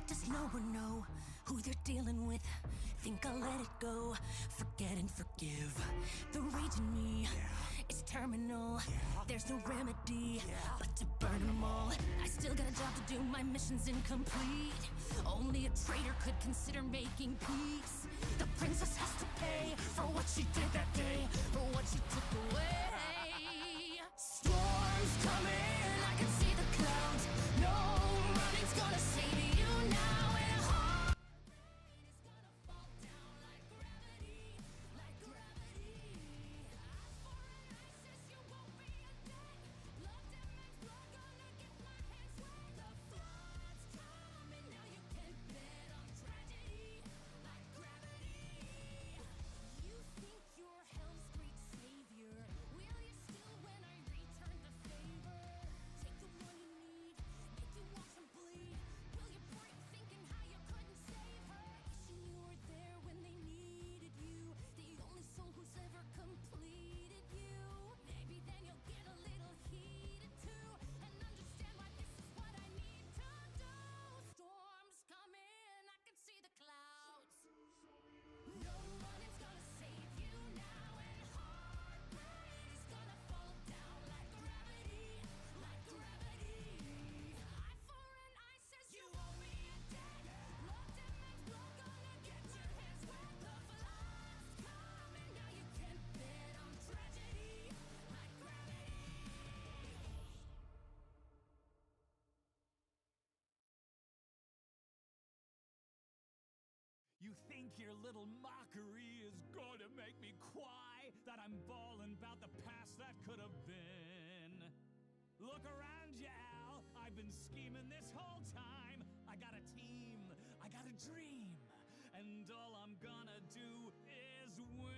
Does no one know who they're dealing with? Think I'll let it go, forget and forgive. The rage in me is terminal. There's no remedy but to burn them all. I still got a job to do, my mission's incomplete. Only a traitor could consider making peace. The princess has to pay for what she did that day, for what she took away. Storms coming, I can see the clouds. No running's gonna save you now. And heart is gonna fall down like gravity, like gravity. Eye for an eye, says you won't be a dead. Blood damage, blood gonna get my hands wet. The flood's coming, now you can bet on tragedy, like gravity. You think you're hell's great savior? Will you still when I return the favor? Take the one you need, make you watch them bleed. Will you break thinking how you couldn't save her? Wishing you were there when they needed you, the only soul who's ever completed you. Maybe then you'll get a little heated too, and understand why this is what I need to do. Storms coming, I can see the clouds. No running's gonna save you now, and heart rate is gonna fall down like gravity, like gravity. Eye for an eye, says you owe me a debt. Blood damage, blood gonna get your hands wet. The flood's coming, now you can bet on tragedy, like gravity. You think your little mockery is going to make me cry? That I'm bawling about the past that could have been? Look around you, Al. I've been scheming this whole time. I got a team, I got a dream, and all I'm gonna do is win.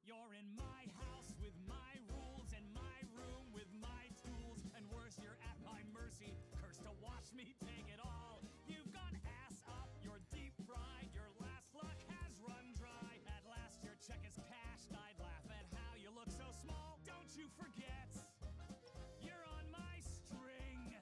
You're in my house with my rules, and my room with my tools, and worse, you're at my mercy, cursed to watch me take it all. You've gone ass up, you're deep fried, your last luck has run dry. At last your check is cashed, I'd laugh at how you look so small. Don't you forget, you're on my string.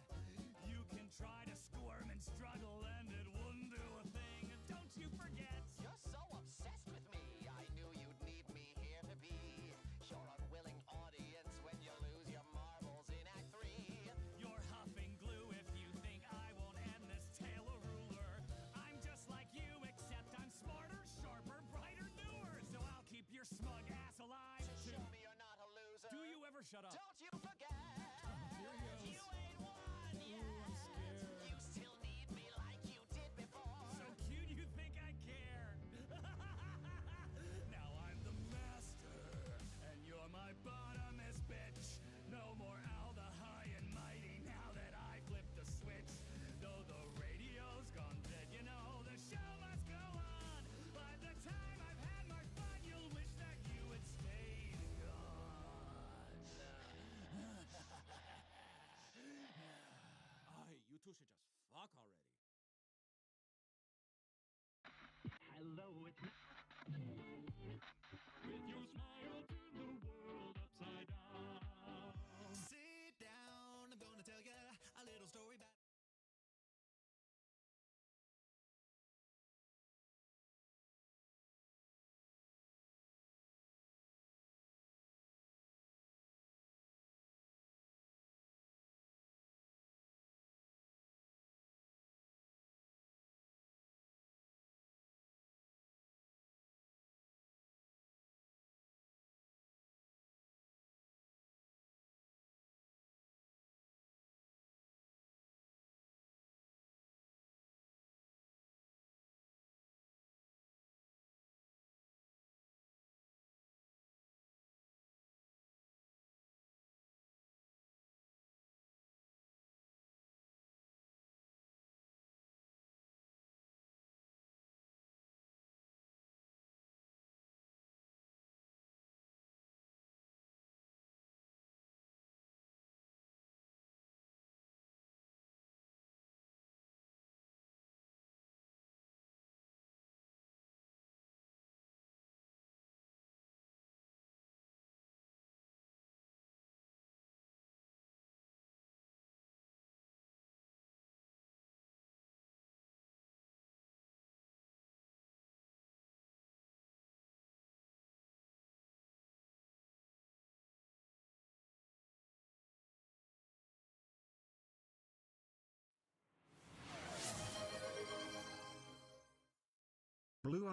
You can try to squirm and struggle and it wouldn't do a thing. Don't you forget, You're so obsessed with me. I knew you'd need me here to be your unwilling audience when you lose your marbles in Act 3. you're huffing glue if you think I won't end this tale a ruler. I'm just like you, except I'm smarter, sharper, brighter, newer. So I'll keep your smug ass alive. To show me you're not a loser. Do you ever shut up? Don't you forget. Here he goes. You ain't won yet. I'm scared. You still need me like you did before. So cute you think I care. Now I'm the master, and you're my bottomless bitch. No more Al the high and mighty now that I flipped the switch. Though the radio's gone dead, you know the show must go on. By the time I've had my fun, you'll wish that you had stayed gone. Aye, you two should just fuck already. Hello, it's me. With your smile, turn the world upside down. Sit down, I'm gonna tell you a little story about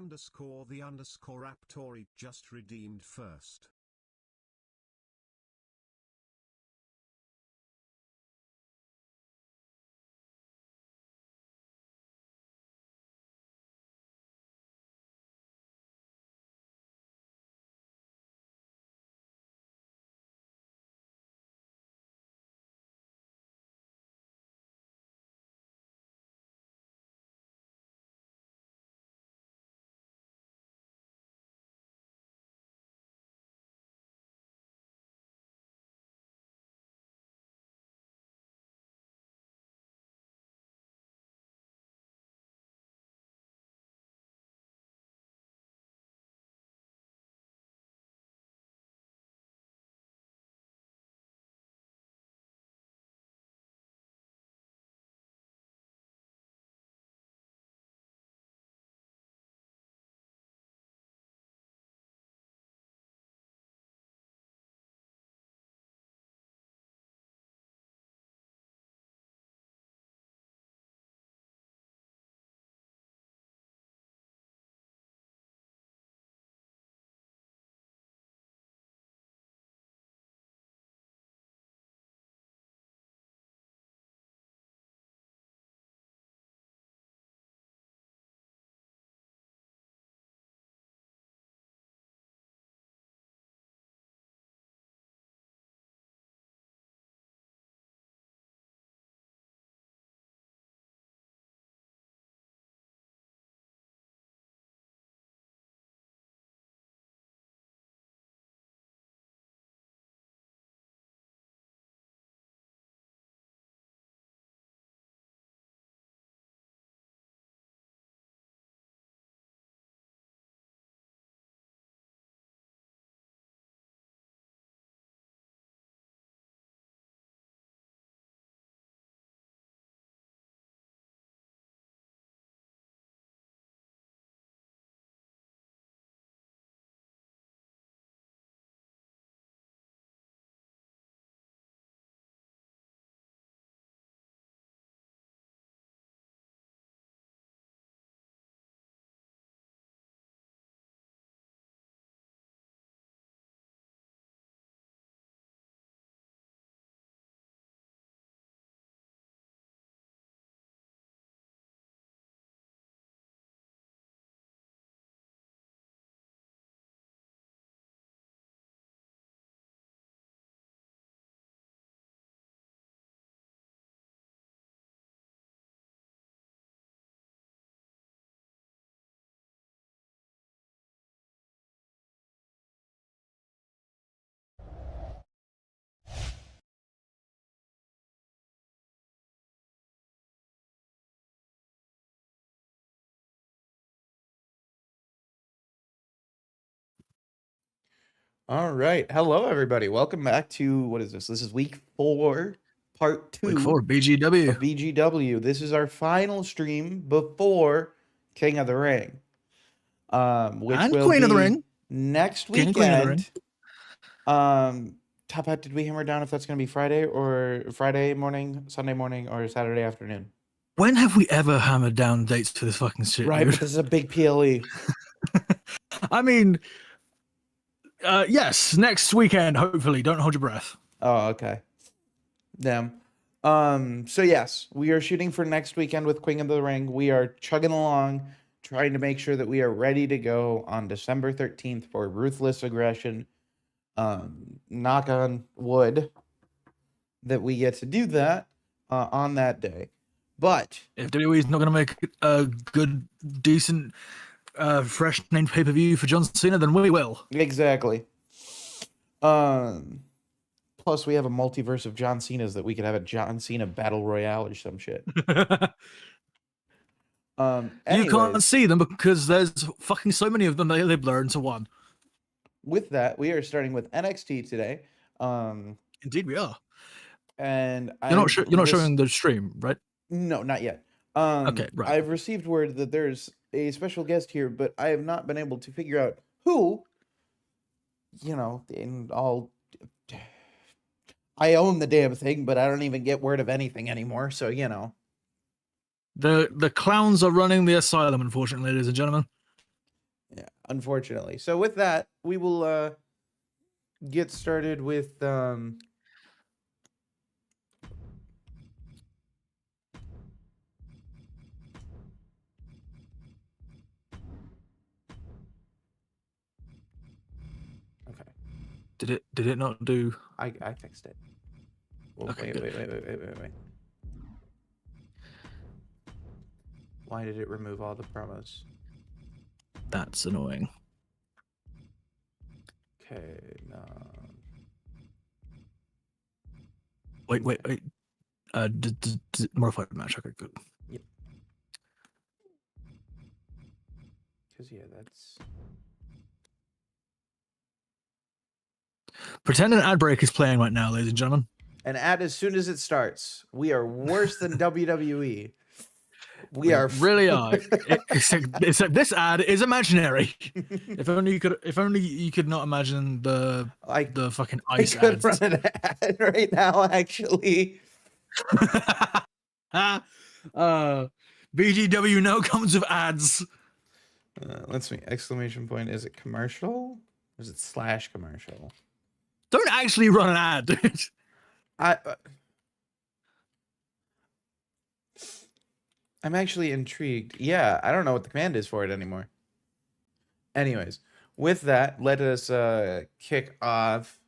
underscore the underscore Aptori just redeemed first. All right. Hello, everybody. Welcome back to what is this? This is week 4, part 2 Week 4, BGW. of BGW. This is our final stream before King of the Ring, which And will Queen of the be Ring. next King and Queen of the weekend. Top Hat, did we hammer down if that's going to be Friday or Friday morning, Sunday morning, or Saturday afternoon? When have we ever hammered down dates for this fucking shit, Right, dude? but this is a big PLE. I mean, yes, next weekend, hopefully. Don't hold your breath. Oh, okay. Damn. So yes, we are shooting for next weekend with Queen of the Ring. We are chugging along, trying to make sure that we are ready to go on December 13th for Ruthless Aggression. Knock on wood that we get to do that on that day. But If WWE's not going to make a good, decent, fresh named pay-per-view for John Cena, then we will. exactly. Plus, we have a multiverse of John Cena's that we could have a John Cena Battle Royale or some shit. You can't Anyways, see them because there's fucking so many of them they blur into one. with that, we are starting with NXT today. Indeed, we are. And You're not showing the stream, right? No, not yet. Okay, right. I've received word that there's a special guest here, but I have not been able to figure out who. You know, I own the damn thing, but I don't even get word of anything anymore. So you know, The clowns are running the asylum, unfortunately, ladies and gentlemen. unfortunately. So with that, we will get started with okay. Did it not do? I fixed it. Well, Okay, wait. Why did it remove all the promos? That's annoying. Okay, no. Wait. Modified match. Okay, good. Yep. Because yeah, that's Pretend an ad break is playing right now, ladies and gentlemen. an ad as soon as it starts. We are worse than WWE. We are really are. Except this ad is imaginary. If only you could not imagine the fucking ice I could ads. run an ad right now, actually. BGW now comes with ads. Let's see. Exclamation point. Is it commercial? Or is it slash commercial? Don't actually run an ad, dude. I'm actually intrigued. Yeah, I don't know what the command is for it anymore. Anyways, with that, let us kick off.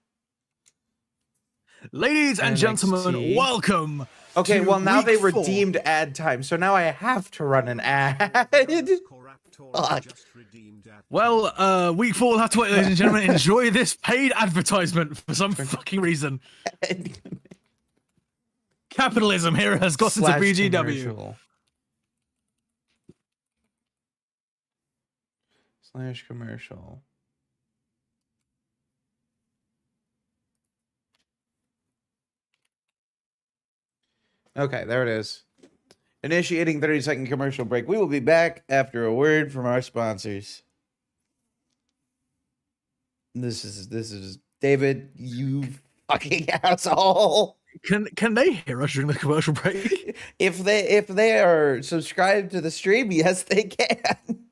Ladies and gentlemen, NXT. welcome. Okay, well now they week 4. redeemed ad time, so now I have to run an ad. Fuck. Well, week 4 will have to wait, ladies and gentlemen. Enjoy this paid advertisement for some fucking reason. Capitalism here has gotten to Slash BGW. commercial. Slash commercial. Okay, there it is. Initiating 30-second commercial break. We will be back after a word from our sponsors. This is David, you fucking asshole. Can they hear us during the commercial break? If they are subscribed to the stream, yes, they can.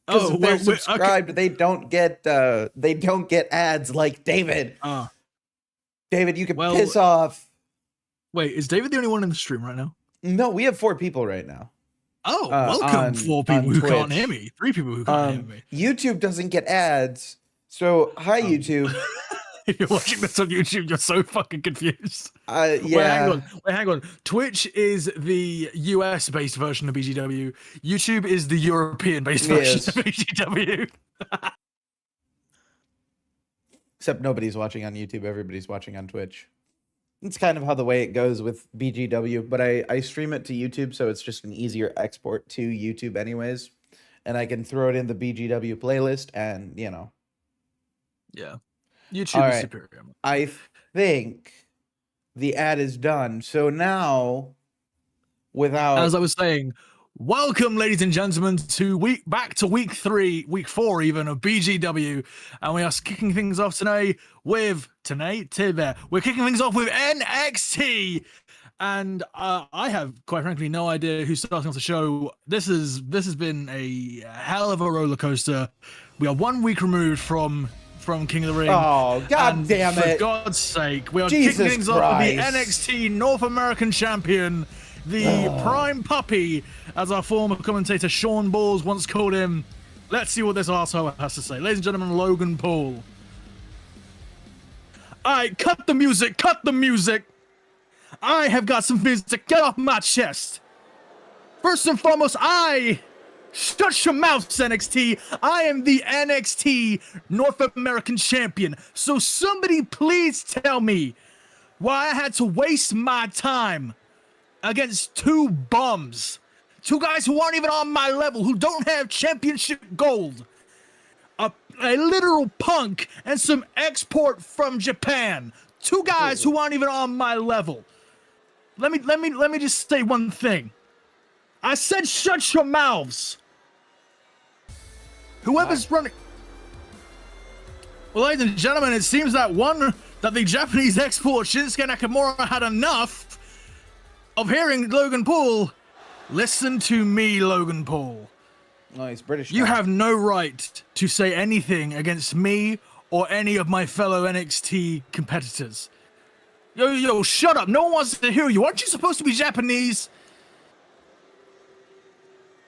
Because if they're subscribed, okay. They don't get ads like David. David, you can piss off. Wait, is David the only one in the stream right now? No, we have 4 people right now. Oh, welcome, 4 people who can't hear me. 3 people who can't hear me. YouTube doesn't get ads. So, hi, YouTube. If you're watching this on YouTube, you're so fucking confused. Yeah. Wait, hang on. Twitch is the US-based version of BGW. YouTube is the European-based version of BGW. Except nobody's watching on YouTube. Everybody's watching on Twitch. It's kind of how the way it goes with BGW, but I stream it to YouTube, so it's just an easier export to YouTube anyways. And I can throw it in the BGW playlist and, you know. Yeah. YouTube is superior. I think the ad is done. So now, without... As I was saying, welcome, ladies and gentlemen, to week 4 even, of BGW. And we are kicking things off today with... We're kicking things off with NXT. And I have, quite frankly, no idea who's starting off the show. This has been a hell of a roller coaster. We are 1 week removed from King of the Ring. Oh, god damn it. For God's sake, we are Jesus kicking things off with the Christ. NXT North American Champion, the Prime Puppy, as our former commentator Sean Balls once called him. Let's see what this arsehole has to say. Ladies and gentlemen, Logan Paul. Alright, cut the music. I have got some things to get off my chest. First and foremost, shut your mouth, NXT. I am the NXT North American Champion. So somebody please tell me why I had to waste my time against 2 bums. 2 guys who aren't even on my level, who don't have championship gold. A literal punk and some export from Japan. 2 guys who aren't even on my level. Let me just say one thing. I said shut your mouths. Whoever's running... Well, ladies and gentlemen, it seems that the Japanese export Shinsuke Nakamura had enough of hearing Logan Paul. Listen to me, Logan Paul. Oh, he's British. You guy. have no right to say anything against me or any of my fellow NXT competitors. Yo, shut up. No one wants to hear you. Aren't you supposed to be Japanese?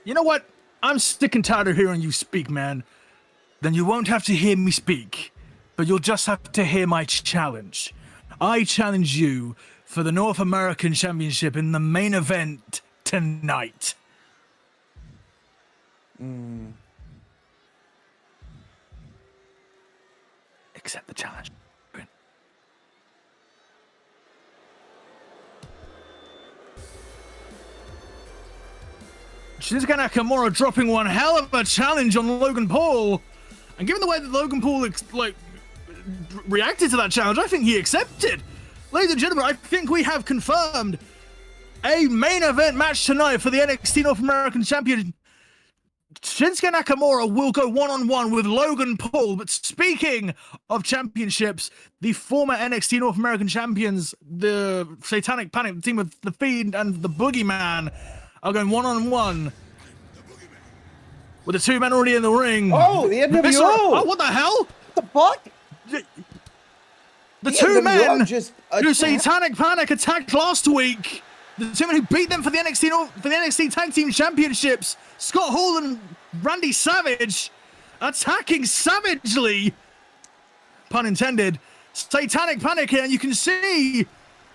You know what? I'm sick and tired of hearing you speak, man. Then you won't have to hear me speak, but you'll just have to hear my challenge. I challenge you for the North American Championship in the main event tonight. Accept the challenge. Shinsuke Nakamura dropping one hell of a challenge on Logan Paul. And given the way that Logan Paul reacted to that challenge, I think he accepted. Ladies and gentlemen, I think we have confirmed a main event match tonight for the NXT North American Champion. Shinsuke Nakamura will go one-on-one with Logan Paul. But speaking of championships, the former NXT North American champions, the Satanic Panic, the team with The Fiend and the Boogeyman, are going one-on-one with the two men already in the ring. Oh, the NWO! Oh, what the hell? What the fuck? The two NWO men just who attacked- Satanic Panic attacked last week. The two men who beat them for the NXT Tag Team Championships. Scott Hall and Randy Savage attacking savagely. Pun intended. Satanic Panic here, and you can see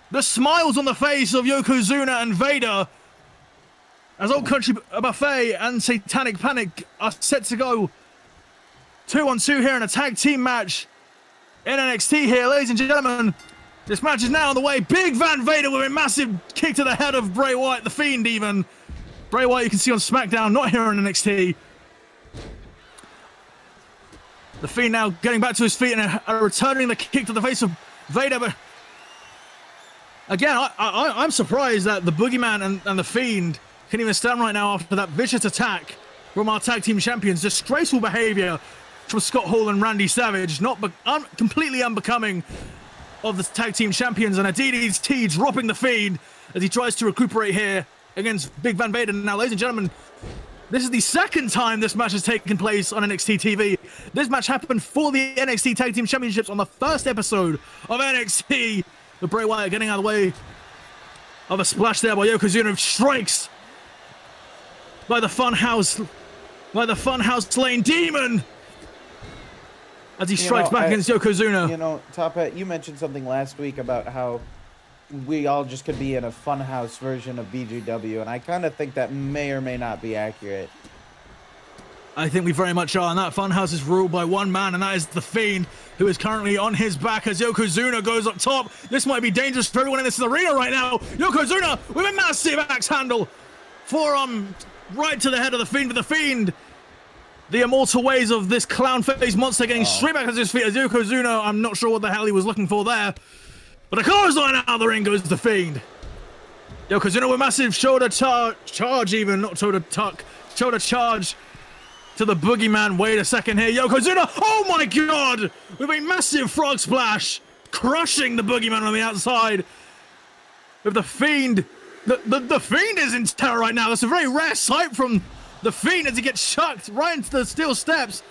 the smiles on the face of Yokozuna and Vader as Old Country Buffet and Satanic Panic are set to go 2-on-2 here in a tag team match in NXT here. Ladies and gentlemen, this match is now on the way. Big Van Vader with a massive kick to the head of Bray Wyatt, the Fiend even. Bray Wyatt you can see on SmackDown, not here in NXT. The Fiend now getting back to his feet and returning the kick to the face of Vader. But again, I'm surprised that the Boogeyman and the Fiend can even stand right now after that vicious attack from our tag team champions. Disgraceful behavior from Scott Hall and Randy Savage, not completely unbecoming of the tag team champions, and a DDT dropping the Fiend as he tries to recuperate here against Big Van Vader. Now, ladies and gentlemen, this is the second time this match has taken place on NXT TV. This match happened for the NXT Tag Team Championships on the first episode of NXT. With Bray Wyatt getting out of the way of a splash there by Yokozuna, strikes by the Funhouse Lane Demon as he strikes back against Yokozuna. You know, Top Hat, you mentioned something last week about how we all just could be in a funhouse version of BGW, and I kind of think that may or may not be accurate. I think we very much are, and that funhouse is ruled by one man, and that is The Fiend, who is currently on his back as Yokozuna goes up top. This might be dangerous for everyone in this arena right now. Yokozuna with a massive axe handle. Forearm right to the head of The Fiend, but The Fiend, the immortal ways of this clown-faced monster getting straight back to his feet as Yokozuna, I'm not sure what the hell he was looking for there. But a clothesline out of the ring goes The Fiend. Yokozuna with massive shoulder charge even, not shoulder tuck, shoulder charge to the Boogeyman. Wait a second here, Yokozuna, oh my god! With a massive frog splash, crushing the Boogeyman on the outside. With The Fiend, the Fiend is in terror right now. That's a very rare sight from The Fiend as he gets chucked right into the steel steps.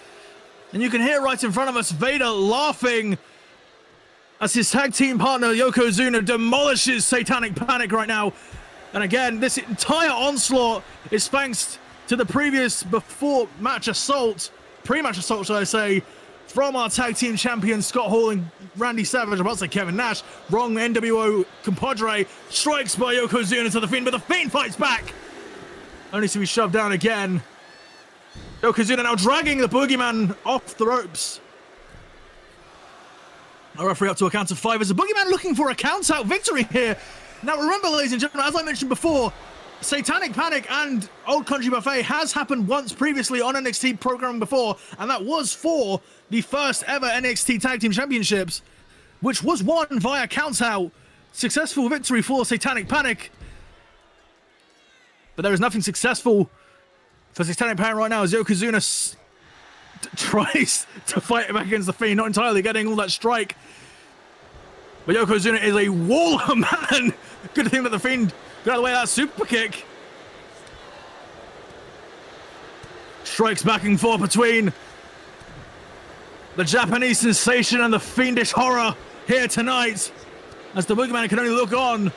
And you can hear right in front of us Vader laughing as his tag team partner Yokozuna demolishes Satanic Panic right now. And again, this entire onslaught is thanks to the pre-match assault, should I say, from our tag team champions Scott Hall and Randy Savage. I'm about to say Kevin Nash. Wrong, NWO compadre. Strikes by Yokozuna to The Fiend, but The Fiend fights back. Only to be shoved down again. Yokozuna now dragging the Boogeyman off the ropes. A referee up to a count of 5 as the Boogeyman looking for a count-out victory here. Now remember, ladies and gentlemen, as I mentioned before, Satanic Panic and Old Country Buffet has happened once previously on NXT programming before, and that was for the first ever NXT Tag Team Championships, which was won via count-out. Successful victory for Satanic Panic. But there is nothing successful for Satanic Panic right now as Yokozuna tries to fight back against The Fiend, not entirely getting all that strike. But Yokozuna is a wall of man. Good thing that The Fiend got out of the way of that super kick. Strikes back and forth between the Japanese sensation and the fiendish horror here tonight, as the Boogeyman can only look on.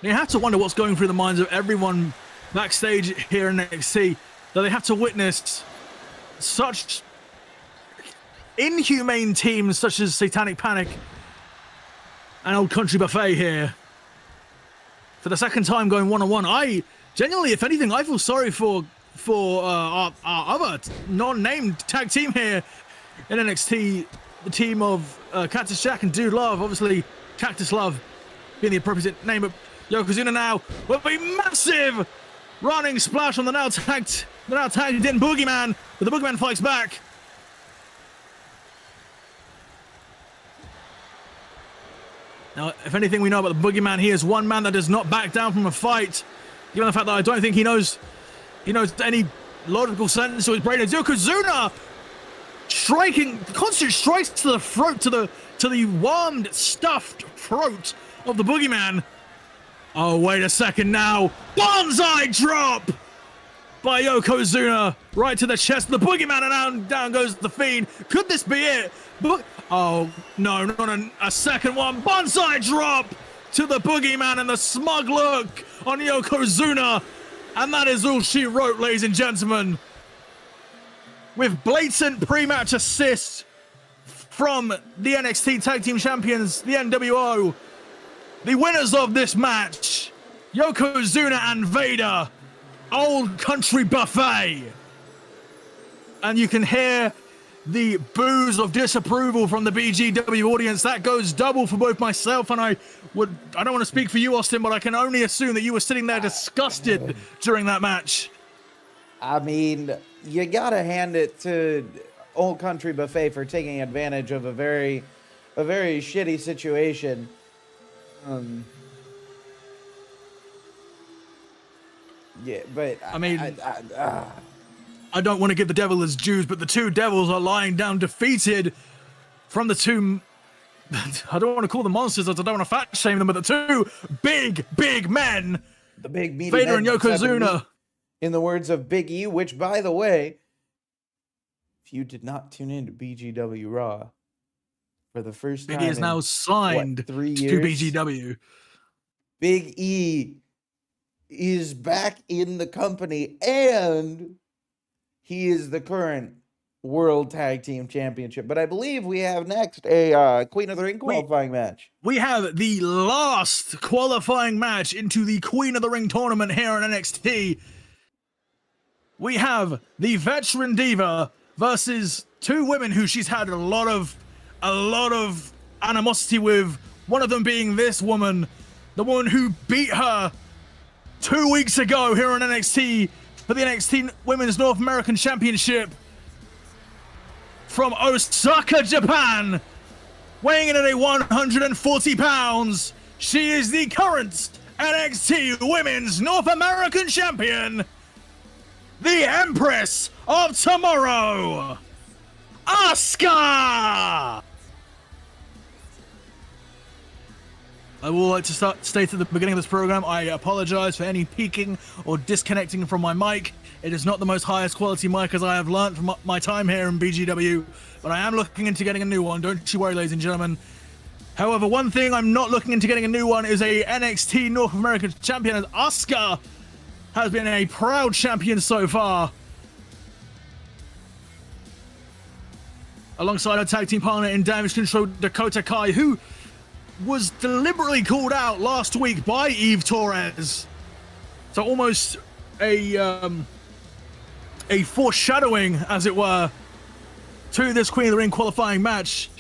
You have to wonder what's going through the minds of everyone backstage here in NXT, that they have to witness such inhumane teams such as Satanic Panic and Old Country Buffet here for the second time going one-on-one. I genuinely, if anything, I feel sorry for our other non-named tag team here in NXT, the team of Cactus Jack and Dude Love. Obviously, Cactus Love being the appropriate name, but Yokozuna now will be massive running splash on the now tagged in Boogeyman, but the Boogeyman fights back. Now, if anything we know about the Boogeyman, he is one man that does not back down from a fight, given the fact that I don't think he knows any logical sentence to his brain. And Yokozuna striking constant strikes to the throat, to the warmed, stuffed throat of the Boogeyman. Oh, wait a second now. Bonsai drop by Yokozuna right to the chest of the Boogeyman, and down goes the Fiend. Could this be it? Oh, no, not a second one. Bonsai drop to the Boogeyman, and the smug look on Yokozuna. And that is all she wrote, ladies and gentlemen. With blatant pre-match assists from the NXT Tag Team Champions, the NWO. The winners of this match, Yokozuna and Vader, Old Country Buffet. And you can hear the boos of disapproval from the BGW audience. That goes double for both myself and I don't want to speak for you, Austin, but I can only assume that you were sitting there disgusted during that match. I mean, you gotta hand it to Old Country Buffet for taking advantage of a very shitty situation. Yeah, but I mean, I don't want to give the devil his dues, but the two devils are lying down defeated from the two. I don't want to call them monsters, as I don't want to fat shame them, but the two big men, the big meaty Vader men, and Yokozuna. In the words of Big E, which, by the way, if you did not tune in to BGW Raw for the first time, Big E is now signed 3 to years? BGW. Big E is back in the company, and he is the current World Tag Team Championship. But I believe we have next a Queen of the Ring qualifying match. We have the last qualifying match into the Queen of the Ring tournament here on NXT. We have the Veteran Diva versus two women who she's had a lot of animosity with. One of them being this woman, the woman who beat her 2 weeks ago here on NXT for the NXT Women's North American Championship from Osaka, Japan, weighing in at 140 pounds. She is the current NXT Women's North American Champion, the Empress of Tomorrow, Asuka! I would like to state at the beginning of this program, I apologize for any peaking or disconnecting from my mic. It is not the most highest quality mic, as I have learned from my time here in BGW, but I am looking into getting a new one. Don't you worry, ladies and gentlemen. However, one thing I'm not looking into getting a new one is a NXT North American champion, as Asuka has been a proud champion so far. Alongside her tag team partner in Damage Control, Dakota Kai, who was deliberately called out last week by Eve Torres. So almost a foreshadowing, as it were, to this Queen of the Ring qualifying match.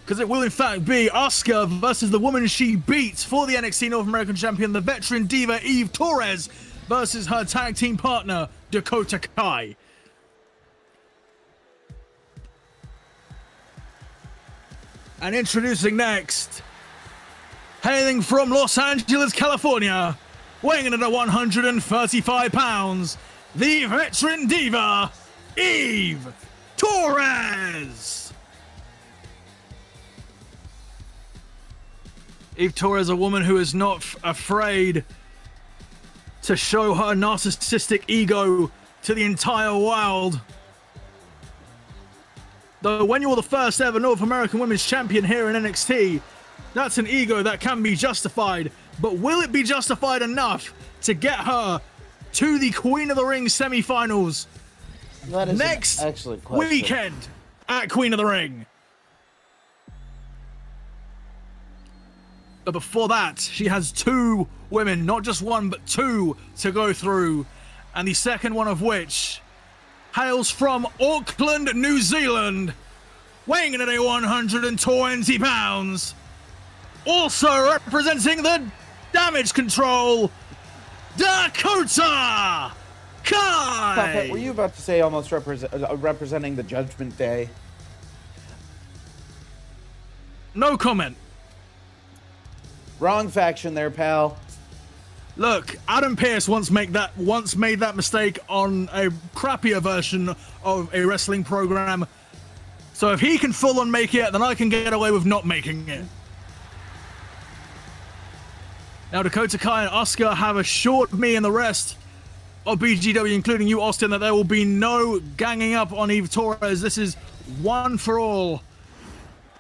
Because it will in fact be Asuka versus the woman she beat for the NXT North American Champion, the Veteran Diva Eve Torres, versus her tag team partner, Dakota Kai. And introducing next, hailing from Los Angeles, California, weighing in at 135 pounds, the Veteran Diva, Eve Torres. Eve Torres, a woman who is not afraid to show her narcissistic ego to the entire world. Though when you're the first ever North American Women's Champion here in NXT, that's an ego that can be justified. But will it be justified enough to get her to the Queen of the Ring semi-finals That is next an excellent question. weekend at Queen of the Ring? But before that, she has 2 women, not just one, but 2 to go through. And the second one of which hails from Auckland, New Zealand, weighing in at 120 pounds. Also representing the Damage Control, Dakota Kai. Puppet, were you about to say almost representing the Judgment Day? No comment. Wrong faction there, pal. Look, Adam Pearce once made that mistake on a crappier version of a wrestling program. So if he can full on make it, then I can get away with not making it. Now Dakota Kai and Asuka have assured me and the rest of BGW, including you, Austin, that there will be no ganging up on Eve Torres. This is one for all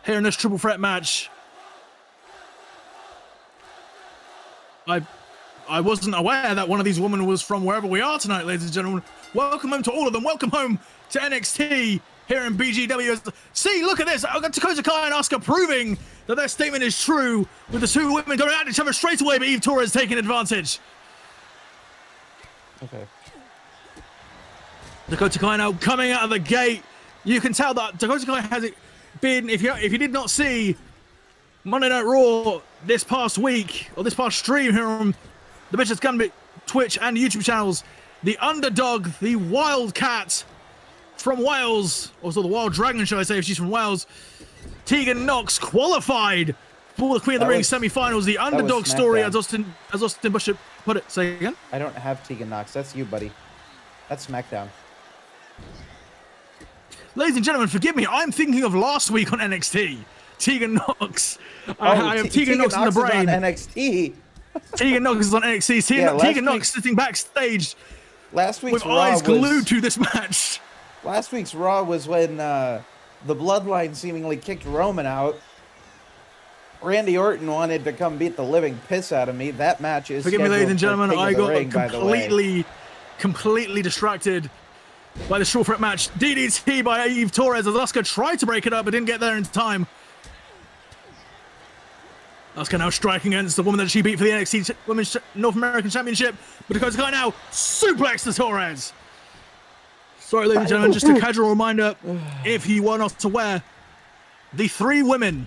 here in this triple threat match. I wasn't aware that one of these women was from wherever we are tonight, ladies and gentlemen. Welcome home to all of them. Welcome home to NXT here in BGW. See, look at this. I've got Dakota Kai and Asuka proving that their statement is true, with the 2 women going at each other straight away, but Eve Torres taking advantage. Okay. Dakota Kai now coming out of the gate. You can tell that Dakota Kai has been, if you did not see Monday Night Raw this past week, or this past stream here on the Bitches Gambit Twitch and YouTube channels, the underdog, the Wildcat from Wales, also the Wild Dragon, should I say, if she's from Wales, Tegan Knox qualified for the Queen of the Ring semi-finals. The underdog story, as Austin Bishop put it. Say again? I don't have Tegan Knox. That's you, buddy. That's SmackDown. Ladies and gentlemen, forgive me. I'm thinking of last week on NXT. Tegan Knox. I have Tegan Knox in the brain. On NXT. Tegan Knox is on NXT. Tegan Knox sitting backstage Last week's with Raw eyes was, glued to this match. Last week's Raw was when the Bloodline seemingly kicked Roman out. Randy Orton wanted to come beat the living piss out of me. That match is Forgive me, ladies and scheduled for gentlemen. King I of the got Ring, completely distracted by the short threat match. DDT by Eve Torres as Asuka tried to break it up but didn't get there in time. Asuka now striking against the woman that she beat for the NXT Women's North American Championship. But Dakota Kai now suplexes Torres. Sorry, ladies and gentlemen, just a casual reminder, if you were not aware, the 2 women,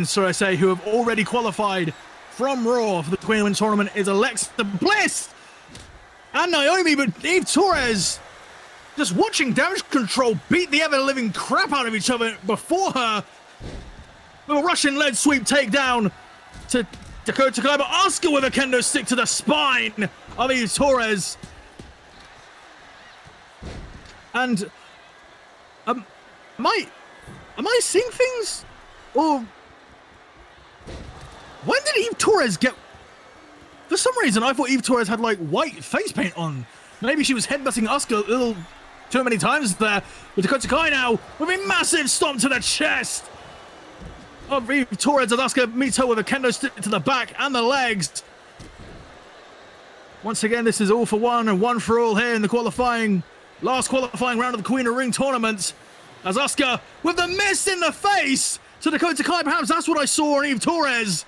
should I say, who have already qualified from Raw for the Queen of the Ring tournament is Alexa Bliss and Naomi, but Eve Torres just watching Damage Control beat the ever-living crap out of each other before her with a Russian lead sweep takedown to Dakota Kai, but Asuka with a kendo stick to the spine of Eve Torres. And am I seeing things? Or when did Eve Torres get? For some reason, I thought Eve Torres had like white face paint on. Maybe she was headbutting Asuka a little too many times there. But Dakota Kai now with a massive stomp to the chest of Eve Torres as Asuka meets her with a kendo stick to the back and the legs. Once again, this is all for one and one for all here in the last qualifying round of the Queen of the Ring tournament. As Asuka with the mist in the face to Dakota Kai. Perhaps that's what I saw on Eve Torres.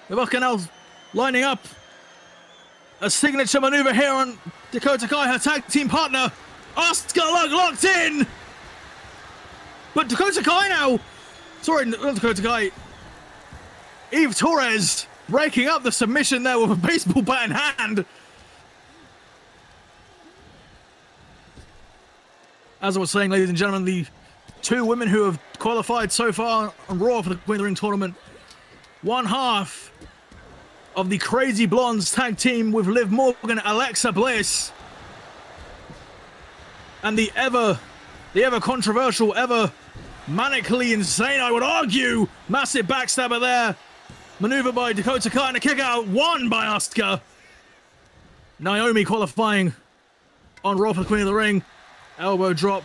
With Asuka now lining up a signature maneuver here on Dakota Kai, her tag team partner. Asuka locked in. But Dakota Kai now, sorry, not Dakota Kai, Eve Torres breaking up the submission there with a baseball bat in hand. As I was saying, ladies and gentlemen, the 2 women who have qualified so far on Raw for the Queen of the Ring tournament, one half of the Crazy Blondes tag team with Liv Morgan, Alexa Bliss, and the ever controversial, ever manically insane, I would argue, massive backstabber there Maneuver by Dakota Kai and a kick out. Won by Asuka. Naomi qualifying on Raw for the Queen of the Ring. Elbow drop.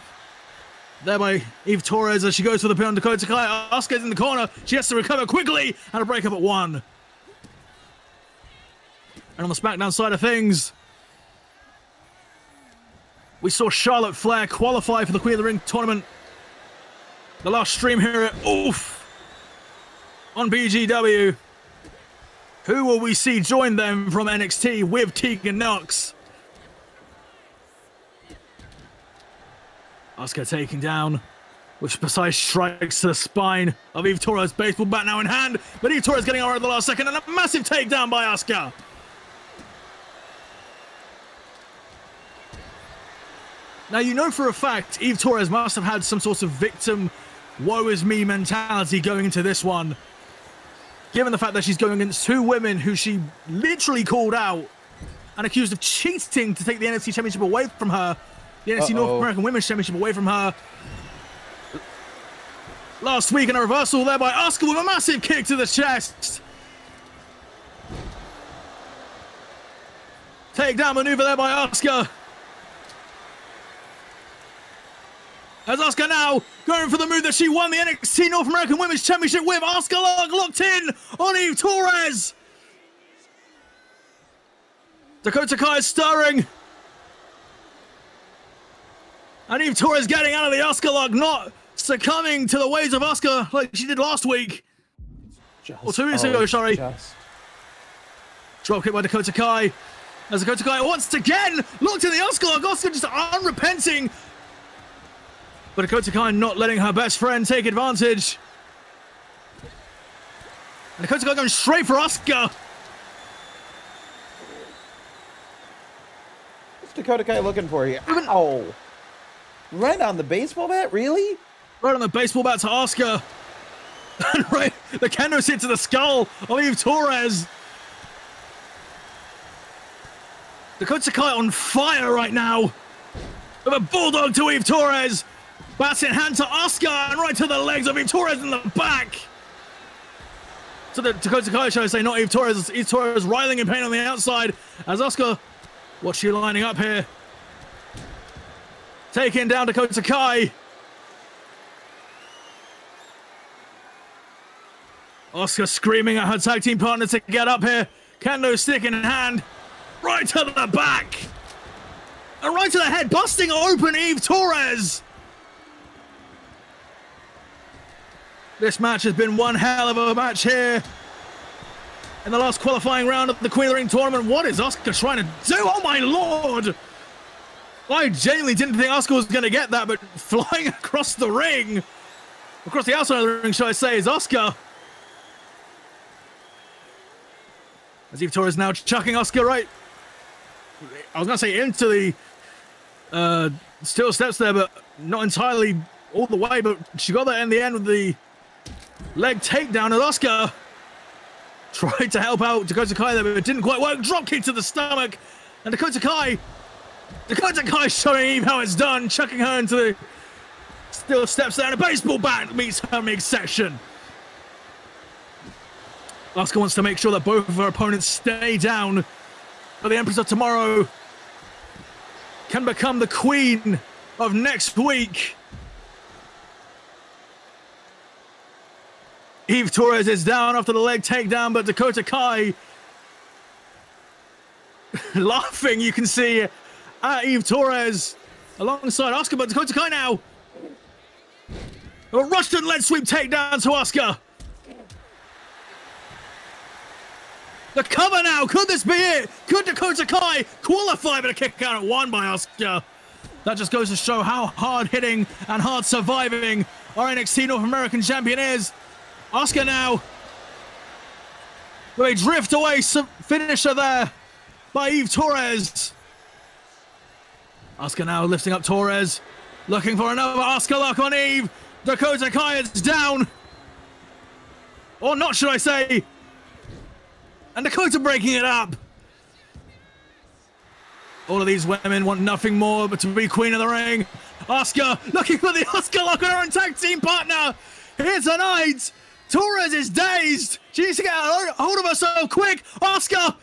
There by Eve Torres as she goes for the pin on Dakota Kai. Asuka's in the corner. She has to recover quickly and a break up at 1. And on the SmackDown side of things, we saw Charlotte Flair qualify for the Queen of the Ring tournament. The last stream here at Oof on BGW. Who will we see join them from NXT with Tegan Knox? Asuka taking down with precise strikes to the spine of Eve Torres. Baseball bat now in hand, but Eve Torres getting over at the last second and a massive takedown by Asuka. Now, you know for a fact Eve Torres must have had some sort of victim, woe is me mentality going into this one. Given the fact that she's going against 2 women who she literally called out and accused of cheating to take the NXT Championship away from her. The NXT North American Women's Championship away from her. Last week in a reversal there by Asuka with a massive kick to the chest. Takedown maneuver there by Asuka. As Asuka now going for the move that she won the NXT North American Women's Championship with. Asuka locked in on Eve Torres. Dakota Kai is stirring. And Eve Torres getting out of the Asuka lock, not succumbing to the ways of Asuka like she did last week. Or 2 weeks ago, sorry. Drop kick by Dakota Kai. As Dakota Kai once again locked in the Asuka lock. Asuka just unrepenting. But Dakota Kai not letting her best friend take advantage. And Dakota Kai going straight for Asuka. What's Dakota Kai looking for here? Ow! Right on the baseball bat? Really? Right on the baseball bat to Asuka. And right, the kendo hit to the skull of Eve Torres. Dakota Kai on fire right now. With a bulldog to Eve Torres. Bats in hand to Asuka and right to the legs of Eve Torres in the back. So the Dakota Kai, shall I say, not Eve Torres. Eve Torres writhing in pain on the outside. As Asuka, what's she lining up here? Taking down Dakota Kai. Asuka screaming at her tag team partner to get up here. Kendo stick in hand. Right to the back. And right to the head, busting open Eve Torres. This match has been one hell of a match here in the last qualifying round of the Queen of the Ring tournament. What is Asuka trying to do? Oh my lord! I genuinely didn't think Asuka was going to get that, but flying across the ring, across the outside of the ring, shall I say, is Asuka. As Eve Torres now chucking Asuka right, I was going to say into the steel steps there, but not entirely all the way, but she got there in the end with the leg takedown. As Asuka tried to help out Dakota Kai there, but it didn't quite work. Drop kick to the stomach, and Dakota Kai showing Eve how it's done, chucking her into the steel steps there, and a baseball bat meets her midsection. Asuka wants to make sure that both of her opponents stay down, but the Empress of Tomorrow can become the queen of next week. Eve Torres is down after the leg takedown, but Dakota Kai laughing, you can see, at Eve Torres alongside Asuka, but Dakota Kai now. A Russian leg sweep takedown to Asuka. The cover now, could this be it? Could Dakota Kai qualify, but a kick out at 1 by Asuka? That just goes to show how hard-hitting and hard-surviving our NXT North American champion is. Asuka now with a drift away finisher there by Eve Torres. Asuka now lifting up Torres, looking for another Asuka lock on Eve. Dakota Kai is down. Or not, should I say. And Dakota breaking it up. All of these women want nothing more but to be Queen of the Ring. Asuka looking for the Asuka lock on her own tag team partner here tonight Torres is dazed. She needs to get a hold of herself quick. Asuka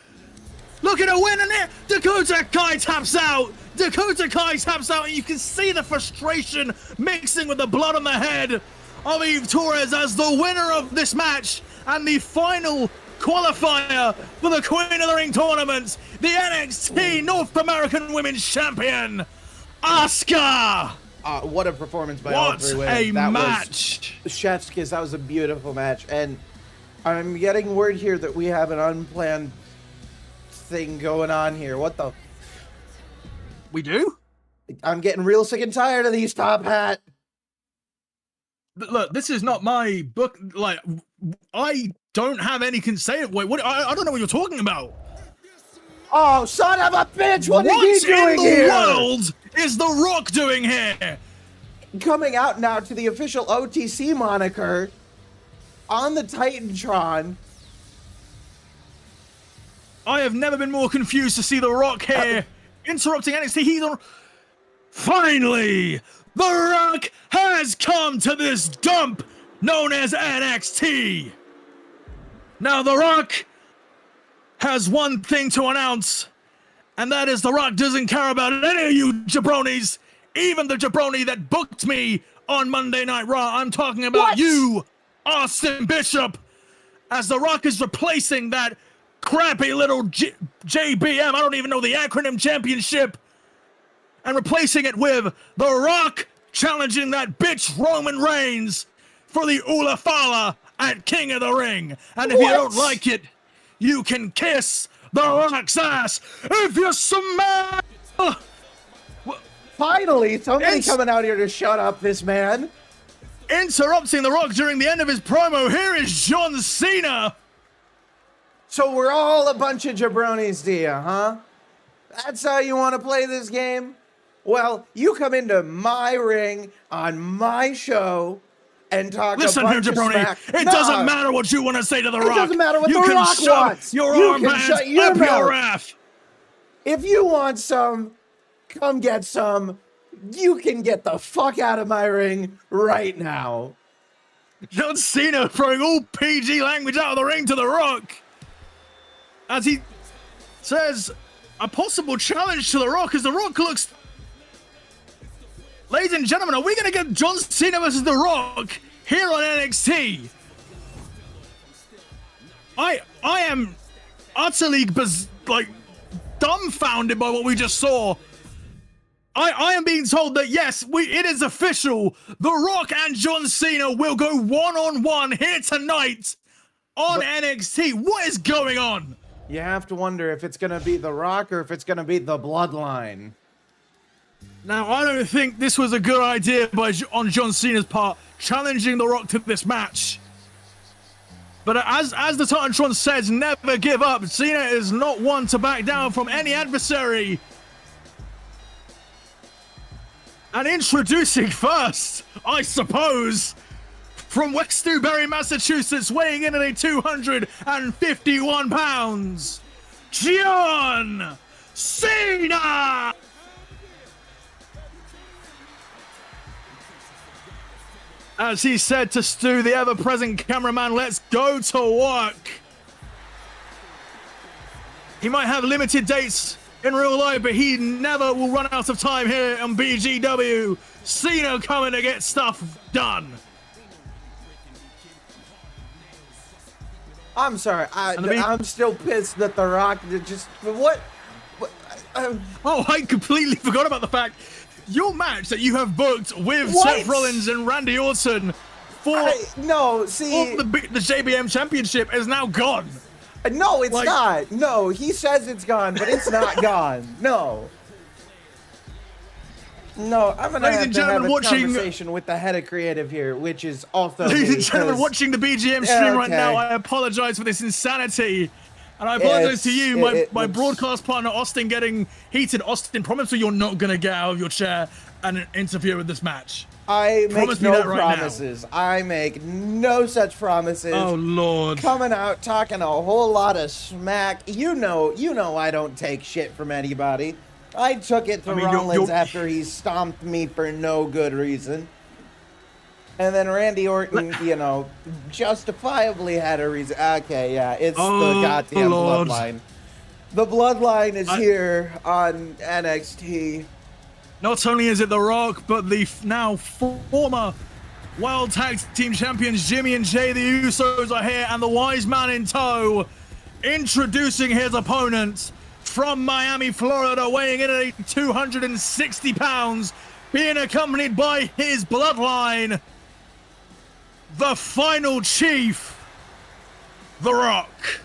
looking to win, and it. Dakota Kai taps out. Dakota Kai taps out, and you can see the frustration mixing with the blood on the head of Eve Torres as the winner of this match and the final qualifier for the Queen of the Ring tournament, the NXT North American Women's Champion, Asuka. What a performance by all three women. What a That match. was chef's kiss. That was a beautiful match. And I'm getting word here that we have an unplanned thing going on here. What the? We do? I'm getting real sick and tired of these top hat. Look, this is not my book. Like, I don't have any consent. Wait, what? I don't know what you're talking about. Oh, son of a bitch! What is he in doing the here? world is The Rock doing here? Coming out now to the official OTC moniker on the Titantron. I have never been more confused to see The Rock here interrupting NXT. He's on. Finally, The Rock has come to this dump known as NXT. Now, The Rock has one thing to announce, and that is The Rock doesn't care about any of you jabronis, even the jabroni that booked me on Monday Night Raw. I'm talking about you, Austin Bishop, as The Rock is replacing that crappy little JBM, I don't even know the acronym, championship, and replacing it with The Rock challenging that bitch Roman Reigns for the Ula Fala at King of the Ring. And if you don't like it, you can kiss The Rock's ass if you smell. Finally, somebody coming out here to shut up this man. Interrupting The Rock during the end of his promo, here is John Cena. So we're all a bunch of jabronis, do you, huh? That's how you want to play this game? Well, you come into my ring on my show and talk Listen a here, bunch of jabroni. smack. It doesn't matter what you want to say to The Rock. It doesn't matter what you The can Rock shove wants. your You arm can bands shut your up mouth. your ass. If you want some, come get some. You can get the fuck out of my ring right now. John Cena throwing all PG language out of the ring to The Rock as he says a possible challenge to The Rock as The Rock looks. Ladies and gentlemen, are we going to get John Cena versus The Rock here on NXT? I am utterly dumbfounded by what we just saw. I am being told that yes, it is official. The Rock and John Cena will go one-on-one here tonight on NXT. What is going on? You have to wonder if it's going to be The Rock or if it's going to be the Bloodline. Now, I don't think this was a good idea on John Cena's part, challenging The Rock to this match. But as the Titantron says, never give up. Cena is not one to back down from any adversary. And introducing first, I suppose, from West Newbury, Massachusetts, weighing in at 251 pounds, John Cena! As he said to Stu, the ever-present cameraman, let's go to work. He might have limited dates in real life, but he never will run out of time here on BGW. Cena coming to get stuff done. I'm sorry. I'm still pissed that The Rock just... What? Oh, I completely forgot about the fact your match that you have booked with Seth Rollins and Randy Orton for the JBM Championship is now gone. No, it's not. No, he says it's gone, but it's not gone. No. No, I'm going to have to have a conversation with the head of creative here, which is also Ladies and gentlemen, watching the BGM stream right now, I apologize for this insanity. And I apologize to you, my broadcast partner, Austin, getting heated. Austin, promise me you're not going to get out of your chair and interfere with this match. I make no promises. I make no such promises. Oh, Lord. Coming out talking a whole lot of smack. You know I don't take shit from anybody. I took it to Rollins after he stomped me for no good reason. And then Randy Orton, you know, justifiably had a reason. Okay, yeah, it's the goddamn Lord. bloodline. The bloodline is here on NXT. Not only is it The Rock, but the now former World Tag Team Champions Jimmy and Jay, the Usos, are here, and the Wise Man in tow, introducing his opponent from Miami, Florida, weighing in at 260 pounds, being accompanied by his bloodline, the final chief, The Rock.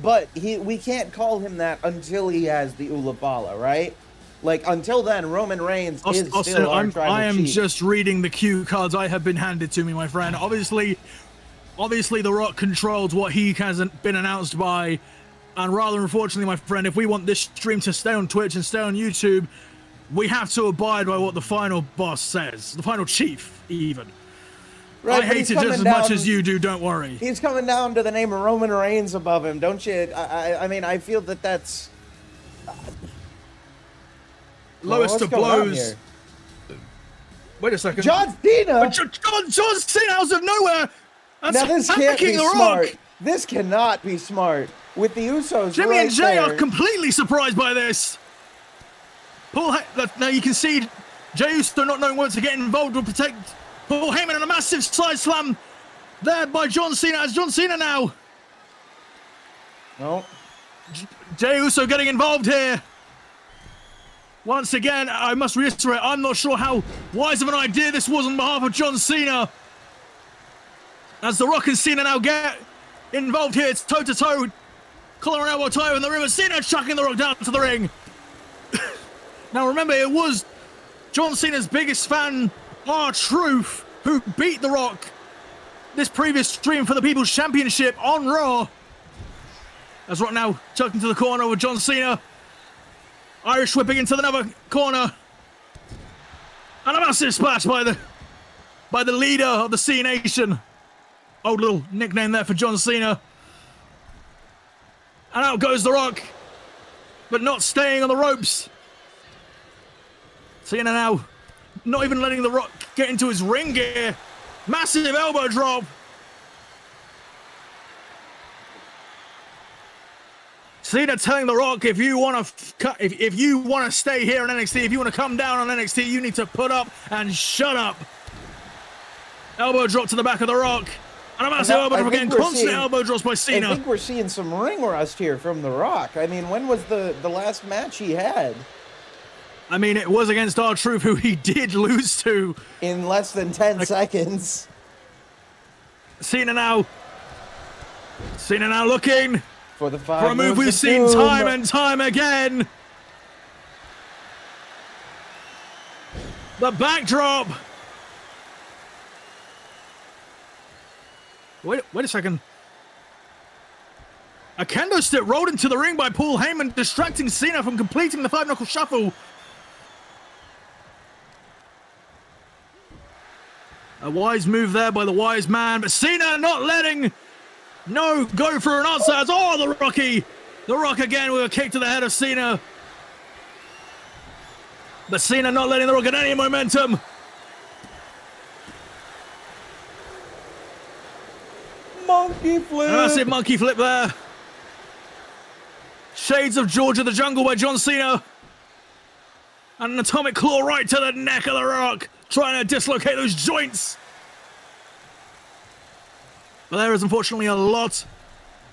But we can't call him that until he has the Ulafala, right? Like, until then, Roman Reigns is still our tribal I am chief. just reading the cue cards I have been handed to me, my friend. Obviously, The Rock controls what he hasn't been announced by. And rather unfortunately, my friend, if we want this stream to stay on Twitch and stay on YouTube, we have to abide by what the final boss says. The final chief, even. Right, I but hate he's it just coming as much down- as you do, don't worry. He's coming down to the name of Roman Reigns above him, don't you? I mean, I feel that that's... Lowest what's of going on blows. here? Wait a second. John Cena! John Cena out of nowhere! That's Now this can't be attacking The smart. Rock. This cannot be smart. With the Usos Jimmy right and Jay there. are completely surprised by this. Now you can see Jey Uso not knowing where to get involved will protect Paul Heyman, and a massive side slam there by John Cena. As John Cena now. No. Jey Uso getting involved here. Once again, I must reiterate, I'm not sure how wise of an idea this was on behalf of John Cena. As The Rock and Cena now get involved here, it's toe-to-toe. Collar and elbow tie in the river. Cena chucking The Rock down to the ring. Now remember, it was John Cena's biggest fan, R-Truth, who beat The Rock this previous stream for the People's Championship on Raw. As Rock now chucked into the corner with John Cena. Irish whipping into the other corner. And a massive splash by the leader of the C Nation. Old little nickname there for John Cena. And out goes The Rock. But not staying on the ropes. Cena now not even letting The Rock get into his ring gear. Massive elbow drop. Cena telling The Rock, if you want to stay here in NXT, if you want to come down on NXT, you need to put up and shut up. Elbow drop to the back of The Rock. And a massive elbow drop again. Constant elbow drops by Cena. I think we're seeing some ring rust here from The Rock. I mean, when was the last match he had? I mean, it was against R-Truth, who he did lose to. In less than 10 seconds. Cena now looking For the for a move we've seen time and time again. The backdrop. Wait a second. A kendo stick rolled into the ring by Paul Heyman, distracting Cena from completing the 5-knuckle shuffle. A wise move there by the wise man, but Cena not letting go for an answer. As the Rock again with a kick to the head of Cena. But Cena not letting The Rock get any momentum. Monkey flip. A massive monkey flip there. Shades of George of the Jungle by John Cena. And an atomic claw right to the neck of The Rock, trying to dislocate those joints. But there is unfortunately a lot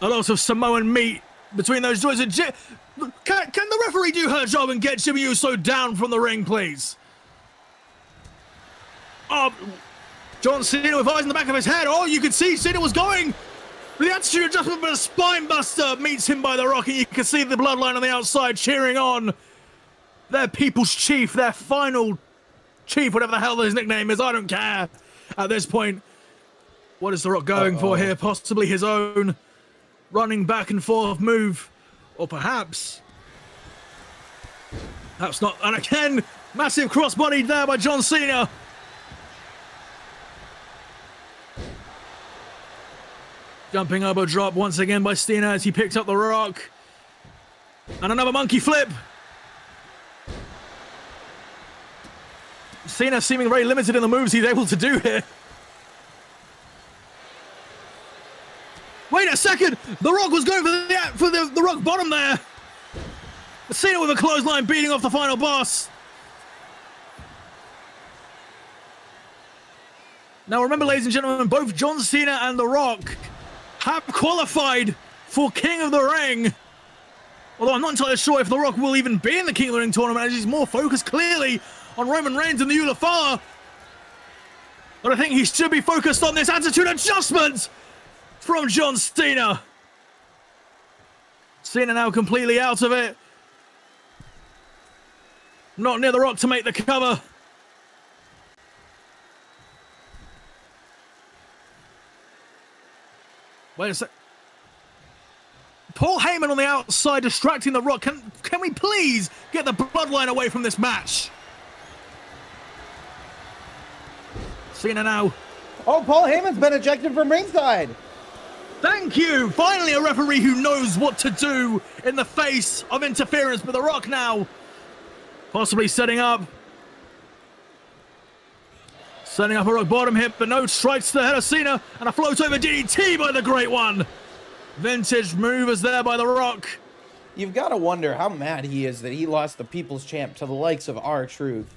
of Samoan meat between those joints. Can the referee do her job and get Jimmy Uso down from the ring, please? Oh, John Cena with eyes in the back of his head. Oh, you can see Cena was going for the attitude adjustment, but a spine buster meets him by The Rock, and you can see the bloodline on the outside cheering on their people's chief, their final chief, whatever the hell his nickname is. I don't care at this point. What is The Rock going for here? Possibly his own running back and forth move. Or perhaps not. And again, massive crossbody there by John Cena. Jumping elbow drop once again by Cena as he picks up The Rock. And another monkey flip. Cena seeming very limited in the moves he's able to do here. Wait a second! The Rock was going for the rock bottom there. Cena with a clothesline beating off the final boss. Now remember, ladies and gentlemen, both John Cena and The Rock have qualified for King of the Ring. Although I'm not entirely sure if The Rock will even be in the King of the Ring tournament, as he's more focused clearly on Roman Reigns and the Ula Fala. But I think he should be focused on this attitude adjustment from John Cena. Cena now completely out of it. Not near The Rock to make the cover. Wait a sec. Paul Heyman on the outside distracting The Rock. Can we please get the bloodline away from this match? Cena now. Oh, Paul Heyman's been ejected from ringside. Thank you! Finally a referee who knows what to do in the face of interference, but The Rock now possibly setting up a rock bottom hit, but no, strikes to the head of Cena, and a float over DDT by the Great One. Vintage movers there by The Rock. You've got to wonder how mad he is that he lost the People's Champ to the likes of R-Truth.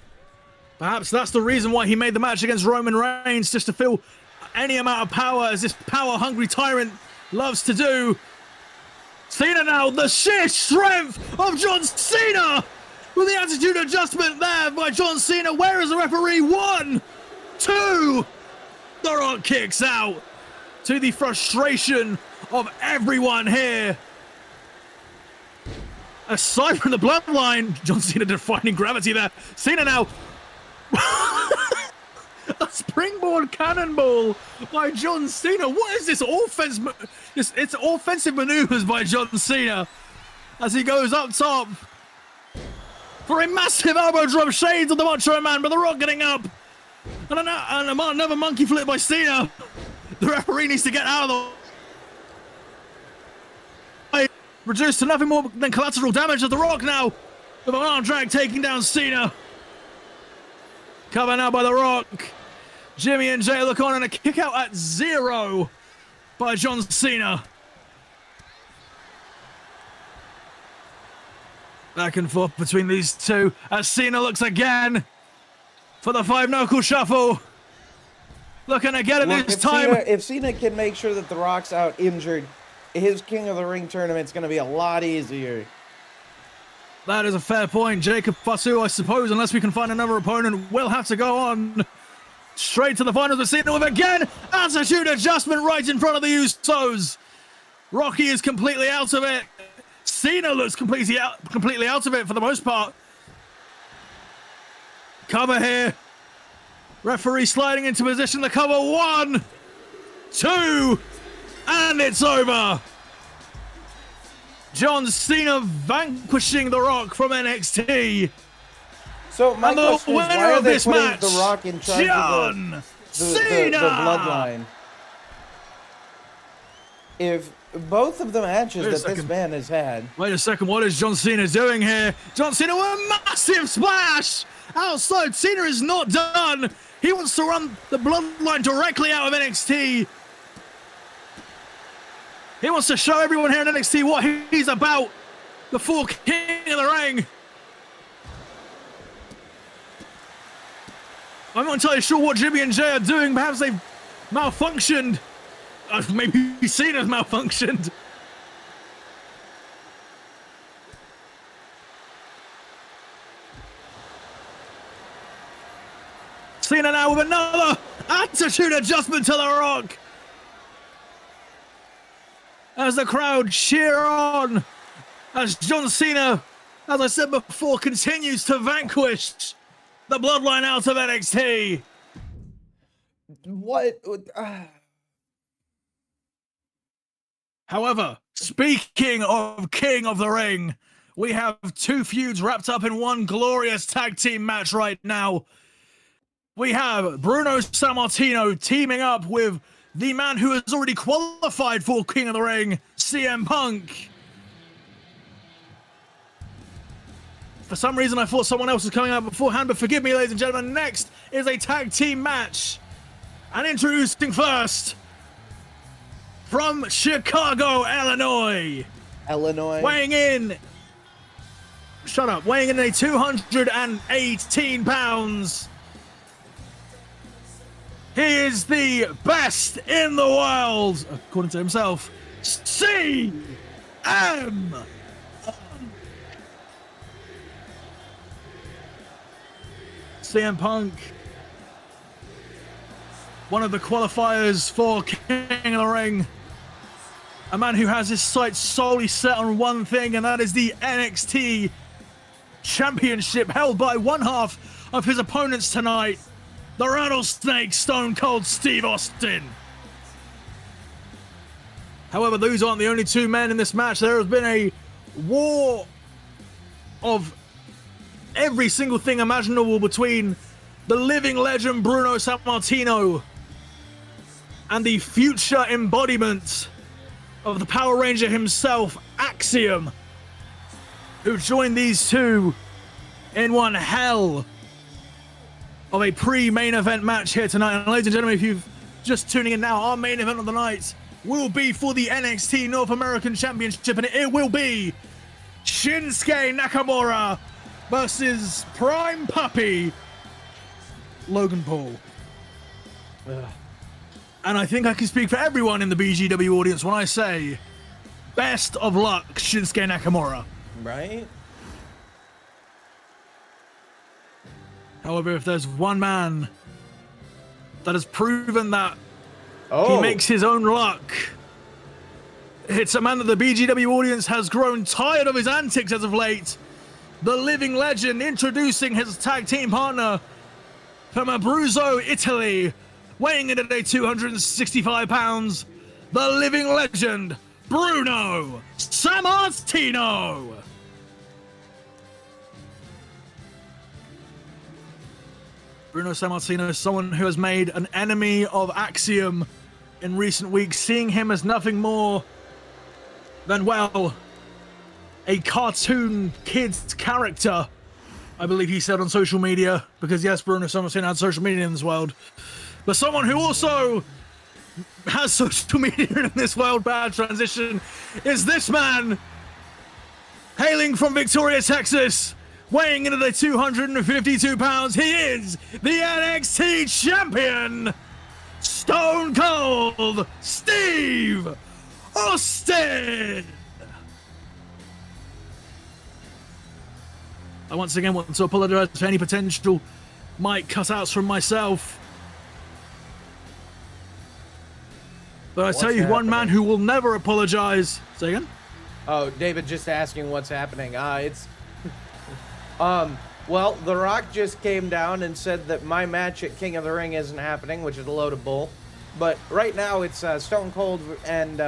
Perhaps that's the reason why he made the match against Roman Reigns, just to feel any amount of power, as this power-hungry tyrant loves to do. Cena now, the sheer strength of John Cena! With the attitude adjustment there by John Cena. Where is the referee? 1, 2. The Rock kicks out, to the frustration of everyone here. Aside from the bloodline, John Cena defying gravity there. Cena now. A springboard cannonball by John Cena. What is this offense? It's offensive maneuvers by John Cena as he goes up top for a massive elbow drop. Shades of the Macho Man, but The Rock getting up. And another monkey flip by Cena. The referee needs to get out of the way. Reduced to nothing more than collateral damage as The Rock now with an arm drag taking down Cena. Cover now by The Rock. Jimmy and Jay look on, and a kick out at 0 by John Cena. Back and forth between these two as Cena looks again for the 5-knuckle shuffle. Looking to get it this time. If Cena can make sure that The Rock's out injured, his King of the Ring tournament's going to be a lot easier. That is a fair point. Jacob Fatu, I suppose, unless we can find another opponent, will have to go on straight to the finals with Cena with again attitude adjustment right in front of the Usos. Rocky is completely out of it. Cena looks completely out of it for the most part. Cover here. Referee sliding into position. The cover. 1, 2, and it's over. John Cena vanquishing The Rock from NXT. So my and the question is, winner why are of they this putting match, The Rock in charge John of Cena. the bloodline? If both of the matches that this man has had. Wait a second, what is John Cena doing here? John Cena with a massive splash outside. Cena is not done. He wants to run the bloodline directly out of NXT. He wants to show everyone here in NXT what he's about before King of the Ring. I'm not entirely sure what Jimmy and Jay are doing. Perhaps they've malfunctioned. Maybe Cena's malfunctioned. Cena now with another attitude adjustment to The Rock. As the crowd cheer on, as John Cena, as I said before, continues to vanquish the bloodline out of NXT. What? However, speaking of King of the Ring, we have 2 feuds wrapped up in one glorious tag team match right now. We have Bruno Sammartino teaming up with the man who has already qualified for King of the Ring, CM Punk. For some reason, I thought someone else was coming out beforehand, but forgive me, ladies and gentlemen. Next is a tag team match. And introducing first, from Chicago, Illinois, weighing in at 218 pounds. He is the best in the world, according to himself. CM Punk, one of the qualifiers for King of the Ring. A man who has his sights solely set on one thing, and that is the NXT Championship, held by one half of his opponents tonight, the Rattlesnake Stone Cold Steve Austin. However, those aren't the only two men in this match. There has been a war of every single thing imaginable between the living legend Bruno Sammartino and the future embodiment of the Power Ranger himself, Axiom, who joined these two in one hell of a pre-main event match here tonight. And ladies and gentlemen, if you're just tuning in now, our main event of the night will be for the NXT North American Championship, and it will be Shinsuke Nakamura versus Prime Puppy Logan Paul. And I think I can speak for everyone in the BGW audience when I say, best of luck, Shinsuke Nakamura. Right? However, if there's one man that has proven that he makes his own luck, it's a man that the BGW audience has grown tired of his antics as of late. The living legend, introducing his tag team partner from Abruzzo, Italy, weighing in at 265 pounds, the living legend, Bruno Sammartino. Bruno Sammartino is someone who has made an enemy of Axiom in recent weeks, seeing him as nothing more than, well, a cartoon kid's character, I believe he said on social media, because yes, Bruno Sammartino had social media in this world, but someone who also has social media in this world, bad transition, is this man, hailing from Victoria, Texas, weighing in at 252 pounds. He is the NXT champion, Stone Cold Steve Austin. I once again want to apologize for any potential mic cutouts from myself. But I tell you, one man who will never apologize. Say again? Oh, David just asking what's happening. Well, The Rock just came down and said that my match at King of the Ring isn't happening, which is a load of bull. But right now it's Stone Cold and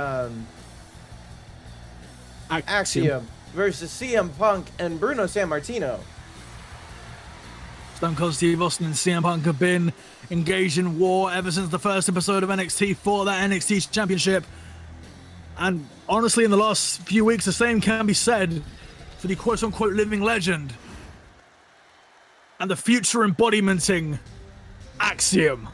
Axiom versus CM Punk and Bruno Sammartino. Stone Cold Steve Austin and CM Punk have been engaged in war ever since the first episode of NXT for that NXT Championship. And honestly, in the last few weeks, the same can be said for the quote-unquote living legend and the future embodimenting Axiom.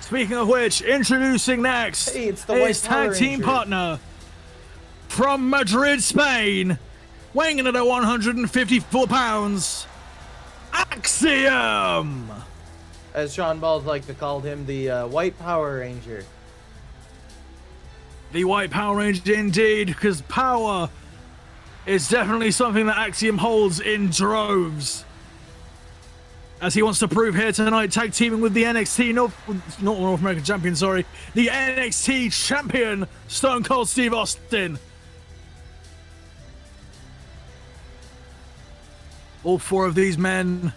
Speaking of which, introducing next it's the his White Power tag team Ranger. partner from Madrid, Spain, weighing in at 154 pounds, Axiom! As Sean Balls like to call him, the White Power Ranger. The White Power Ranger indeed, because power is definitely something that Axiom holds in droves. As he wants to prove here tonight, tag teaming with the NXT not North American champion, sorry, the NXT champion, Stone Cold Steve Austin. All four of these men,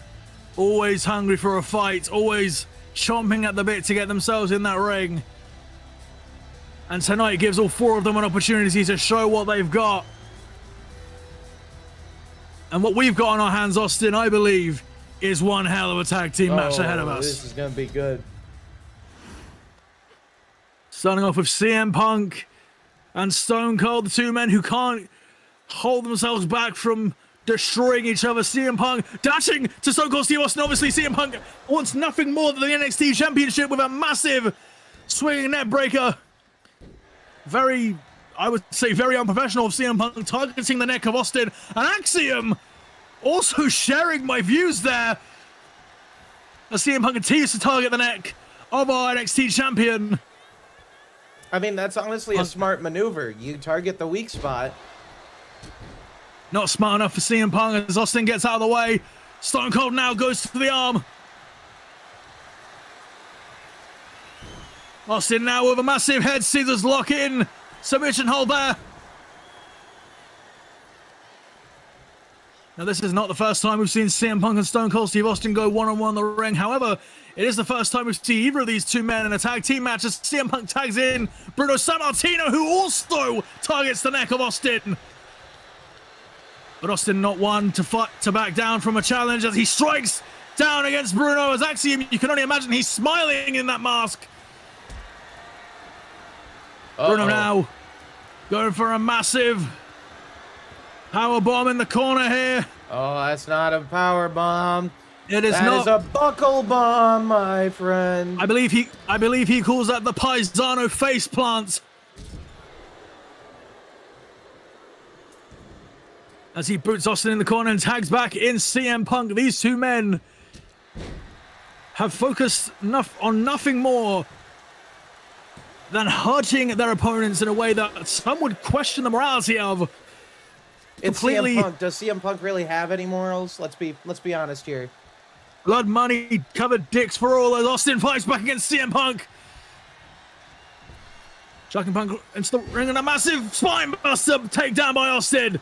always hungry for a fight, always chomping at the bit to get themselves in that ring. And tonight gives all four of them an opportunity to show what they've got. And what we've got on our hands, Austin, I believe, is one hell of a tag team match ahead of us. This is going to be good. Starting off with CM Punk and Stone Cold, the two men who can't hold themselves back from destroying each other. CM Punk dashing to Stone Cold Steve Austin. Obviously, CM Punk wants nothing more than the NXT Championship with a massive swinging net breaker. Very, I would say, very unprofessional of CM Punk targeting the neck of Austin. And Axiom also sharing my views there. As CM Punk continues to target the neck of our NXT champion. I mean, that's honestly a smart maneuver. You target the weak spot. Not smart enough for CM Punk as Austin gets out of the way. Stone Cold now goes to the arm. Austin now with a massive head scissors lock in. Submission hold there. Now, this is not the first time we've seen CM Punk and Stone Cold Steve Austin go one-on-one in the ring. However, it is the first time we've seen either of these two men in a tag team match as CM Punk tags in Bruno Sammartino, who also targets the neck of Austin. But Austin not one to back down from a challenge as he strikes down against Bruno. As Axiom, you can only imagine he's smiling in that mask. Bruno now going for a massive power bomb in the corner here. Oh, that's not a power bomb. It is That not. is a buckle bomb, my friend. I believe he calls that the Paisano face plant. As he boots Austin in the corner and tags back in CM Punk. These two men have focused on nothing more than hurting their opponents in a way that some would question the morality of. It's CM Punk. Does CM Punk really have any morals? Let's be honest here. Blood money covered dicks for all as Austin fights back against CM Punk. Chucking Punk into the ring and a massive spine buster takedown by Austin.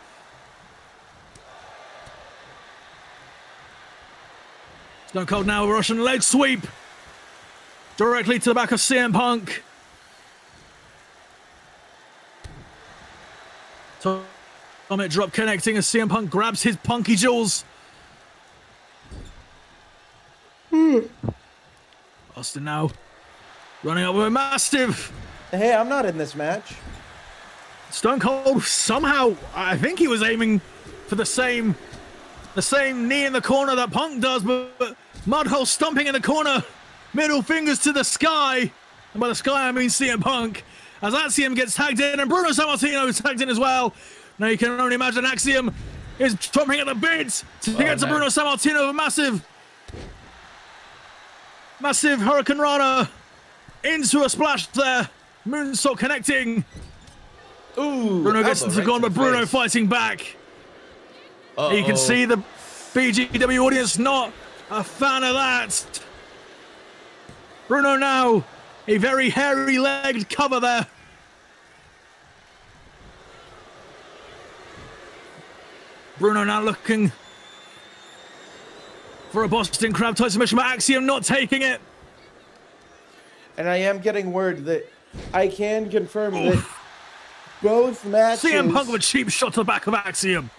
Stone Cold now a Russian leg sweep directly to the back of CM Punk. Atomic drop connecting as CM Punk grabs his punky jewels. Austin now running up with a massive. Hey, I'm not in this match. Stone Cold somehow, I think he was aiming for the same knee in the corner that Punk does, but Mudhole stomping in the corner, middle fingers to the sky. And by the sky, I mean CM Punk. As Axiom gets tagged in, and Bruno Sammartino is tagged in as well. Now you can only imagine Axiom is chomping at the bit to get to Bruno Sammartino with a massive Hurricane Rana into a splash there. Moonsault connecting. Ooh, Bruno gets into the corner, but Bruno fighting back. You can see the BGW audience not a fan of that. Bruno now, a very hairy-legged cover there. Bruno now looking for a Boston Crab type submission, but Axiom not taking it. And I am getting word that I can confirm that both matches... CM Punk with a cheap shot to the back of Axiom.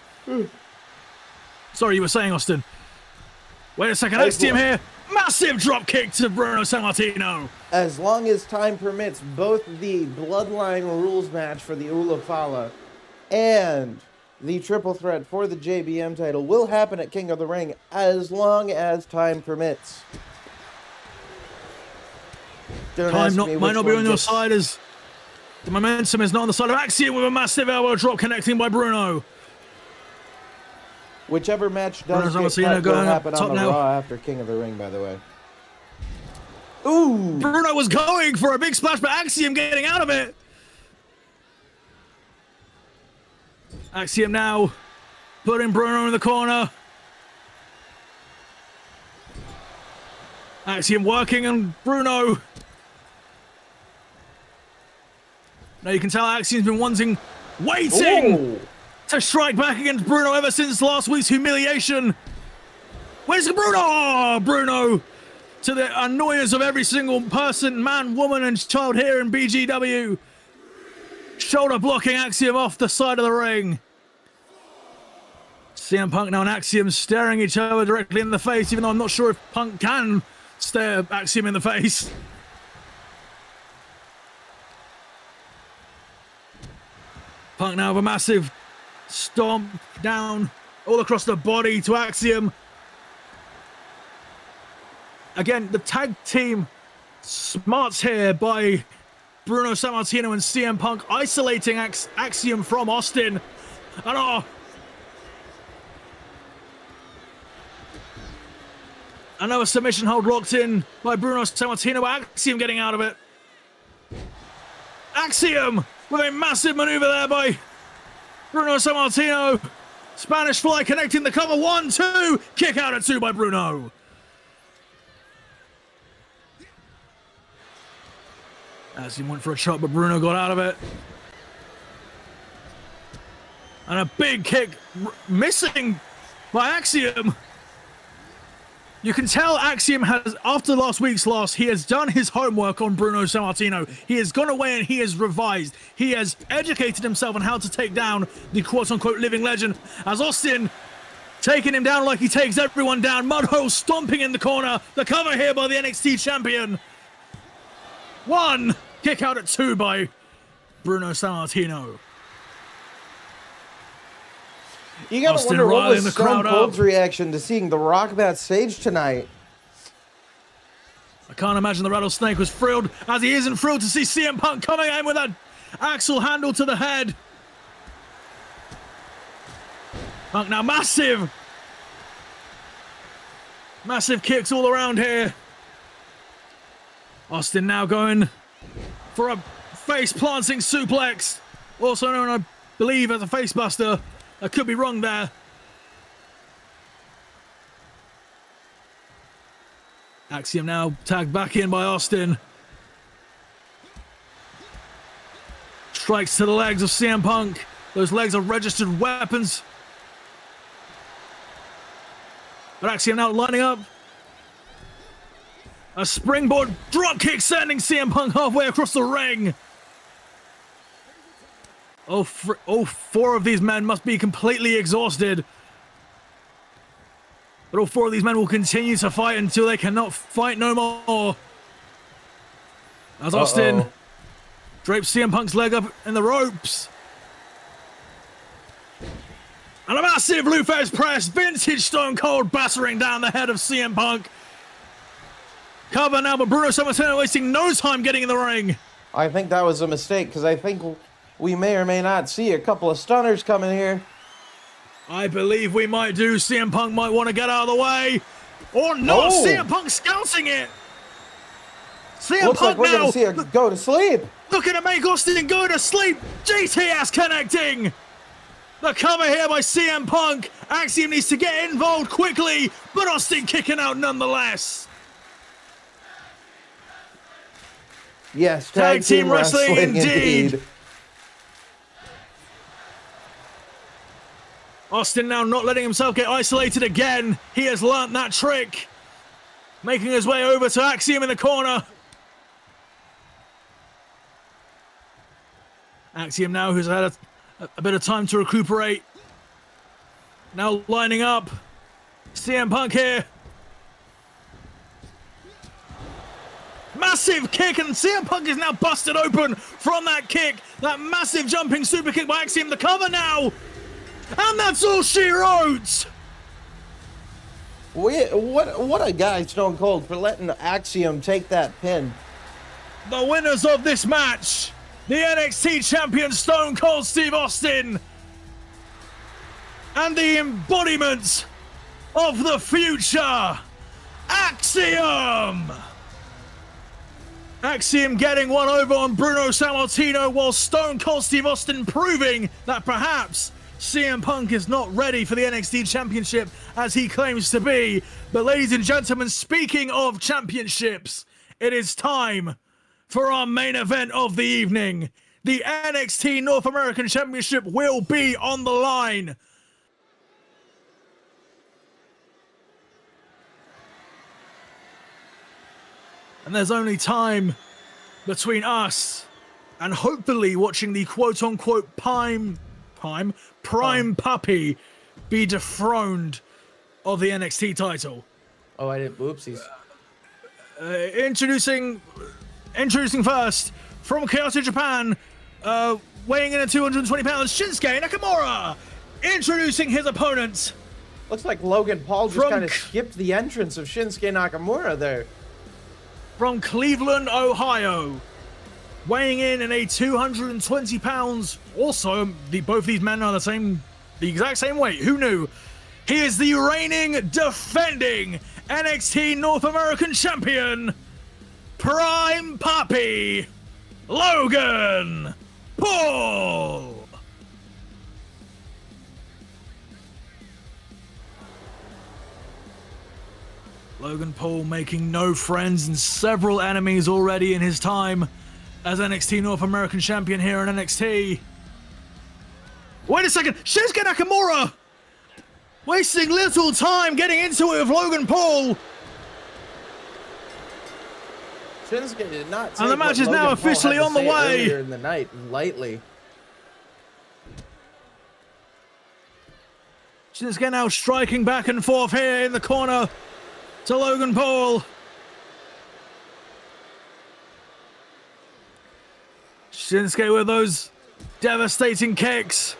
Sorry, you were saying, Austin. Wait a second, Axiom here. Massive drop kick to Bruno Sammartino. As long as time permits, both the Bloodline Rules match for the Ulafala and the triple threat for the JBM title will happen at King of the Ring as long as time permits. Time might not be on your side as the momentum is not on the side of Axiom with a massive elbow drop connecting by Bruno. Whichever match does Bruno's get cut will going happen up on the now. Raw after King of the Ring, by the way. Ooh! Bruno was going for a big splash, but Axiom getting out of it. Axiom now putting Bruno in the corner. Axiom working on Bruno. Now you can tell Axiom's been waiting Ooh. to strike back against Bruno ever since last week's humiliation. Where's Bruno? Oh, Bruno, to the annoyance of every single person, man, woman, and child here in BGW. Shoulder blocking Axiom off the side of the ring. CM Punk now and Axiom staring each other directly in the face, even though I'm not sure if Punk can stare Axiom in the face. Punk now with a massive Stomp down all across the body to Axiom. Again, the tag team smarts here by Bruno Sammartino and CM Punk isolating Axiom from Austin. And another submission hold locked in by Bruno Sammartino. Axiom getting out of it. Axiom with a massive maneuver there by Bruno Sammartino. Spanish Fly connecting the cover. 1, 2. Kick out at 2 by Bruno. Axiom went for a chop, but Bruno got out of it. And a big kick missing by Axiom. You can tell Axiom has, after last week's loss, he has done his homework on Bruno Sammartino. He has gone away and he has revised. He has educated himself on how to take down the quote-unquote living legend. As Austin taking him down like he takes everyone down. Mudhole stomping in the corner. The cover here by the NXT champion. 1. Kick out at 2 by Bruno Sammartino. You gotta Austin wonder what riling was the Stone crowd Cold's up. reaction to seeing The Rock backstage tonight. I can't imagine the Rattlesnake was thrilled, as he isn't thrilled to see CM Punk coming in with that axle handle to the head. Punk now massive kicks all around here. Austin now going for a face planting suplex, also known, I believe, as a face buster. I could be wrong there. Axiom now tagged back in by Austin. Strikes to the legs of CM Punk. Those legs are registered weapons. But Axiom now lining up. A springboard dropkick sending CM Punk halfway across the ring. All 4 of these men must be completely exhausted. But all 4 of these men will continue to fight until they cannot fight no more. As Austin drapes CM Punk's leg up in the ropes. And a massive Lufez press. Vintage Stone Cold battering down the head of CM Punk. Cover now, but Bruno Sammartino wasting no time getting in the ring. I think that was a mistake, because I think we may or may not see a couple of stunners coming here. I believe we might do. CM Punk might want to get out of the way. Or not. Oh. CM Punk scouting it. CM Looks Punk like we're now going to see her go to sleep. looking to make Austin go to sleep. GTS connecting. The cover here by CM Punk. Axiom needs to get involved quickly, but Austin kicking out nonetheless. Yes, Tag team wrestling indeed. Austin now not letting himself get isolated again. He has learnt that trick. Making his way over to Axiom in the corner. Axiom now, who's had a bit of time to recuperate. Now lining up. CM Punk here. Massive kick, and CM Punk is now busted open from that kick. That massive jumping super kick by Axiom. The cover now. And that's all she wrote. What a guy, Stone Cold, for letting Axiom take that pin. The winners of this match, the NXT champion Stone Cold Steve Austin, and the embodiment of the future, Axiom. Axiom getting one over on Bruno Sammartino, while Stone Cold Steve Austin proving that perhaps CM Punk is not ready for the NXT Championship as he claims to be. But ladies and gentlemen, speaking of championships, it is time for our main event of the evening. The NXT North American Championship will be on the line. And there's only time between us and hopefully watching the quote-unquote prime puppy be dethroned of the NXT title. Oh, I didn't. Whoopsies. Introducing first from Kyoto, Japan, weighing in at 220 pounds, Shinsuke Nakamura. Introducing his opponent Looks like Logan Paul just From kind of skipped the entrance of Shinsuke Nakamura there. from Cleveland, Ohio. Weighing in at a 220 pounds. Also, both these men are the exact same weight. Who knew? He is the reigning, defending NXT North American Champion, Prime Papi, Logan Paul. Logan Paul making no friends and several enemies already in his time as NXT North American Champion here in NXT. Wait a second, Shinsuke Nakamura! Wasting little time getting into it with Logan Paul. Shinsuke did not take And the match what is now Logan Paul officially had to on the say way. earlier in the night lightly. Shinsuke now striking back and forth here in the corner to Logan Paul. Shinsuke with those devastating kicks.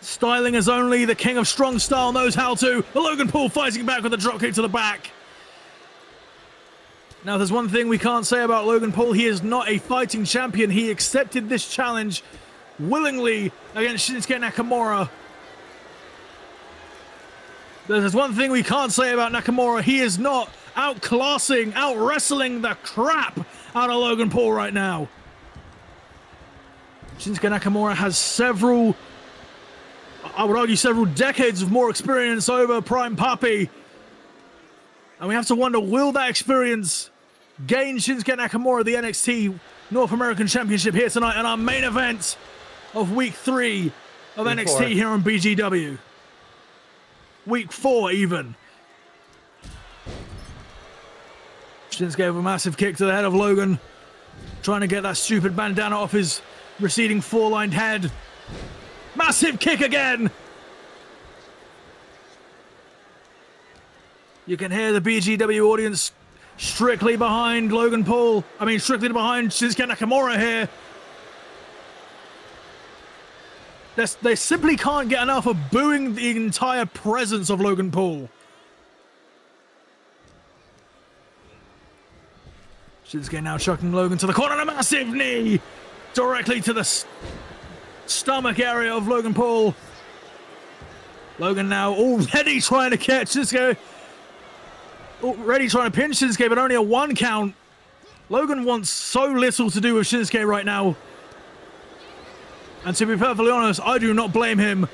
Styling as only the king of strong style knows how to. But Logan Paul fighting back with a dropkick to the back. Now, there's one thing we can't say about Logan Paul. He is not a fighting champion. He accepted this challenge willingly against Shinsuke Nakamura. There's one thing we can't say about Nakamura. He is not outclassing, out-wrestling the crap out of Logan Paul right now. Shinsuke Nakamura has I would argue several decades of more experience over Prime Papi. And we have to wonder, will that experience gain Shinsuke Nakamura the NXT North American Championship here tonight in our main event of Week 3 of Week NXT 4. here on BGW? Week 4 even. Shinsuke with a massive kick to the head of Logan. Trying to get that stupid bandana off his receding four-lined head. Massive kick again! You can hear the BGW audience strictly behind Logan Paul. Strictly behind Shinsuke Nakamura here. They simply can't get enough of booing the entire presence of Logan Paul. Shinsuke now chucking Logan to the corner and a massive knee directly to the stomach area of Logan Paul. Logan now already trying to catch Shinsuke. Already trying to pin Shinsuke, but only a 1 count. Logan wants so little to do with Shinsuke right now. And to be perfectly honest, I do not blame him.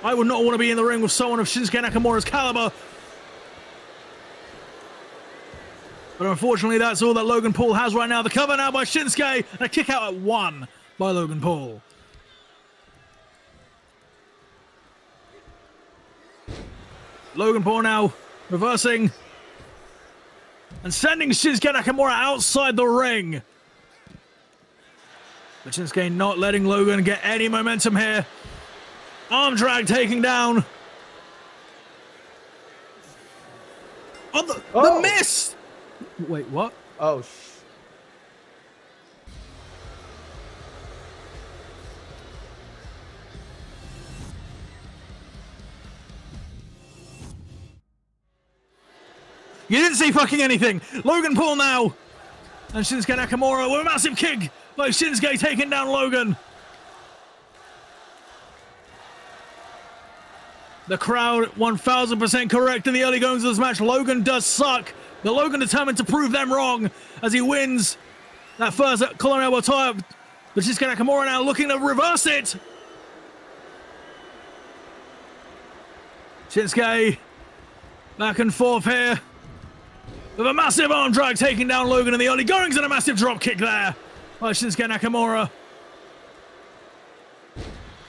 I would not want to be in the ring with someone of Shinsuke Nakamura's caliber. But unfortunately, that's all that Logan Paul has right now. The cover now by Shinsuke, and a kick out at 1 by Logan Paul. Logan Paul now reversing and sending Shinsuke Nakamura outside the ring. But Shinsuke not letting Logan get any momentum here. Arm drag taking down. Oh, the miss! Wait, what? Oh, You didn't see fucking anything. Logan Paul now. And Shinsuke Nakamura with a massive kick by Shinsuke taking down Logan. The crowd 1000% correct in the early goings of this match. Logan does suck. But Logan determined to prove them wrong as he wins that first collar elbow tie-up. But Shinsuke Nakamura now looking to reverse it. Shinsuke back and forth here. With a massive arm drag taking down Logan in the early goings and a massive drop kick there by Shinsuke Nakamura.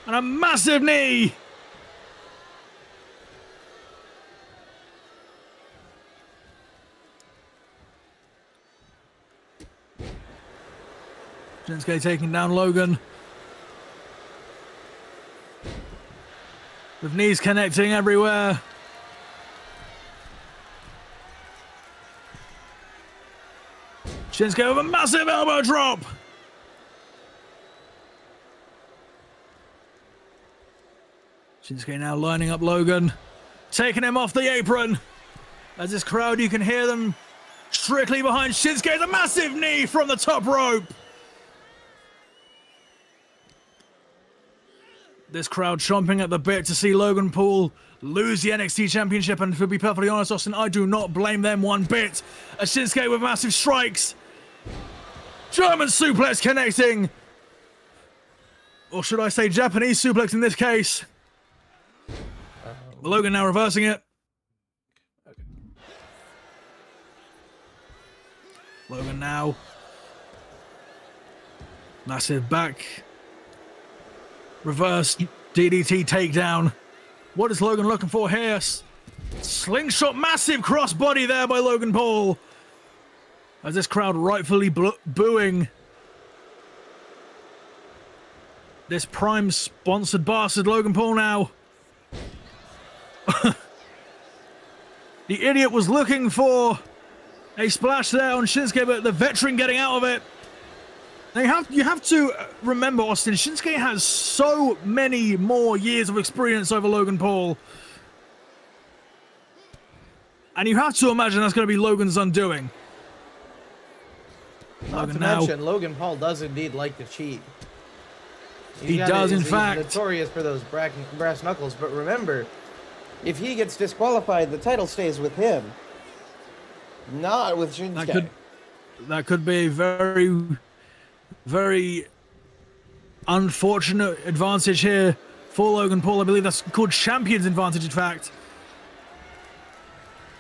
And a massive knee. Shinsuke taking down Logan. With knees connecting everywhere. Shinsuke with a massive elbow drop. Shinsuke now lining up Logan, taking him off the apron. As this crowd, you can hear them strictly behind Shinsuke. A massive knee from the top rope. This crowd chomping at the bit to see Logan Paul lose the NXT Championship, and to be perfectly honest, Austin, I do not blame them one bit. As Shinsuke with massive strikes. German suplex connecting. Or should I say Japanese suplex in this case. Logan now reversing it. Logan now. Massive back. Reverse DDT takedown. What is Logan looking for here? Slingshot, massive crossbody there by Logan Paul. As this crowd rightfully booing this Prime sponsored bastard Logan Paul now. The idiot was looking for a splash there on Shinsuke, but the veteran getting out of it. You have to remember, Austin, Shinsuke has so many more years of experience over Logan Paul. And you have to imagine that's going to be Logan's undoing. Not to mention, Logan Paul does indeed like to cheat. He does, in fact. He's notorious for those brass knuckles, but remember, if he gets disqualified, the title stays with him. Not with Shinsuke. That could be a very, very unfortunate advantage here for Logan Paul. I believe that's called champion's advantage, in fact.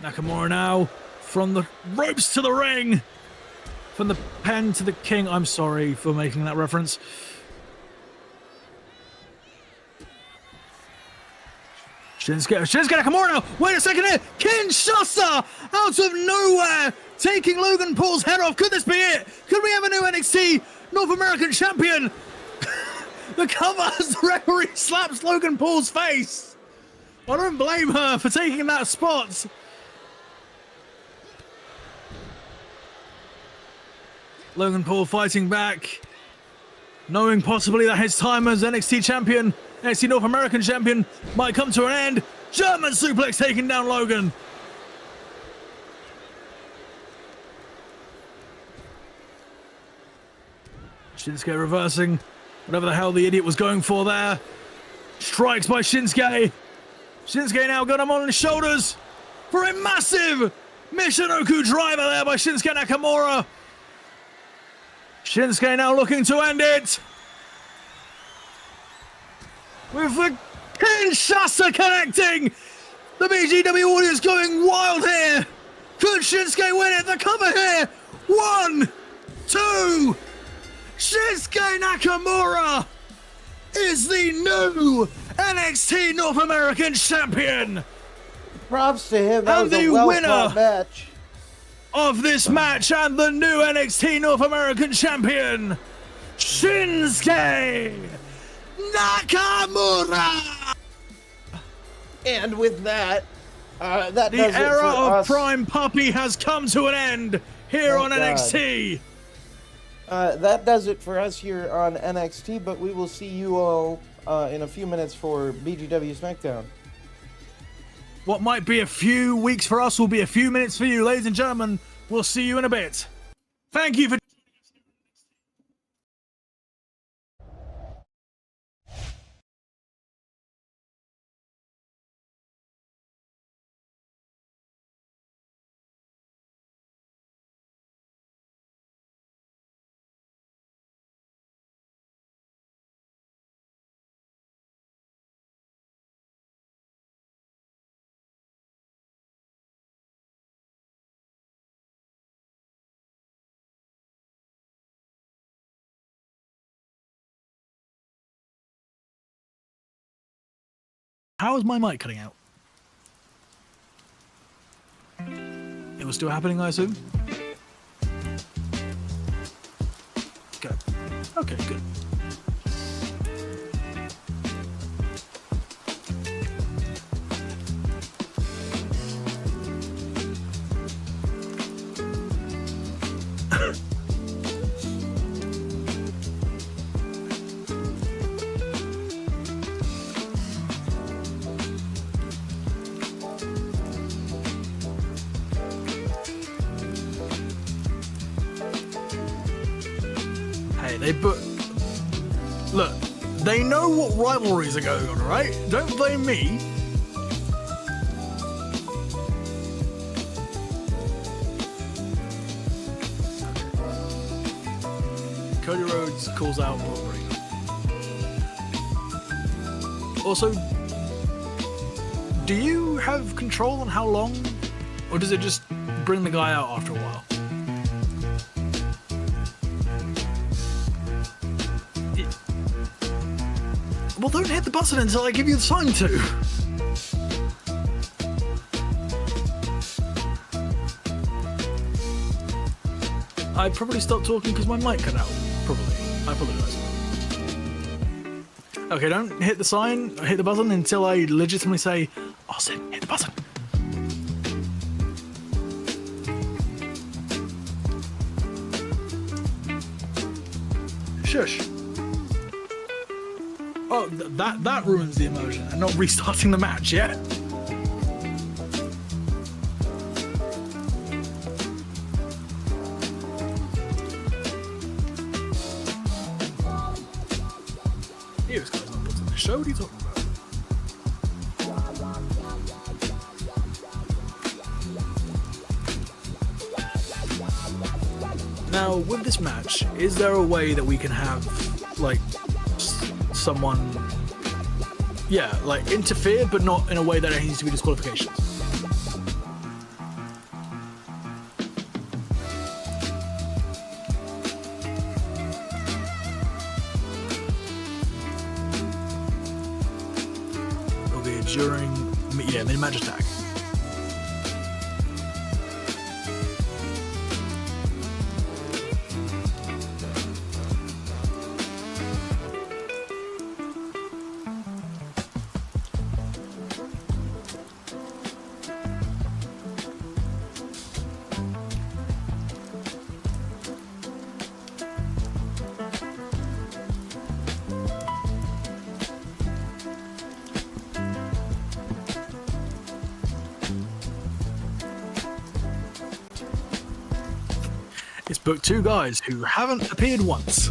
Nakamura now from the ropes to the ring. From the pen to the king. I'm sorry for making that reference. Shinsuke Nakamura now. Wait a second here. Kinshasa out of nowhere. Taking Logan Paul's head off. Could this be it? Could we have a new NXT North American champion? The cover as the referee slaps Logan Paul's face. I don't blame her for taking that spot. Logan Paul fighting back, knowing possibly that his time as NXT champion, NXT North American champion, might come to an end. German suplex taking down Logan. Shinsuke reversing whatever the hell the idiot was going for there. Strikes by Shinsuke. Shinsuke now got him on his shoulders for a massive Michinoku driver there by Shinsuke Nakamura. Shinsuke now looking to end it. With the Kinshasa connecting. The BGW audience going wild here. Could Shinsuke win it? The cover here. 1, 2. Shinsuke Nakamura is the new NXT North American champion. Props to him. That and was the a well-fought winner match of this match and the new NXT North American champion, Shinsuke Nakamura. And with that, that the does era it for of us. Prime Puppy has come to an end here Thank on God. NXT. That does it for us here on NXT, but we will see you all in a few minutes for BGW SmackDown. What might be a few weeks for us will be a few minutes for you, ladies and gentlemen. We'll see you in a bit. Thank you for... How is my mic cutting out? It was still happening, I assume? Good. Okay, good. Look, they know what rivalries are going on, right? Don't blame me. Cody Rhodes calls out Aubrey. Also, do you have control on how long, or does it just bring the guy out after a while? Well, don't hit the button until I give you the sign to. I probably stopped talking because my mic cut out. Probably. I apologize. Okay, don't hit the sign, hit the button until I legitimately say, Austin, hit the button. Shush. Oh, that ruins the immersion and not restarting the match, yeah? This guy's not putting the show. What are you talking about? Now, with this match, is there a way that we can have, like, someone, yeah, like, interfere, but not in a way that it needs to be disqualifications? During, yeah, mid-match attack. It's booked two guys who haven't appeared once.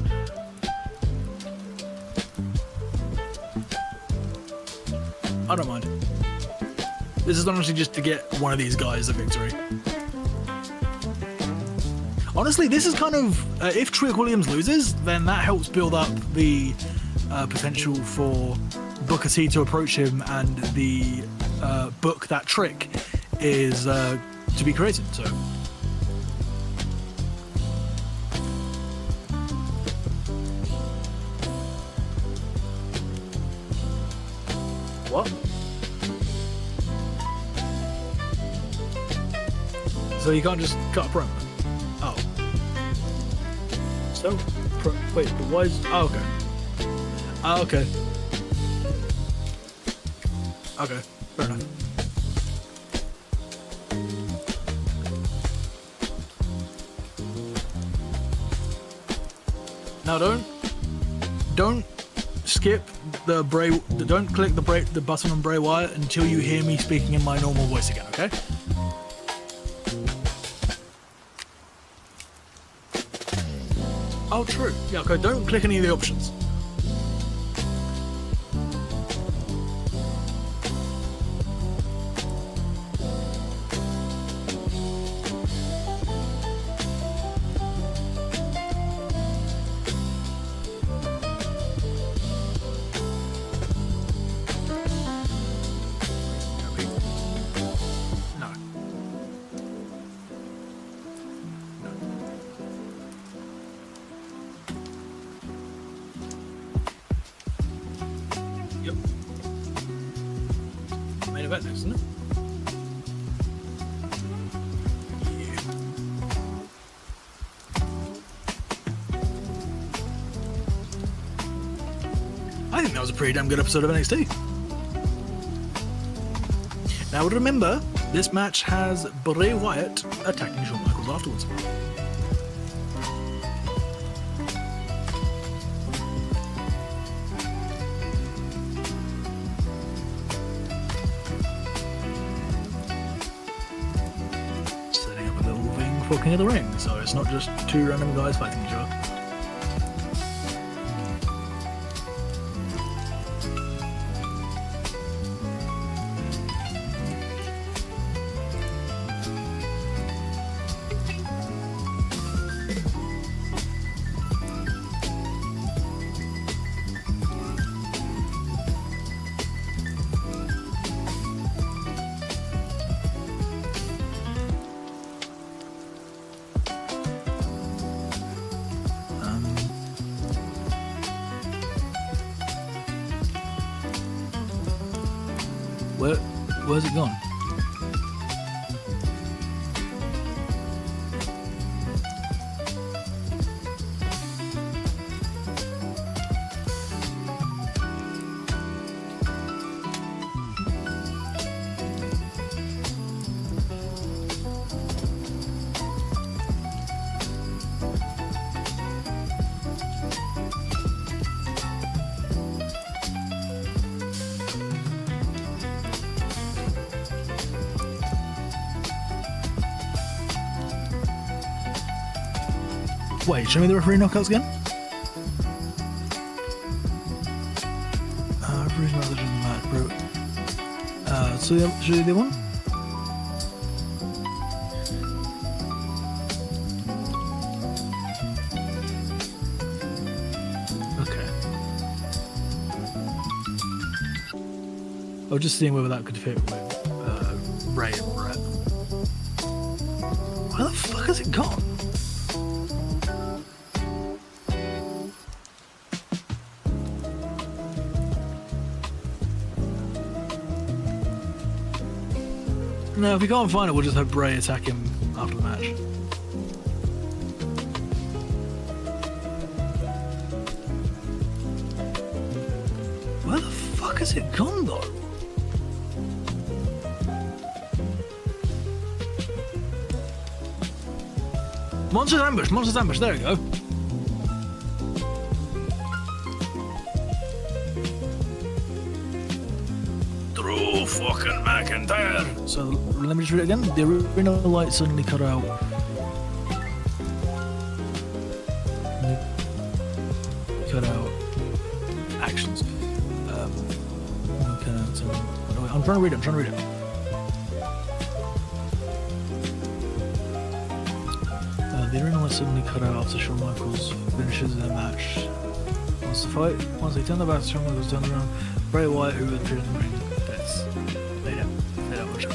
I don't mind. This is honestly just to get one of these guys a victory. Honestly, this is kind of, if Trick Williams loses, then that helps build up the potential for Booker T to approach him and the book that Trick is to be created, so. What? So you can't just cut a promo? Oh. So? Wait, but why is... Oh, okay. Oh, okay. Okay, fair enough. Now don't skip the don't click the button on Bray Wyatt until you hear me speaking in my normal voice again, okay? Oh, true. Yeah, okay, don't click any of the options. Yep. Main event next, isn't it? Yeah. I think that was a pretty damn good episode of NXT. Now remember, this match has Bray Wyatt attacking Shawn Michaels afterwards. King of the Ring, so it's not just two random guys fighting each other. Where's it gone? Wait, show me the referee knockouts again. Referee's not the match, bro. So show you the one. Okay. I was just seeing whether that could fit with Ray and Brett. Where the fuck has it gone? No, if we can't find it, we'll just have Bray attack him after the match. Where the fuck has it gone, though? Monster's ambush, there we go. Drew fucking McIntyre. So let me just read it again. The arena light suddenly cut out. Cut out actions. I'm trying to read it. The arena light suddenly cut out after Shawn Michaels finishes their match. Once they turn the back, Shawn Michaels turns around. Bray Wyatt, who appeared in the ring, that's laid out, watch out.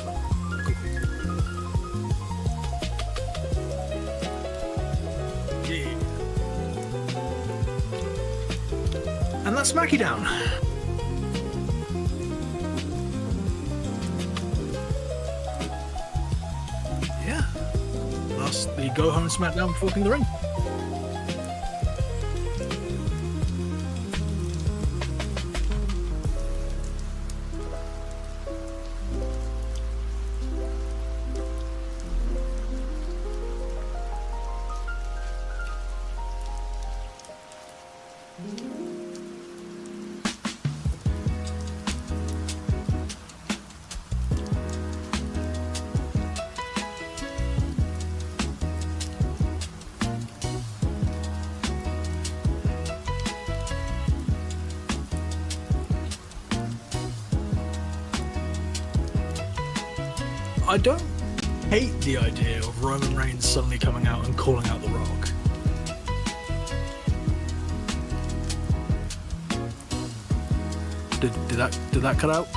Yeah. And that's SmackDown. Yeah. That's the go home SmackDown before King of the Ring. I don't hate the idea of Roman Reigns suddenly coming out and calling out The Rock. Did that cut out?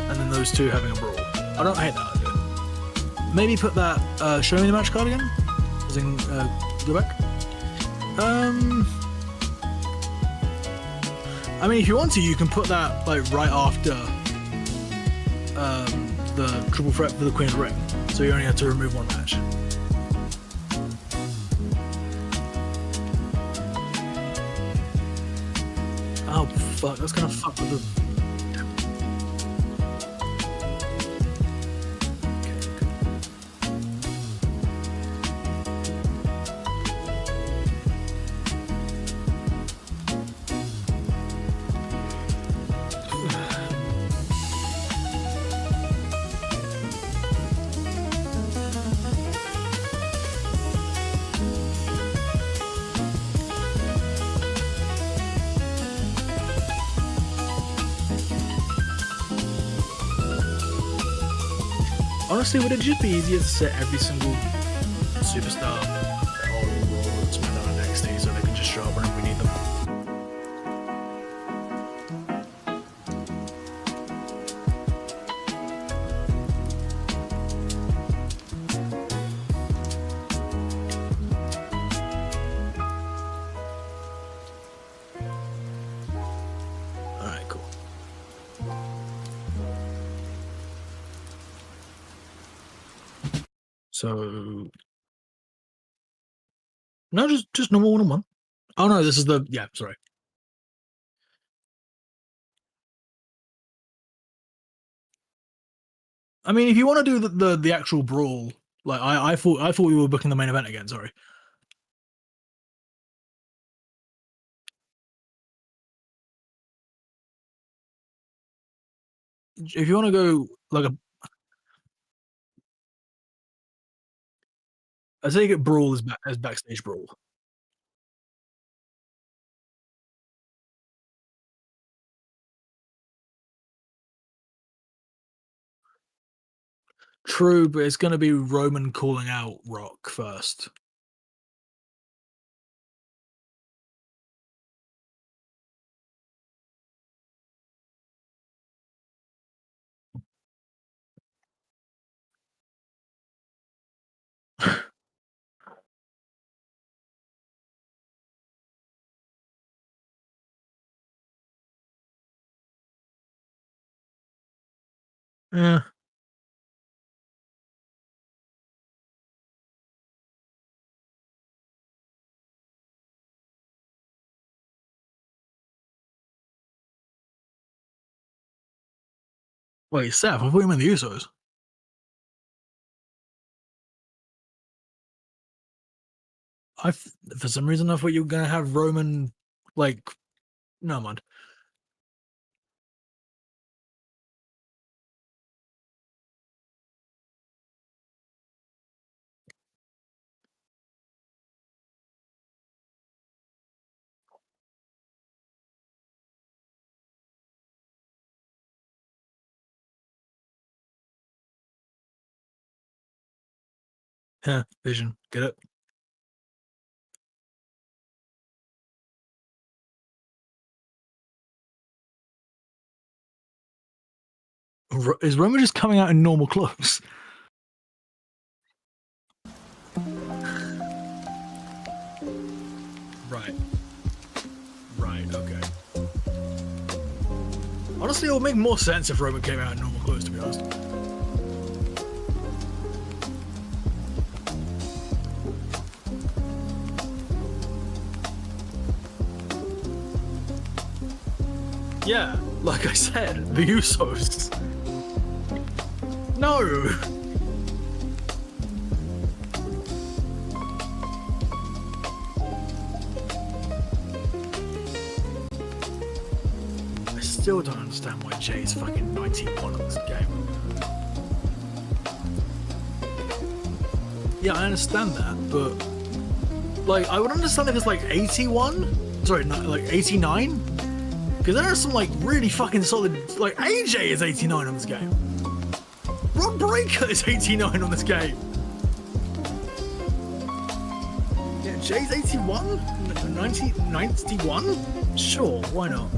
And then those two having a brawl. I don't hate that idea. Maybe put that show me the match card again? As in go back? I mean, if you want to, you can put that like right after the triple threat for the Queen's Ring, so you only have to remove one match. Oh fuck, that's gonna fuck with the. Honestly, would it just be easier to set every single superstar on Raw and SmackDown and NXT so they can just show up whenever we need them? So no, just normal 1-on-1. Oh no, this is the sorry. I mean, if you want to do the actual brawl, like I thought we were booking the main event again. Sorry. If you want to go like I take it brawl as backstage brawl. True, but it's going to be Roman calling out Rock first. Yeah. Wait, Seth, I thought you meant the Usos. For some reason I thought you were gonna have Roman like no mind. Yeah, Vision. Get it? Is Roman just coming out in normal clothes? Right. Right, okay. Honestly, it would make more sense if Roman came out in normal clothes, to be honest. Yeah, like I said, the Usos. No! I still don't understand why Jay's fucking 91 on this game. Yeah, I understand that, but like, I would understand if it's like 81? Sorry, like 89? Because there are some like really fucking solid, like AJ is 89 on this game. Rob Breaker is 89 on this game. Yeah, Jay's 81? 91? Sure, why not?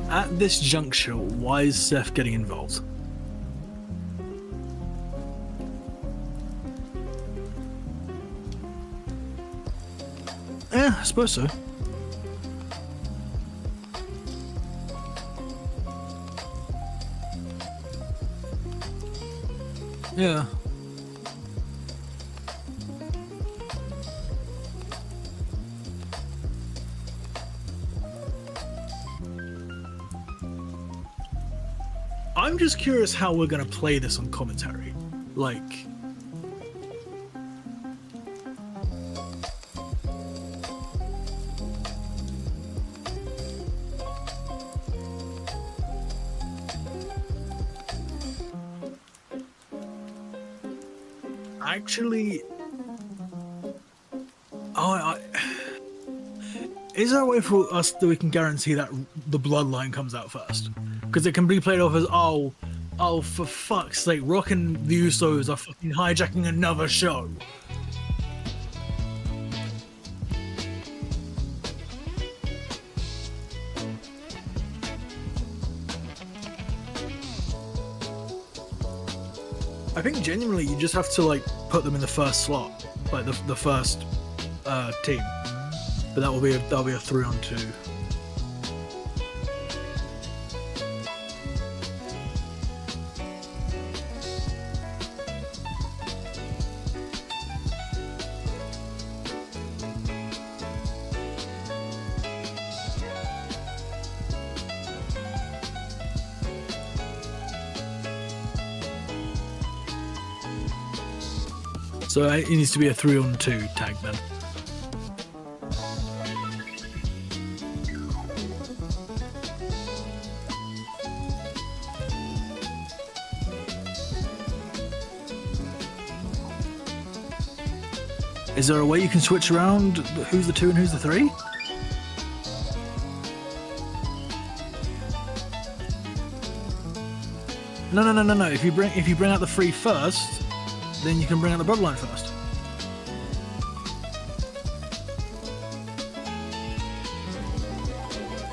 At this juncture, why is Seth getting involved? Yeah, I suppose so. Yeah. I'm just curious how we're gonna play this on commentary. Like, Actually, is there a way for us that we can guarantee that the bloodline comes out first? Because it can be played off as, oh, for fuck's sake, Rock and the Usos are fucking hijacking another show. I think genuinely you just have to like put them in the first slot, like the first team. But that'll be a 3-on-2. So it needs to be a 3-on-2 tag then. Is there a way you can switch around who's the 2 and who's the 3? No. If you bring out the 3 first, then you can bring out the bloodline first.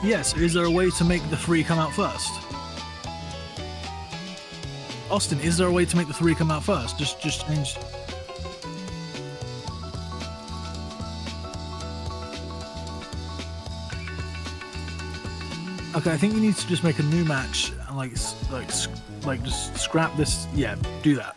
Yes, is there a way to make the 3 come out first? Austin, is there a way to make the 3 come out first? Just change. Okay, I think you need to just make a new match and like just scrap this. Yeah, do that.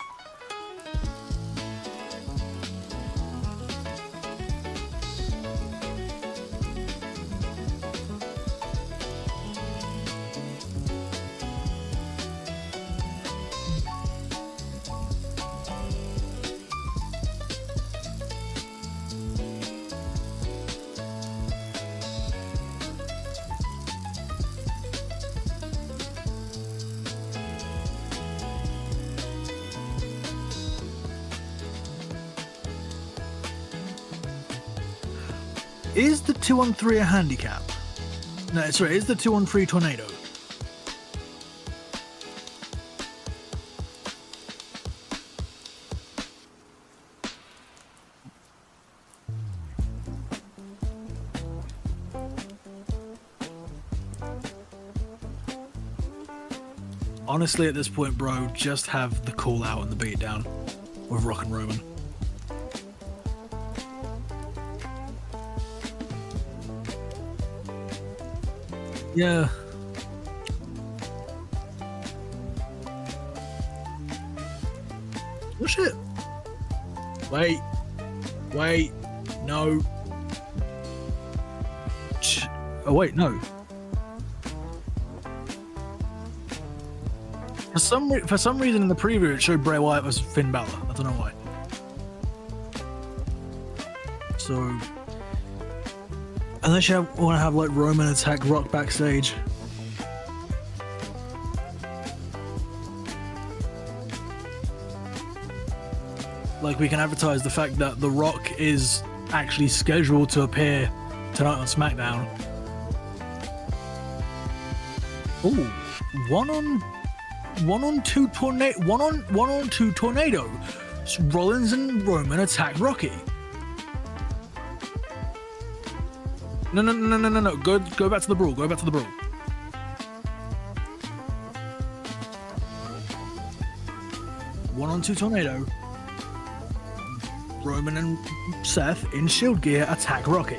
Is the 2-on-3 a handicap? No, sorry, is the 2-on-3 tornado? Honestly, at this point, bro, just have the call out and the beat down with Rock and Roman. Yeah. Oh shit. Wait, no. Oh wait, no. For some reason in the preview it showed Bray Wyatt was Finn Balor. I don't know why. So unless you want to have like Roman attack Rock backstage. Like we can advertise the fact that The Rock is actually scheduled to appear tonight on SmackDown. Ooh, one on two tornado. Rollins and Roman attack Rocky. No. Go back to the brawl. Go back to the brawl. One on two tornado. Roman and Seth in Shield gear attack Rocky.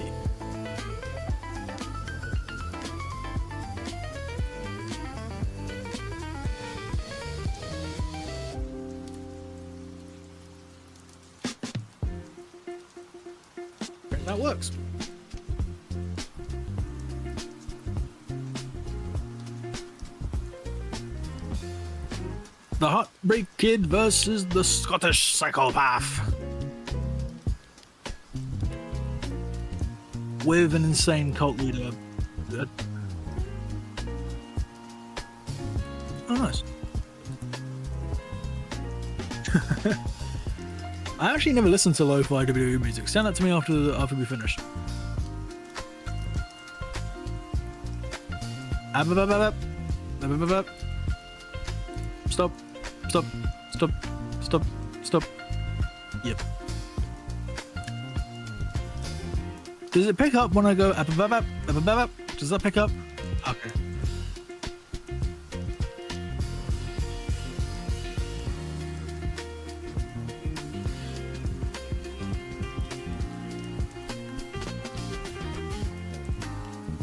That works. The Heartbreak Kid versus the Scottish Psychopath. With an insane cult leader. Oh, nice. I actually never listened to lo-fi WWE music. Send that to me after we finish. Stop. Stop. Stop. Stop. Stop. Yep. Does it pick up when I go? Does that pick up? Okay.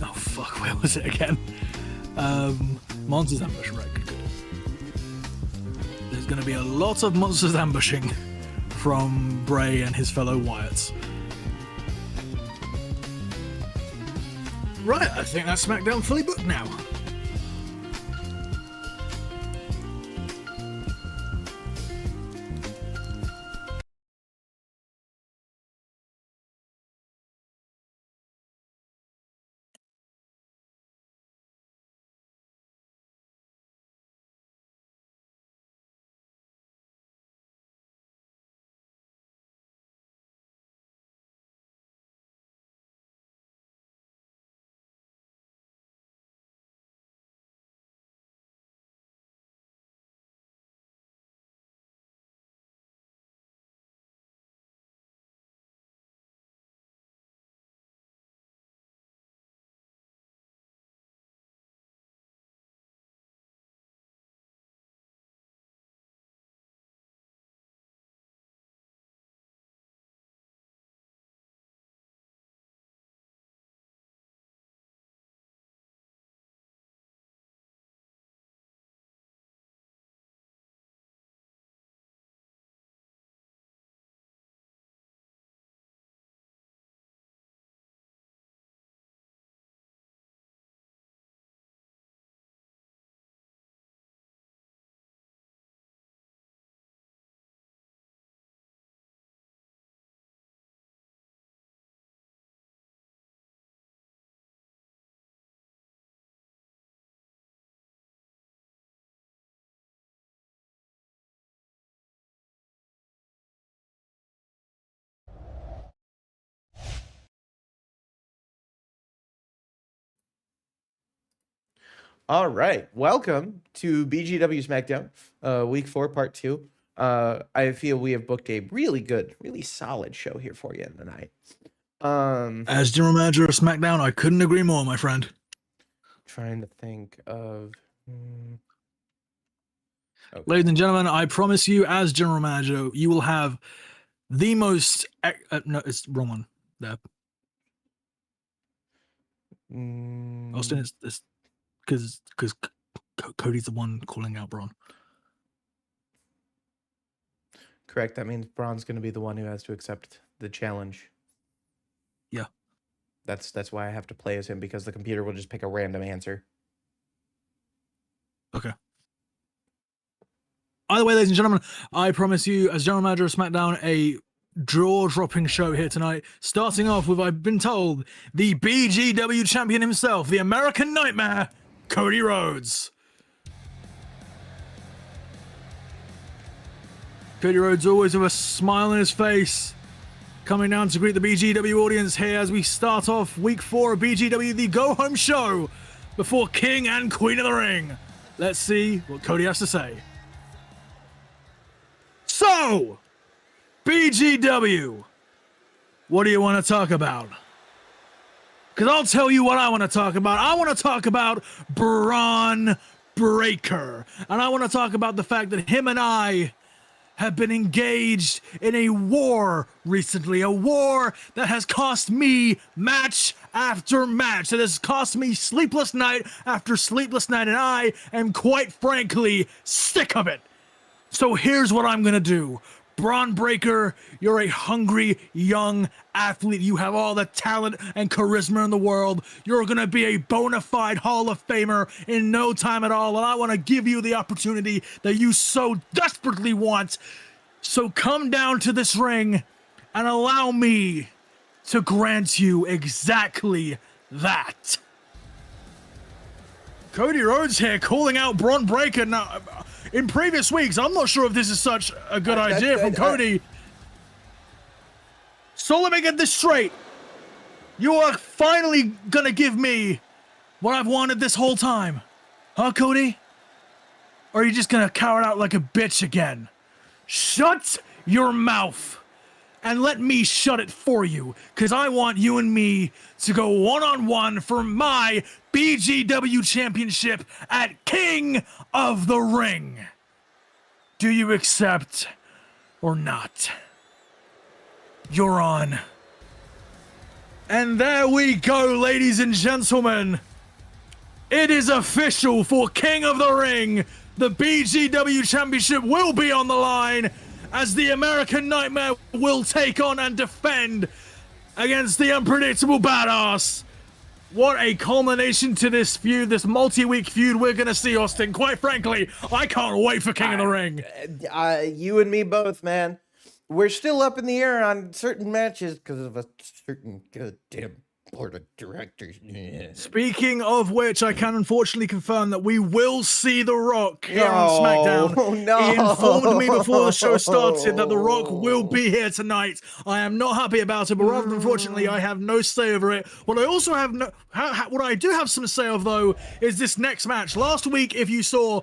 Oh fuck! Where was it again? Monsters ambush, right? Good. There's going to be a lot of monsters ambushing from Bray and his fellow Wyatts. Right, I think that's SmackDown fully booked now. All right, welcome to BGW SmackDown, Week 4, Part 2. I feel we have booked a really good, really solid show here for you tonight. As general manager of SmackDown, I couldn't agree more, my friend. Trying to think of... Okay. Ladies and gentlemen, I promise you, as general manager, you will have the most... no, it's the wrong one. There. Austin, it's because Cody's the one calling out Braun. Correct. That means Braun's going to be the one who has to accept the challenge. Yeah. That's why I have to play as him, because the computer will just pick a random answer. Okay. Either way, ladies and gentlemen, I promise you, as general manager of SmackDown, a jaw-dropping show here tonight. Starting off with, I've been told, the BGW champion himself, the American Nightmare, Cody Rhodes. Cody Rhodes always with a smile on his face, coming down to greet the BGW audience here as we start off Week 4 of BGW, the go-home show, before King and Queen of the Ring. Let's see what Cody has to say. So, BGW, what do you want to talk about? Because I'll tell you what I want to talk about. I want to talk about Braun Breaker. And I want to talk about the fact that him and I have been engaged in a war recently. A war that has cost me match after match. That has cost me sleepless night after sleepless night. And I am quite frankly sick of it. So here's what I'm going to do. Braun Breaker, you're a hungry young athlete. You have all the talent and charisma in the world. You're going to be a bona fide Hall of Famer in no time at all. And I want to give you the opportunity that you so desperately want. So come down to this ring and allow me to grant you exactly that. Cody Rhodes here calling out Braun Breaker. Now, in previous weeks, I'm not sure if this is such a good idea from Cody. So let me get this straight. You are finally gonna give me what I've wanted this whole time. Huh, Cody? Or are you just gonna cower out like a bitch again? Shut your mouth and let me shut it for you, because I want you and me to go one-on-one for my BGW championship at King of the Ring. Do you accept or not? You're on. And there we go, ladies and gentlemen. It is official for King of the Ring. The BGW Championship will be on the line as the American Nightmare will take on and defend against the Unpredictable Badass. What a culmination to this feud, this multi-week feud we're going to see, Austin. Quite frankly, I can't wait for King of the Ring. You and me both, man. We're still up in the air on certain matches because of a certain goddamn board of directors. Yeah. Speaking of which, I can unfortunately confirm that we will see The Rock here on SmackDown. No. He informed me before the show started that The Rock will be here tonight. I am not happy about it, but rather unfortunately, I have no say over it. What I also have what I do have some say of, though, is this next match. Last week, if you saw,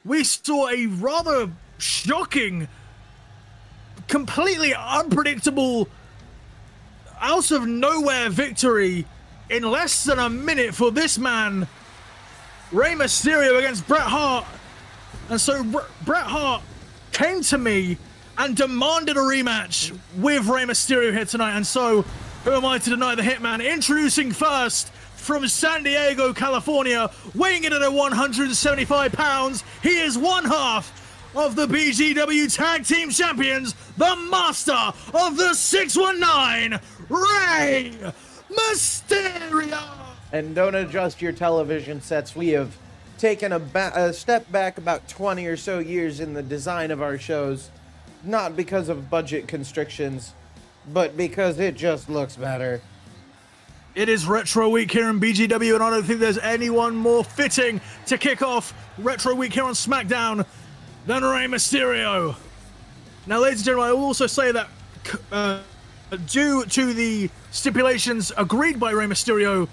we saw a rather shocking, completely unpredictable, out of nowhere victory in less than a minute for this man, Rey Mysterio, against Bret Hart. And so Bret Hart came to me and demanded a rematch with Rey Mysterio here tonight. And so, who am I to deny the Hitman? Introducing first, from San Diego, California, weighing in at 175 pounds, he is one half of the BGW Tag Team Champions, the master of the 619, Rey Mysterio! And don't adjust your television sets. We have taken a step back about 20 or so years in the design of our shows, not because of budget constrictions, but because it just looks better. It is Retro Week here in BGW, and I don't think there's anyone more fitting to kick off Retro Week here on SmackDown than Rey Mysterio. Now, ladies and gentlemen, I will also say that due to the stipulations agreed by Rey Mysterio,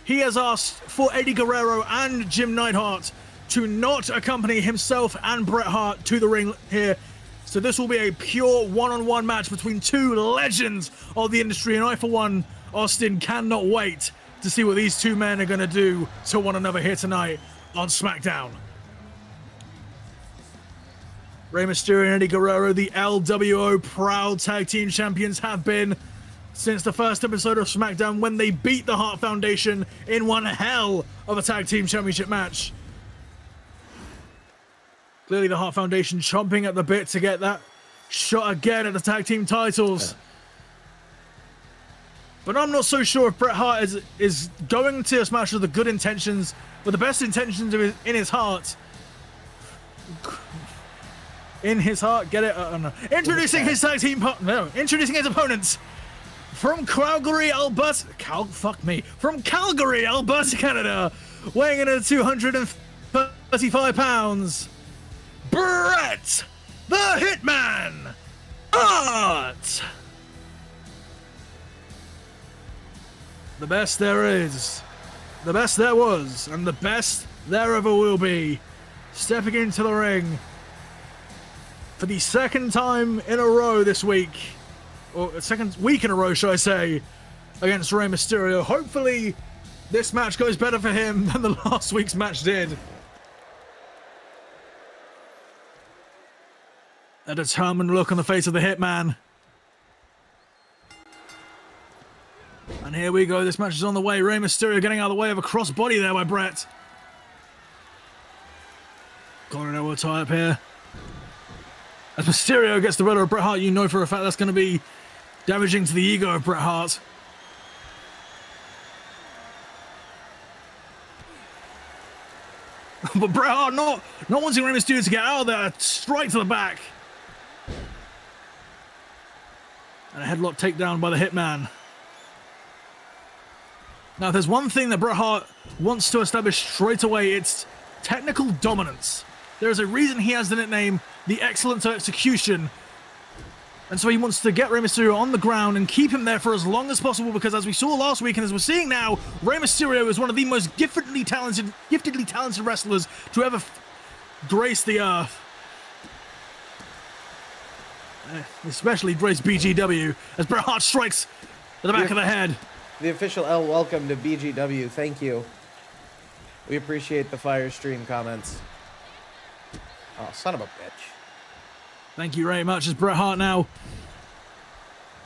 he has asked for Eddie Guerrero and Jim Neidhart to not accompany himself and Bret Hart to the ring here. So this will be a pure one-on-one match between two legends of the industry, and I, for one, Austin, cannot wait to see what these two men are going to do to one another here tonight on SmackDown. Rey Mysterio and Eddie Guerrero, the LWO Proud Tag Team Champions, have been since the first episode of SmackDown when they beat the Hart Foundation in one hell of a Tag Team Championship match. Clearly the Hart Foundation chomping at the bit to get that shot again at the Tag Team titles. But I'm not so sure if Bret Hart is going to this match with the good intentions, with the best intentions in his heart. In his heart, get it? No. Introducing his tag team introducing his opponents from Calgary, Alberta. From Calgary, Alberta, Canada, weighing in at 235 pounds. Bret the Hitman Hart. The best there is, the best there was, and the best there ever will be, stepping into the ring for the second time in a row this week, or second week in a row, should I say, against Rey Mysterio. Hopefully, this match goes better for him than the last week's match did. A determined look on the face of the Hitman. And here we go, this match is on the way. Rey Mysterio getting out of the way of a crossbody there by Bret. Got an elbow tie up here. As Mysterio gets the better of Bret Hart, you know for a fact that's going to be damaging to the ego of Bret Hart. But Bret Hart not wanting Rey Mysterio to get out of there, straight to the back. And a headlock takedown by the Hitman. Now, if there's one thing that Bret Hart wants to establish straight away, it's technical dominance. There is a reason he has the nickname, the Excellence of Execution. And so he wants to get Rey Mysterio on the ground and keep him there for as long as possible, because as we saw last week and as we're seeing now, Rey Mysterio is one of the most giftedly talented wrestlers to ever grace the earth. Especially grace BGW, as Bret Hart strikes at the back of the head. The official L welcome to BGW. Thank you. We appreciate the Fire Stream comments. Oh, son of a bitch. Thank you very much. As Bret Hart now.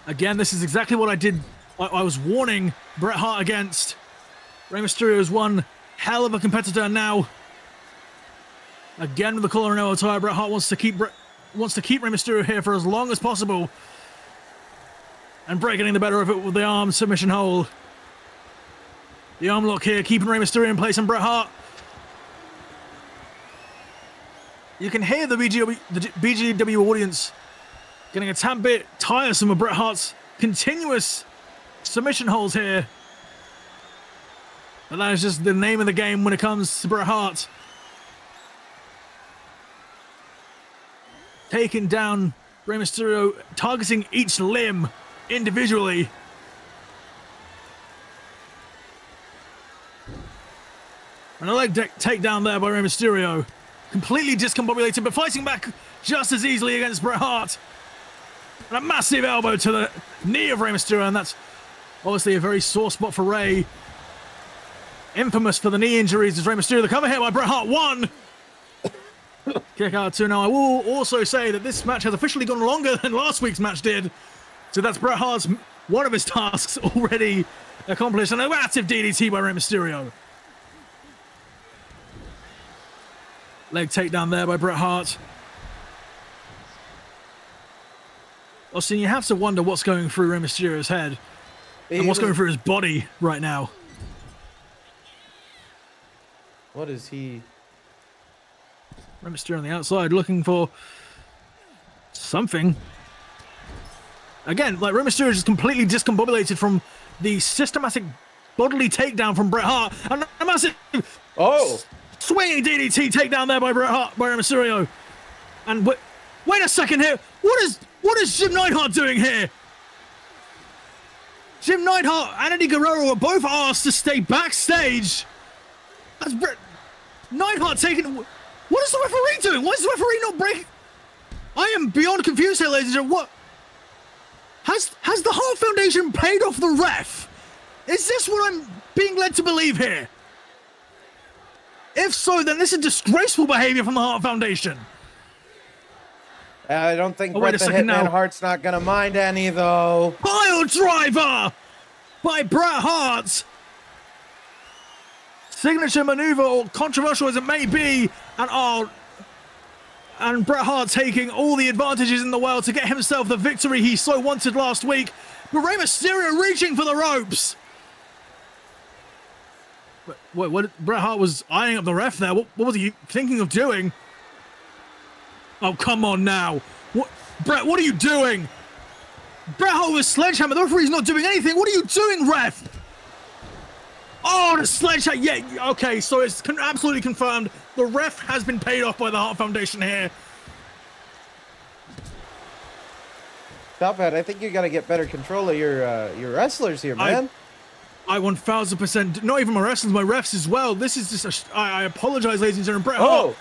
Again, this is exactly what I did. I was warning Bret Hart against. Rey Mysterio is one hell of a competitor now. Again with the collar and elbow tie, Bret Hart wants to keep Rey Mysterio here for as long as possible. And Bret getting the better of it with the arm submission hold. The arm lock here, keeping Rey Mysterio in place, and Bret Hart. You can hear the BGW audience getting a tad bit tiresome with Bret Hart's continuous submission holds here. But that is just the name of the game when it comes to Bret Hart. Taking down Rey Mysterio, targeting each limb individually. And a leg takedown there by Rey Mysterio. Completely discombobulated, but fighting back just as easily against Bret Hart. And a massive elbow to the knee of Rey Mysterio, and that's obviously a very sore spot for Rey. Infamous for the knee injuries is Rey Mysterio. The cover here by Bret Hart, 1. Kick out 2. Now, I will also say that this match has officially gone longer than last week's match did. So that's Bret Hart's one of his tasks already accomplished. And a massive DDT by Rey Mysterio. Leg takedown there by Bret Hart. Austin, you have to wonder what's going through Rey Mysterio's head. And what's going through his body right now. What is he? Rey Mysterio on the outside looking for something. Again, like Rey Mysterio is just completely discombobulated from the systematic bodily takedown from Bret Hart. And a massive swinging DDT takedown there by Bret Hart, by Rey Mysterio. And wait a second here. What is Jim Neidhart doing here? Jim Neidhart and Eddie Guerrero were both asked to stay backstage. That's Neidhart taking... What is the referee doing? Why is the referee not breaking? I am beyond confused here, ladies and gentlemen. What? Has the Hart Foundation paid off the ref? Is this what I'm being led to believe here? If so, then this is disgraceful behavior from the Hart Foundation. I don't think Bret the Hitman Hart's not going to mind any, though. Pile driver by Bret Hart. Signature maneuver, or controversial as it may be, and Bret Hart taking all the advantages in the world to get himself the victory he so wanted last week. But Rey Mysterio reaching for the ropes. What Bret Hart was eyeing up the ref there. What was he thinking of doing? Oh, come on now. Bret, what are you doing? Bret Hart with a sledgehammer. The referee's not doing anything. What are you doing, ref? Oh, the sledgehammer. Yeah, okay, so it's absolutely confirmed. The ref has been paid off by the Hart Foundation here. Tophead, I think you got to get better control of your wrestlers here, man. I 1000%, not even my wrestlers, my refs as well. This is just I apologize, ladies and gentlemen. Bret Hart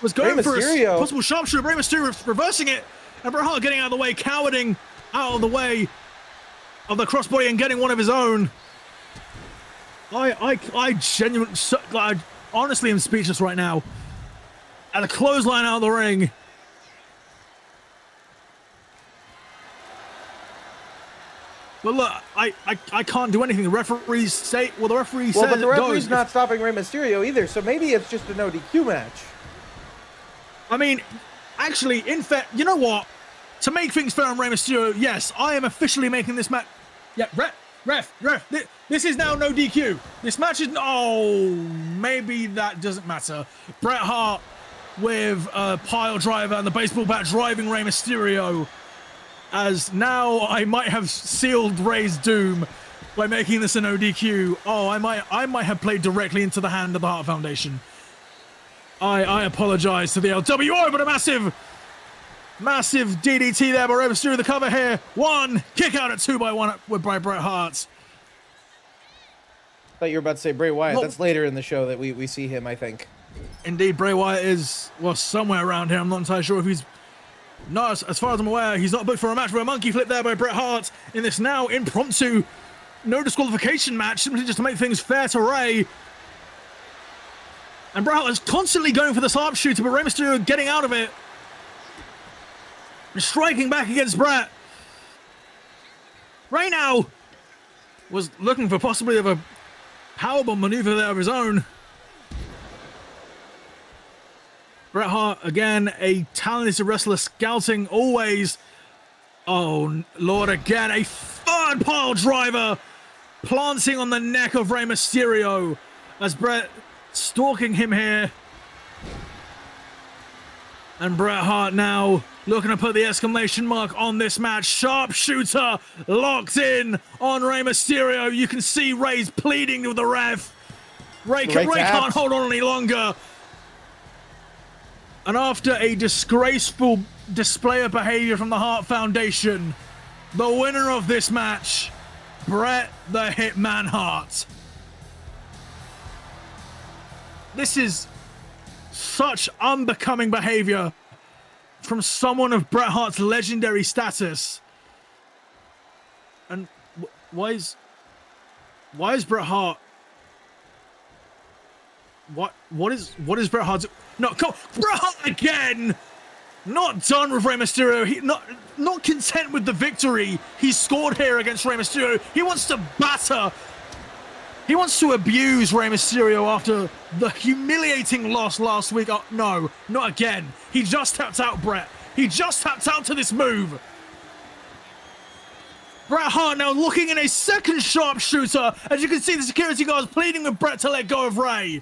was going for a possible sharpshooter. Rey Mysterio reversing it, and Bret Hart getting out of the way, cowarding out of the way of the crossbody and getting one of his own. I genuinely, I honestly am speechless right now. At a clothesline out of the ring. But look, I can't do anything. The referees say, well, the referee said, but the referee's not stopping Rey Mysterio either, so maybe it's just a no DQ match. I mean, actually, in fact, you know what? To make things fair on Rey Mysterio, yes, I am officially making this match. Yeah, ref. This is now no DQ. This match is... Oh, maybe that doesn't matter. Bret Hart with a pile driver and the baseball bat driving Rey Mysterio. As now I might have sealed Rey's doom by making this a no DQ. Oh, I might have played directly into the hand of the Hart Foundation. I apologize to the LWO, but a massive Massive DDT there by Rey Mysterio, the cover here. 1, kick out at 2x1 with Bret Hart. Thought you were about to say Bray Wyatt. Well- That's later in the show that we see him, I think. Indeed, Bray Wyatt is, well, somewhere around here. I'm not entirely sure if he's... No, as far as I'm aware, he's not booked for a match. But a monkey flip there by Bret Hart in this now impromptu no disqualification match, simply just to make things fair to Rey. And Bret Hart is constantly going for the sharpshooter, but Rey Mysterio getting out of it. And striking back against Bret. Rey now was looking for possibly of a powerbomb maneuver there of his own. Bret Hart, again, a talented wrestler, scouting always. Oh, Lord, again, a third pile driver planting on the neck of Rey Mysterio as Bret stalking him here. And Bret Hart now looking to put the exclamation mark on this match. Sharpshooter locked in on Rey Mysterio. You can see Rey's pleading with the ref. Rey can't hold on any longer. And after a disgraceful display of behavior from the Hart Foundation, the winner of this match, Bret the Hitman Hart. This is such unbecoming behavior from someone of Bret Hart's legendary status. And why is Bret Hart? What is Bret Hart's? No, come on, Bret Hart again. Not done with Rey Mysterio. He not content with the victory he scored here against Rey Mysterio. He wants to batter. He wants to abuse Rey Mysterio after the humiliating loss last week. Oh, no, not again. He just tapped out, Bret. He just tapped out to this move. Bret Hart now looking in a second sharpshooter. As you can see, the security guards pleading with Bret to let go of Rey.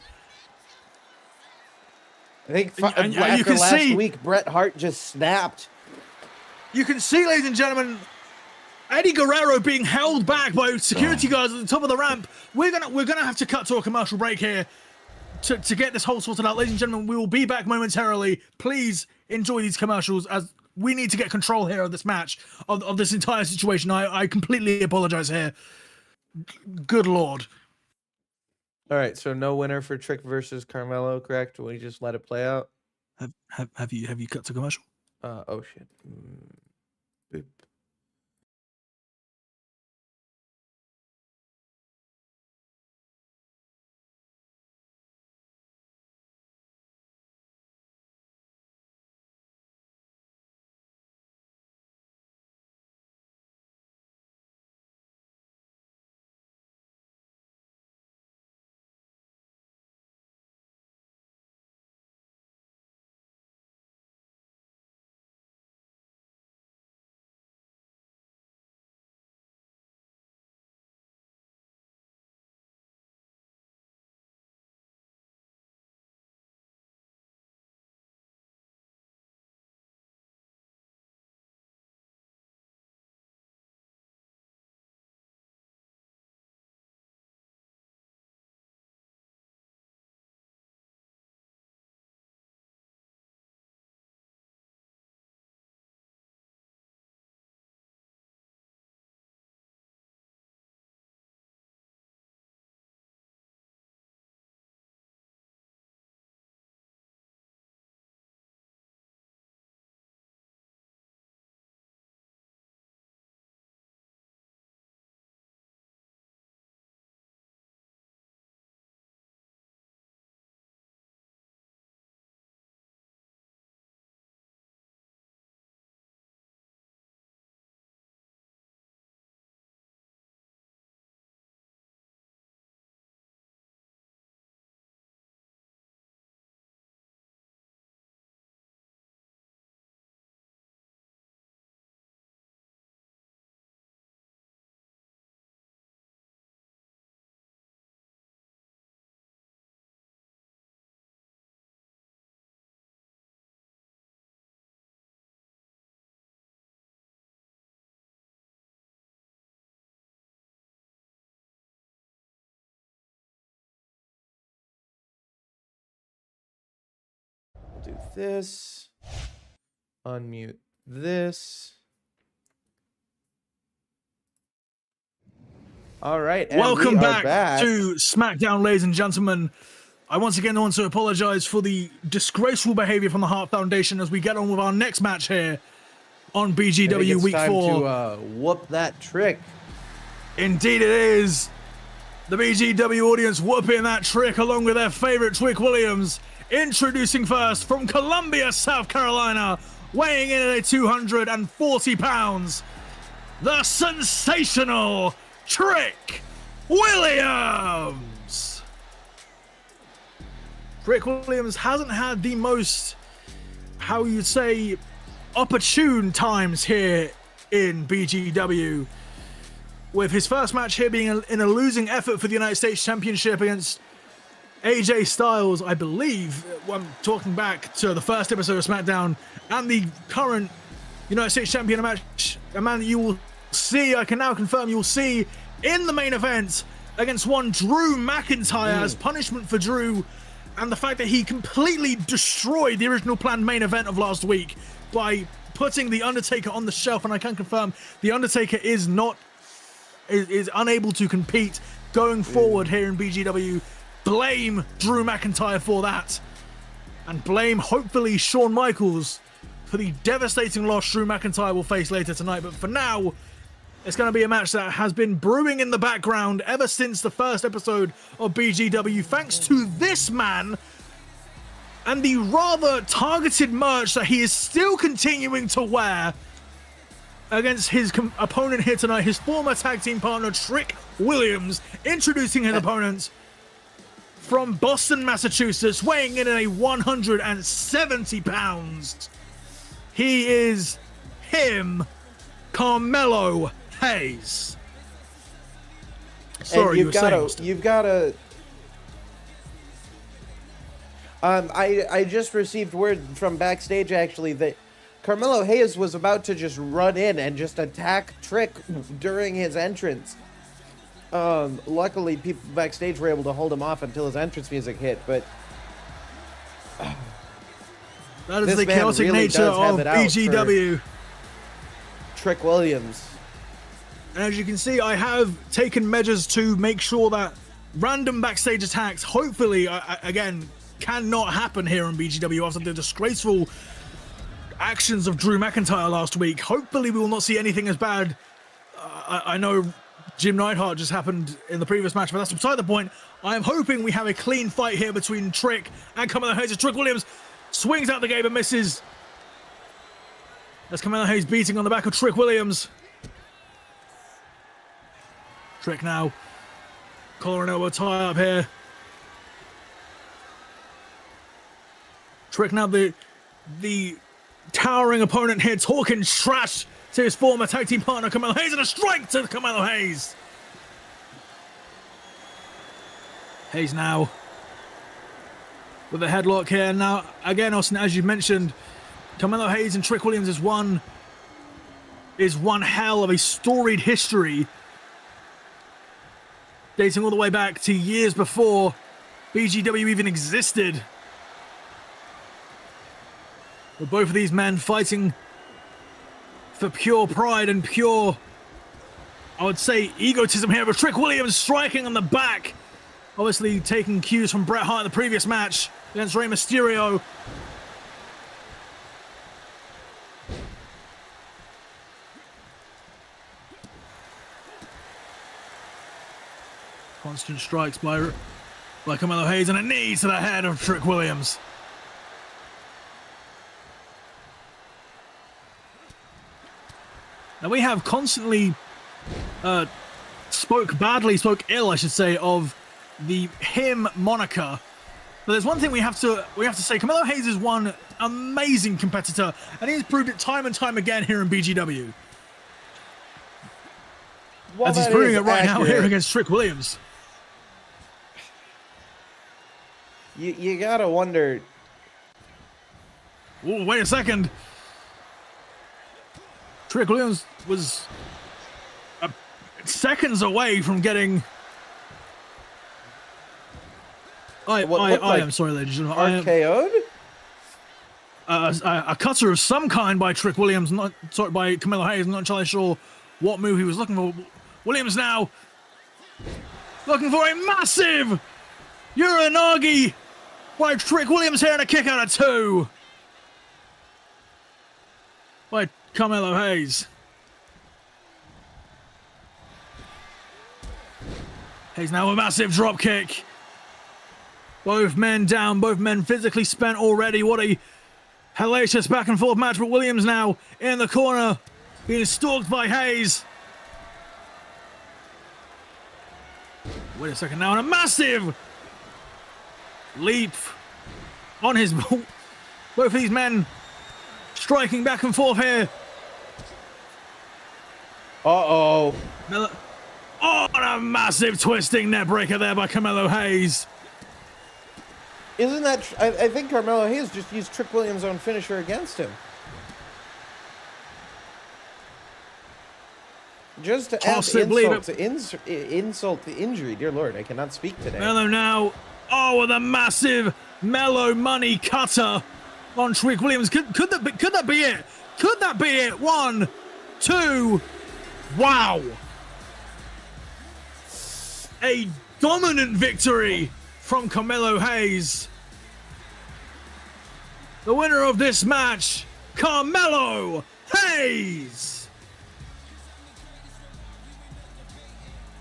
I think And you after can last see- week, Bret Hart just snapped. You can see, ladies and gentlemen, Eddie Guerrero being held back by security guards at the top of the ramp. We're gonna have to cut to a commercial break here to get this whole sorted out. Ladies and gentlemen, we will be back momentarily. Please enjoy these commercials as we need to get control here of this match, of this entire situation. I completely apologize here. Good Lord. All right, so no winner for Trick versus Carmelo, correct? We just let it play out. Have you cut to commercial? Oh shit. Boop. We'll do this. Unmute this. All right. And Welcome we are back to SmackDown, ladies and gentlemen. I once again want to apologize for the disgraceful behavior from the Hart Foundation as we get on with our next match here on I think BGW it's Week time 4. to whoop that trick. Indeed it is. The BGW audience whooping that trick along with their favorite Trick Williams. Introducing first from Columbia, South Carolina, weighing in at 240 pounds, the sensational Trick Williams. Trick Williams hasn't had the most, how you'd say, opportune times here in BGW, with his first match here being in a losing effort for the United States Championship against AJ Styles, I believe. I'm talking back to the first episode of SmackDown, and the current United States Champion match, a man that you will see, I can now confirm you will see in the main event against one Drew McIntyre as punishment for Drew, and the fact that he completely destroyed the original planned main event of last week by putting The Undertaker on the shelf. And I can confirm The Undertaker is unable to compete going forward here in BGW. Blame Drew McIntyre for that, and blame hopefully Shawn Michaels for the devastating loss Drew McIntyre will face later tonight. But for now, it's going to be a match that has been brewing in the background ever since the first episode of BGW, thanks to this man and the rather targeted merch that he is still continuing to wear against his opponent here tonight, his former tag team partner Trick Williams. Introducing his opponent from Boston, Massachusetts, weighing in at 170 pounds. He is him, Carmelo Hayes. Sorry, you've got to. I just received word from backstage actually that Carmelo Hayes was about to just run in and just attack Trick during his entrance. Luckily, people backstage were able to hold him off until his entrance music hit, but that is the chaotic really nature of BGW. Trick Williams. And as you can see, I have taken measures to make sure that random backstage attacks, hopefully, again, cannot happen here on BGW after the disgraceful actions of Drew McIntyre last week. Hopefully, we will not see anything as bad. I know Jim Neidhart just happened in the previous match, but that's beside the point. I am hoping we have a clean fight here between Trick and Carmelo Hayes. Trick Williams swings out the game and misses. That's Carmelo Hayes beating on the back of Trick Williams. Trick now collar and elbow tie up here. Trick now the towering opponent here, talking trash to his former tag team partner Carmelo Hayes, and a strike to Carmelo Hayes. Hayes now with a headlock here. Now again, Austin, as you mentioned, Carmelo Hayes and Trick Williams is one hell of a storied history, dating all the way back to years before BGW even existed, with both of these men fighting for pure pride and pure, I would say, egotism here. With Trick Williams striking on the back, obviously taking cues from Bret Hart in the previous match against Rey Mysterio. Constant strikes by Carmelo Hayes, and a knee to the head of Trick Williams. Now we have constantly spoke ill, I should say, of the him moniker. But there's one thing we have to say: Carmelo Hayes is one amazing competitor, and he's proved it time and time again here in BGW. As he's proving it right now here against Trick Williams. You gotta wonder. Oh, wait a second. Trick Williams was seconds away from getting. I am sorry, ladies and gentlemen. RKO'd? a cutter of some kind by Trick Williams, by Carmelo Hayes. I'm not entirely sure what move he was looking for. Williams now looking for a massive Uranagi by Trick Williams here, and a kick out of 2 by Carmelo Hayes. Hayes now a massive drop kick. Both men down, both men physically spent already. What a hellacious back and forth match. But Williams now in the corner, being stalked by Hayes. Wait a second now, and a massive leap on his both of these men striking back and forth here. Uh-oh. Oh, and a massive twisting net breaker there by Carmelo Hayes. Isn't that... I think Carmelo Hayes just used Trick Williams' own finisher against him. Just to add insult to injury. Dear Lord, I cannot speak today. Mello now. Oh, with a massive Mello money cutter on Trick Williams. Could that be it? Could that be it? 1, 2. Wow. A dominant victory from Carmelo Hayes. The winner of this match, Carmelo Hayes.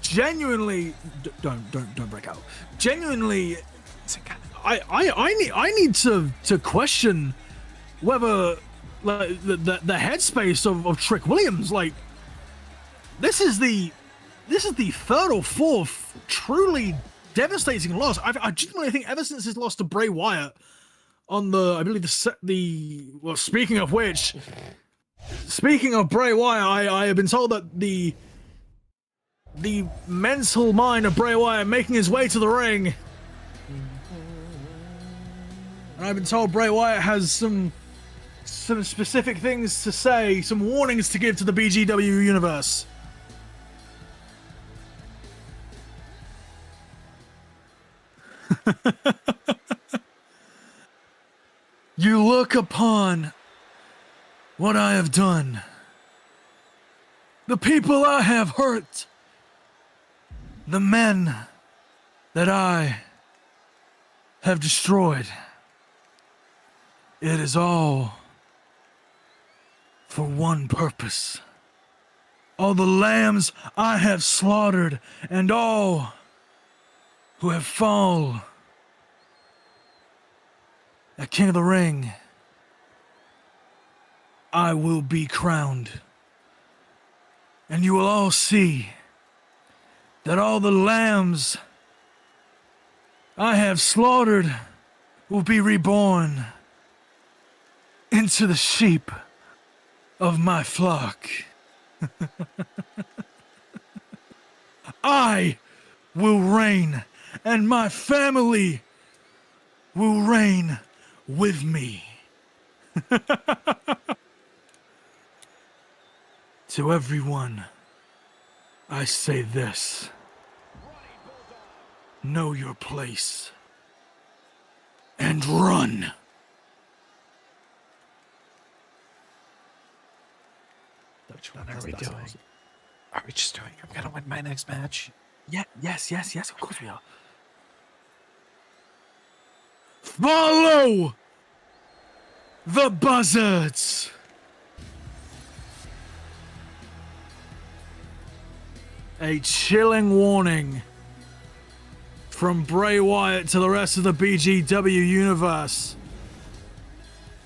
Genuinely, don't break out. Genuinely, I need to question whether like the headspace of Trick Williams. Like, this is the third or fourth truly devastating loss. I genuinely think ever since his loss to Bray Wyatt on I believe well, speaking of Bray Wyatt, I have been told that the mental mind of Bray Wyatt making his way to the ring, and I've been told Bray Wyatt has some specific things to say, some warnings to give to the BGW universe. You look upon what I have done, the people I have hurt, the men that I have destroyed. It is all for one purpose. All the lambs I have slaughtered, and all who have fallen at King of the Ring, I will be crowned. And you will all see that all the lambs I have slaughtered will be reborn into the sheep of my flock. I will reign, and my family will reign with me. To everyone, I say this: know your place and run. What are we doing? Are we just doing? I'm gonna win my next match. Yeah, yes, of course we are. Follow the buzzards. A chilling warning from Bray Wyatt to the rest of the BGW universe.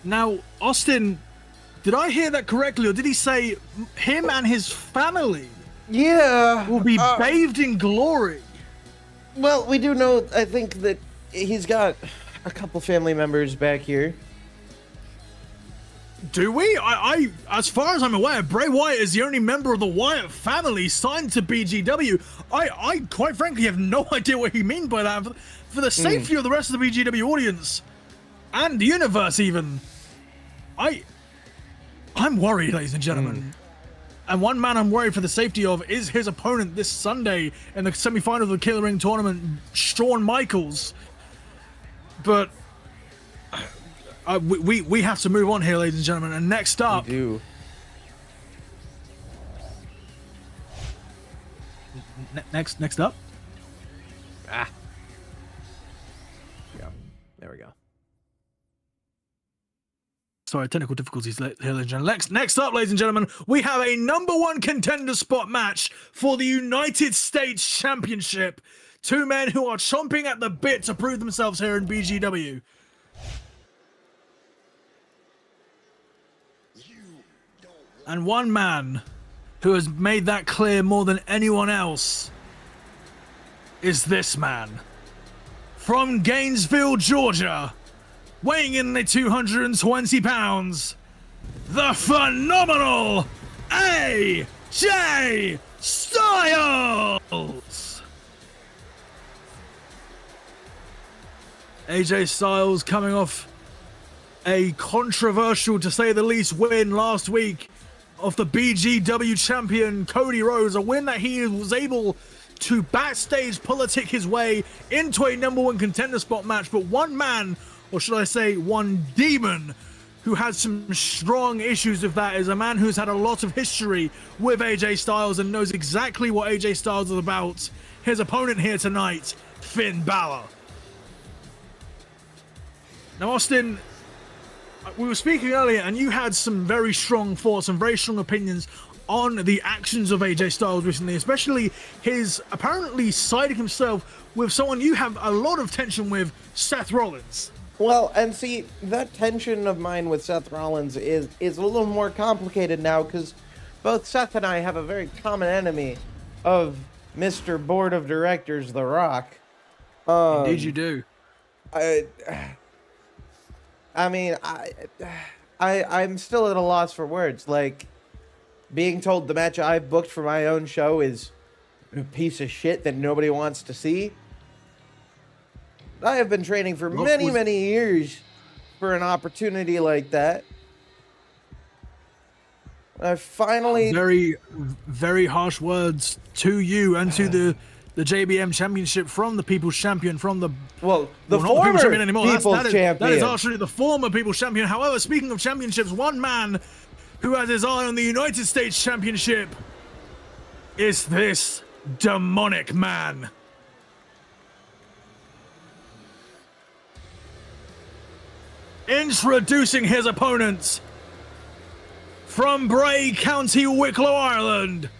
Now, Austin, did I hear that correctly, or did he say him and his family will be bathed in glory? Well, we do know, I think, that he's got a couple family members back here. Do we? I as far as I'm aware, Bray Wyatt is the only member of the Wyatt family signed to BGW. I quite frankly have no idea what he means by that. For the safety of the rest of the BGW audience and the universe, even, I'm worried, ladies and gentlemen. And one man I'm worried for the safety of is his opponent this Sunday in the semi-final of the King of the Ring tournament, Shawn Michaels. But we have to move on here, ladies and gentlemen. And next up, We do. next up, Yeah. There we go. sorry, technical difficulties here, ladies and gentlemen. Next up, ladies and gentlemen, we have a #1 contender spot match for the United States Championship. Two men who are chomping at the bit to prove themselves here in BGW. And one man who has made that clear more than anyone else is this man. From Gainesville, Georgia, weighing in at 220 pounds, the phenomenal AJ Styles! AJ Styles coming off a controversial, to say the least, win last week of the BGW champion Cody Rhodes, a win that he was able to backstage politic his way into a #1 contender spot match. But one man, or should I say one demon, who has some strong issues with that is a man who's had a lot of history with AJ Styles and knows exactly what AJ Styles is about. His opponent here tonight, Finn Balor. Now, Austin, we were speaking earlier, and you had some very strong thoughts and very strong opinions on the actions of AJ Styles recently, especially his apparently siding himself with someone you have a lot of tension with, Seth Rollins. Well, and see, that tension of mine with Seth Rollins is a little more complicated now, because both Seth and I have a very common enemy of Mr. Board of Directors, The Rock. Indeed you do. I mean, I'm still at a loss for words. Like, being told the match I've booked for my own show is a piece of shit that nobody wants to see. I have been training for many years for an opportunity like that. I finally... Very, very harsh words to you and to the JBM Championship from the People's Champion, from the... Well, the not former People's Champion anymore. People's Champion. That is actually the former People's Champion. However, speaking of championships, one man who has his eye on the United States Championship is this demonic man. Introducing his opponent from Bray County, Wicklow, Ireland,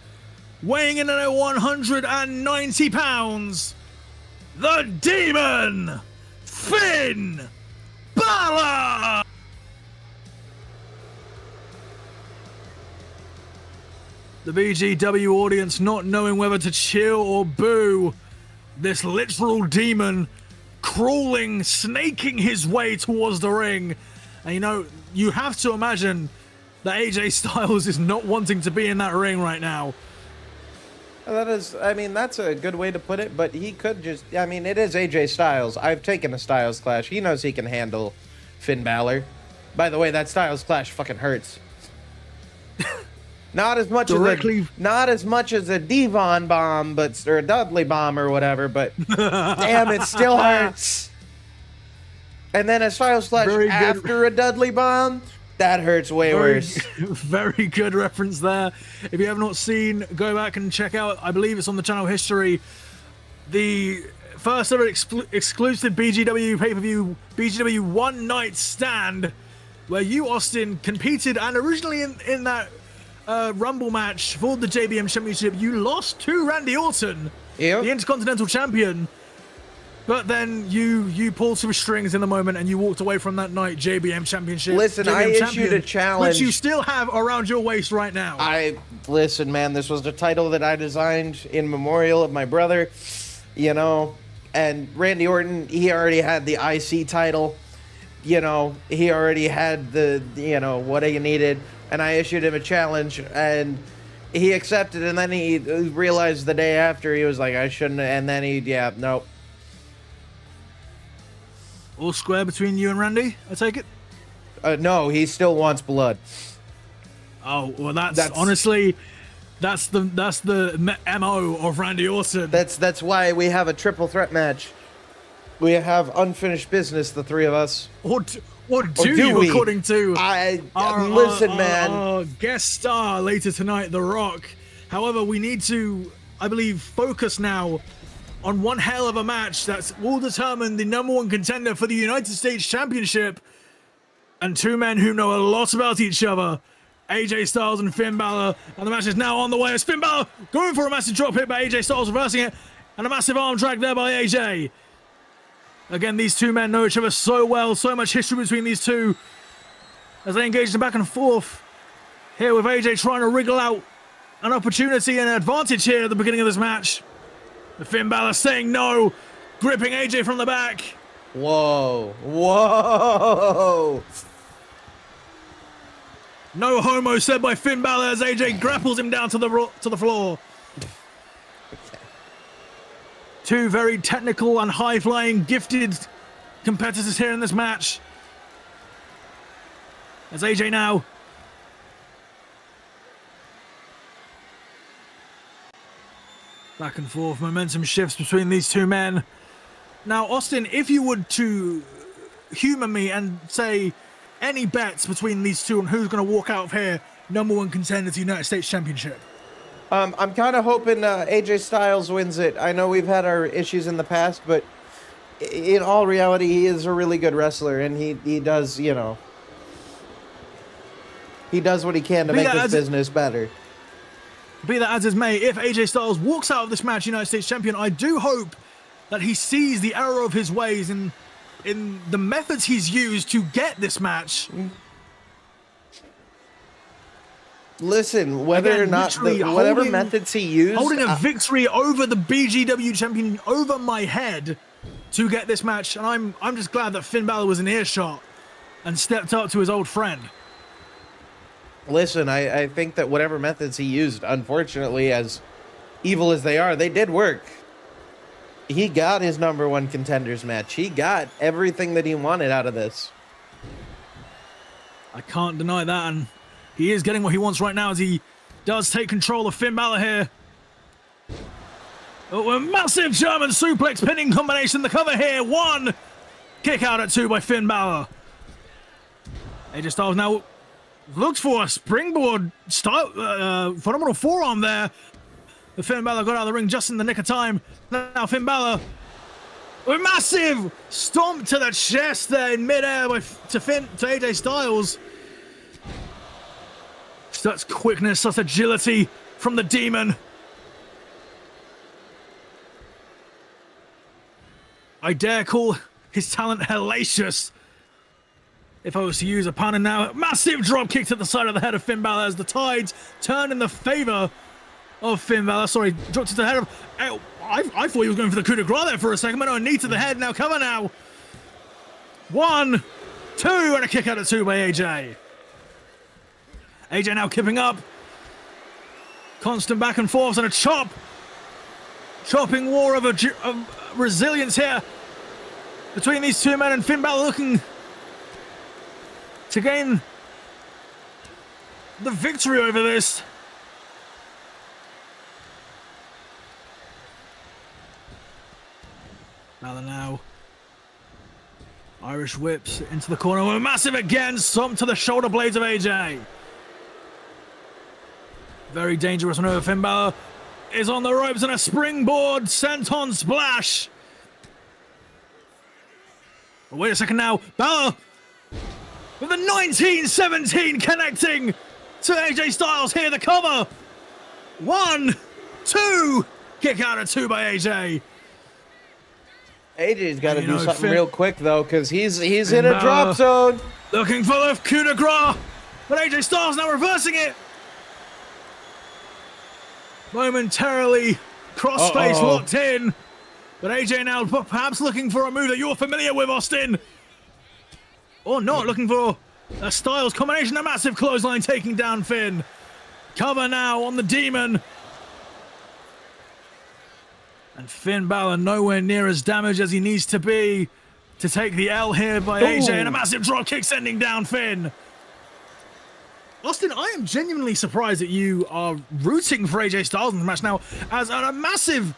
weighing in at 190 pounds, the Demon, Finn Balor! The BGW audience not knowing whether to cheer or boo this literal demon crawling, snaking his way towards the ring. And you know, you have to imagine that AJ Styles is not wanting to be in that ring right now. That is, I mean, that's a good way to put it, but he could just, I mean, it is AJ Styles. I've taken a Styles Clash. He knows he can handle Finn Balor. By the way, that Styles Clash fucking hurts. Not as much as a Devon bomb, but or a Dudley bomb or whatever, but damn, it still hurts. And then a Styles Clash after a Dudley bomb, that hurts way worse. Very good reference there. If you have not seen, go back and check out, I believe it's on the channel history, the first ever exclusive BGW pay-per-view, BGW One Night Stand, where you, Austin, competed, and originally in that Rumble match for the JBM Championship, you lost to Randy Orton, the Intercontinental Champion. But then you pulled some strings in the moment and you walked away from that night JBM Championship. Listen, JBM I issued champion, a challenge. which you still have around your waist right now. Listen, man, this was the title that I designed in memorial of my brother, you know, and Randy Orton, he already had the IC title, you know, he already had the, you know, what he needed, and I issued him a challenge, and he accepted, and then he realized the day after, he was like, I shouldn't, and then nope. All square between you and Randy, I take it? No, he still wants blood. Oh, well, that's honestly, that's the MO of Randy Orton. That's why we have a triple threat match. We have unfinished business, the three of us. Or do do you, we? according to Listen, man. our guest star later tonight, The Rock. However, we need to, I believe, focus now on one hell of a match that will determine the #1 contender for the United States Championship, and two men who know a lot about each other, AJ Styles and Finn Balor. And the match is now on the way as Finn Balor going for a massive drop hit by AJ Styles, reversing it, and a massive arm drag there by AJ. Again, these two men know each other so well, so much history between these two as they engage in back and forth. Here with AJ trying to wriggle out an opportunity and an advantage here at the beginning of this match. Finn Balor saying no, gripping AJ from the back. Whoa. Whoa. No homo said by Finn Balor as AJ grapples him down to the floor. Two very technical and high-flying, gifted competitors here in this match. As AJ now back and forth, momentum shifts between these two men. Now, Austin, if you would to humor me and say any bets between these two on who's going to walk out of here #1 contender to the United States Championship. I'm kind of hoping AJ Styles wins it. I know we've had our issues in the past, but in all reality, he is a really good wrestler, and he does, you know, he does what he can to make this business better. Be that as it may, if AJ Styles walks out of this match United States Champion, I do hope that he sees the error of his ways in the methods he's used to get this match. Listen, whether or not whatever methods he used, holding a victory over the BGW champion over my head to get this match, and I'm just glad that Finn Balor was in earshot and stepped up to his old friend. Listen, I think that whatever methods he used, unfortunately, as evil as they are, they did work. He got his #1 contenders match. He got everything that he wanted out of this. I can't deny that, and he is getting what he wants right now as he does take control of Finn Balor here. Oh, a massive German suplex pinning combination. The cover here. One. Kick out at 2 by Finn Balor. AJ Styles now looks for a springboard phenomenal forearm there. The Finn Balor got out of the ring just in the nick of time. Now Finn Balor, a massive stomp to the chest there in midair to AJ Styles. Such quickness, such agility from the Demon. I dare call his talent hellacious. If I was to use a pun, and now massive drop kick to the side of the head of Finn Balor as the tides turn in the favor of Finn Balor. Sorry, dropped to the head of... I thought he was going for the coup de grace there for a second, but no, knee to the head. Now cover now. 1, 2, and a kick out at 2 by AJ. AJ now kipping up. Constant back and forth and a chopping war of resilience here between these two men, and Finn Balor looking to gain the victory over this. Balor now. Irish whips into the corner. Massive again. Stomp to the shoulder blades of AJ. Very dangerous maneuver. Finn Balor is on the ropes and a springboard senton splash. But wait a second now. Balor with the 1917 connecting to AJ Styles here. The cover. 1, 2. Kick out at 2 by AJ. AJ's got to do something real quick, though, because he's in a drop zone. Looking for the coup de grace, but AJ Styles now reversing it. Momentarily crossface locked in, but AJ now perhaps looking for a move that you're familiar with, Austin. Or not, looking for a Styles combination. A massive clothesline taking down Finn. Cover now on the Demon. And Finn Balor nowhere near as damaged as he needs to be to take the L here by AJ. And a massive drop kick sending down Finn. Austin, I am genuinely surprised that you are rooting for AJ Styles in the match now, as a massive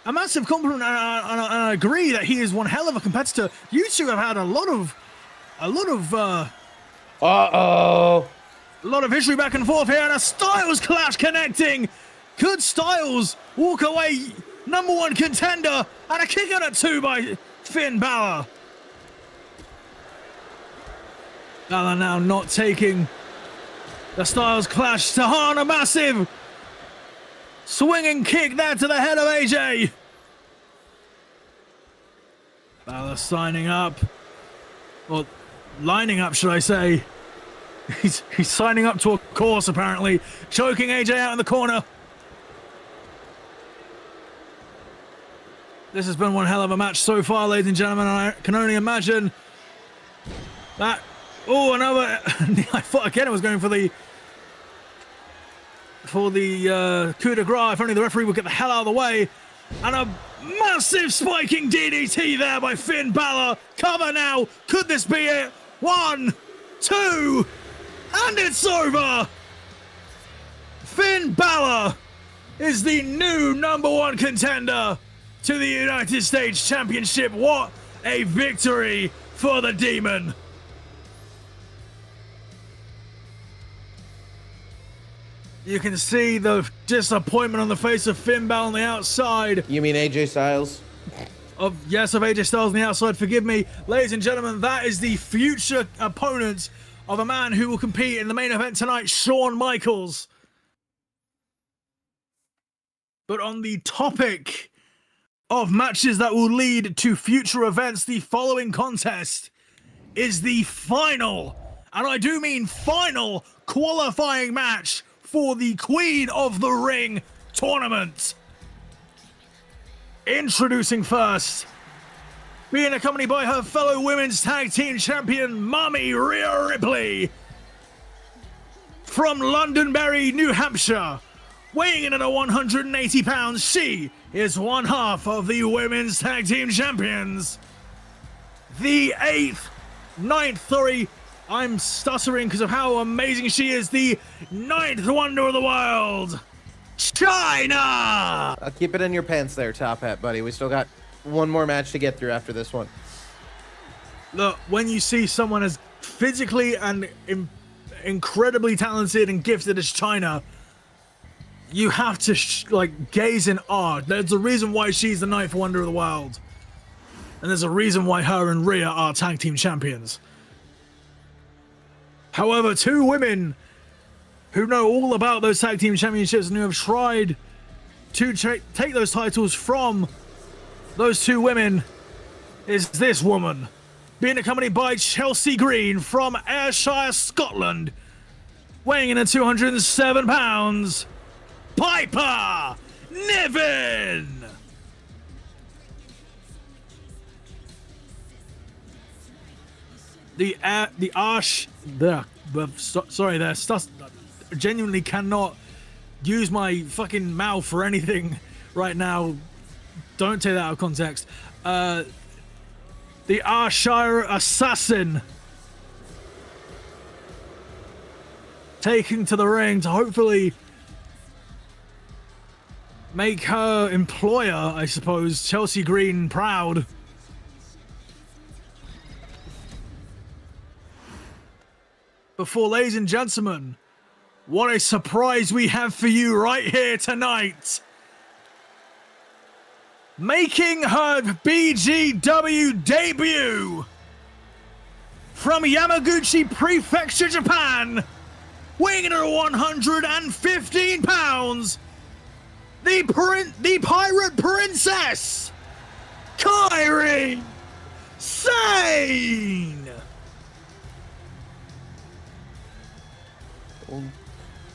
a massive compliment, and I agree that he is one hell of a competitor. You two have had a lot of history back and forth here, and a Styles clash connecting. Could Styles walk away #1 contender, and a kick out at 2 by Finn Balor? Balor now not taking the Styles clash to Hana. Massive swinging kick there to the head of AJ. Balor signing up, or lining up, should I say. He's signing up to a course, apparently. Choking AJ out in the corner. This has been one hell of a match so far, ladies and gentlemen. I can only imagine that. Oh, another. I thought again it was going for the coup de grace. If only the referee would get the hell out of the way. And a massive spiking DDT there by Finn Balor. Cover now. Could this be it? 1, 2, and it's over. Finn Balor is the new #1 contender to the United States Championship. What a victory for the Demon. You can see the disappointment on the face of Finn Balor on the outside. You mean AJ Styles? Of AJ Styles on the outside, forgive me. Ladies and gentlemen, that is the future opponent of a man who will compete in the main event tonight, Shawn Michaels. But on the topic of matches that will lead to future events, the following contest is the final, and I do mean final, qualifying match for the Queen of the Ring tournament. Introducing first, being accompanied by her fellow women's tag team champion, Mommy Rhea Ripley. From Londonderry, New Hampshire, weighing in at 180 pounds, she is one half of the women's tag team champions. The I'm stuttering because of how amazing she is. The 9th wonder of the world, China! I'll keep it in your pants there, Top Hat, buddy. We still got one more match to get through after this one. Look, when you see someone as physically and incredibly talented and gifted as China, you have to gaze in awe. There's a reason why she's the 9th wonder of the world. And there's a reason why her and Rhea are tag team champions. However, two women who know all about those tag team championships and who have tried to take those titles from those two women is this woman, being accompanied by Chelsea Green from Ayrshire, Scotland, weighing in at 207 pounds, Piper Niven! Genuinely cannot use my fucking mouth for anything right now. Don't take that out of context. The Ayrshire Assassin taking to the ring to hopefully make her employer, I suppose, Chelsea Green, proud. Before, ladies and gentlemen, what a surprise we have for you right here tonight. Making her BGW debut from Yamaguchi Prefecture, Japan, weighing in at 115 pounds, the Pirate Princess, Kairi Sane!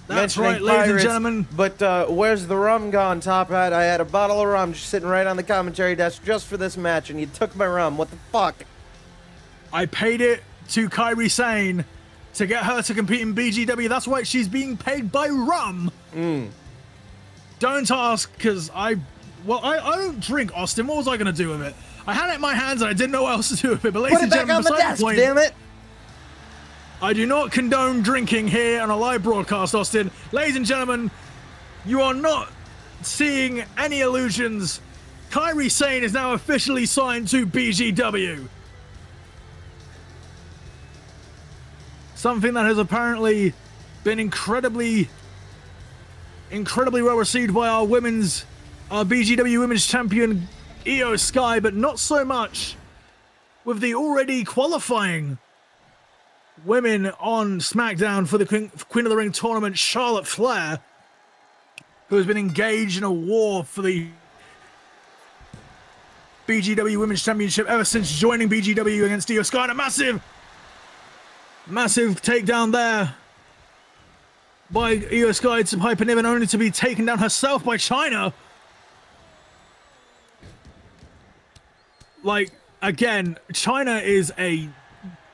That's right, ladies and gentlemen. But where's the rum gone, Top Hat? I had a bottle of rum just sitting right on the commentary desk just for this match, and you took my rum. What the fuck? I paid it to Kairi Sane to get her to compete in BGW. That's why she's being paid by rum. Don't ask, because I don't drink, Austin. What was I going to do with it? I had it in my hands, and I didn't know what else to do with it. But ladies Put it and back gentlemen, on the desk, damn it! I do not condone drinking here on a live broadcast, Austin. Ladies and gentlemen, you are not seeing any illusions Kairi Sane is now officially signed to BGW. Something that has apparently been incredibly well received by our BGW Women's Champion Io Sky, but not so much with the already qualifying women on SmackDown for the Queen of the Ring tournament, Charlotte Flair, who has been engaged in a war for the BGW Women's Championship ever since joining BGW against Io Sky. And a massive takedown there by Io Sky to Piper Niven, only to be taken down herself by Chyna. Like, again, Chyna is a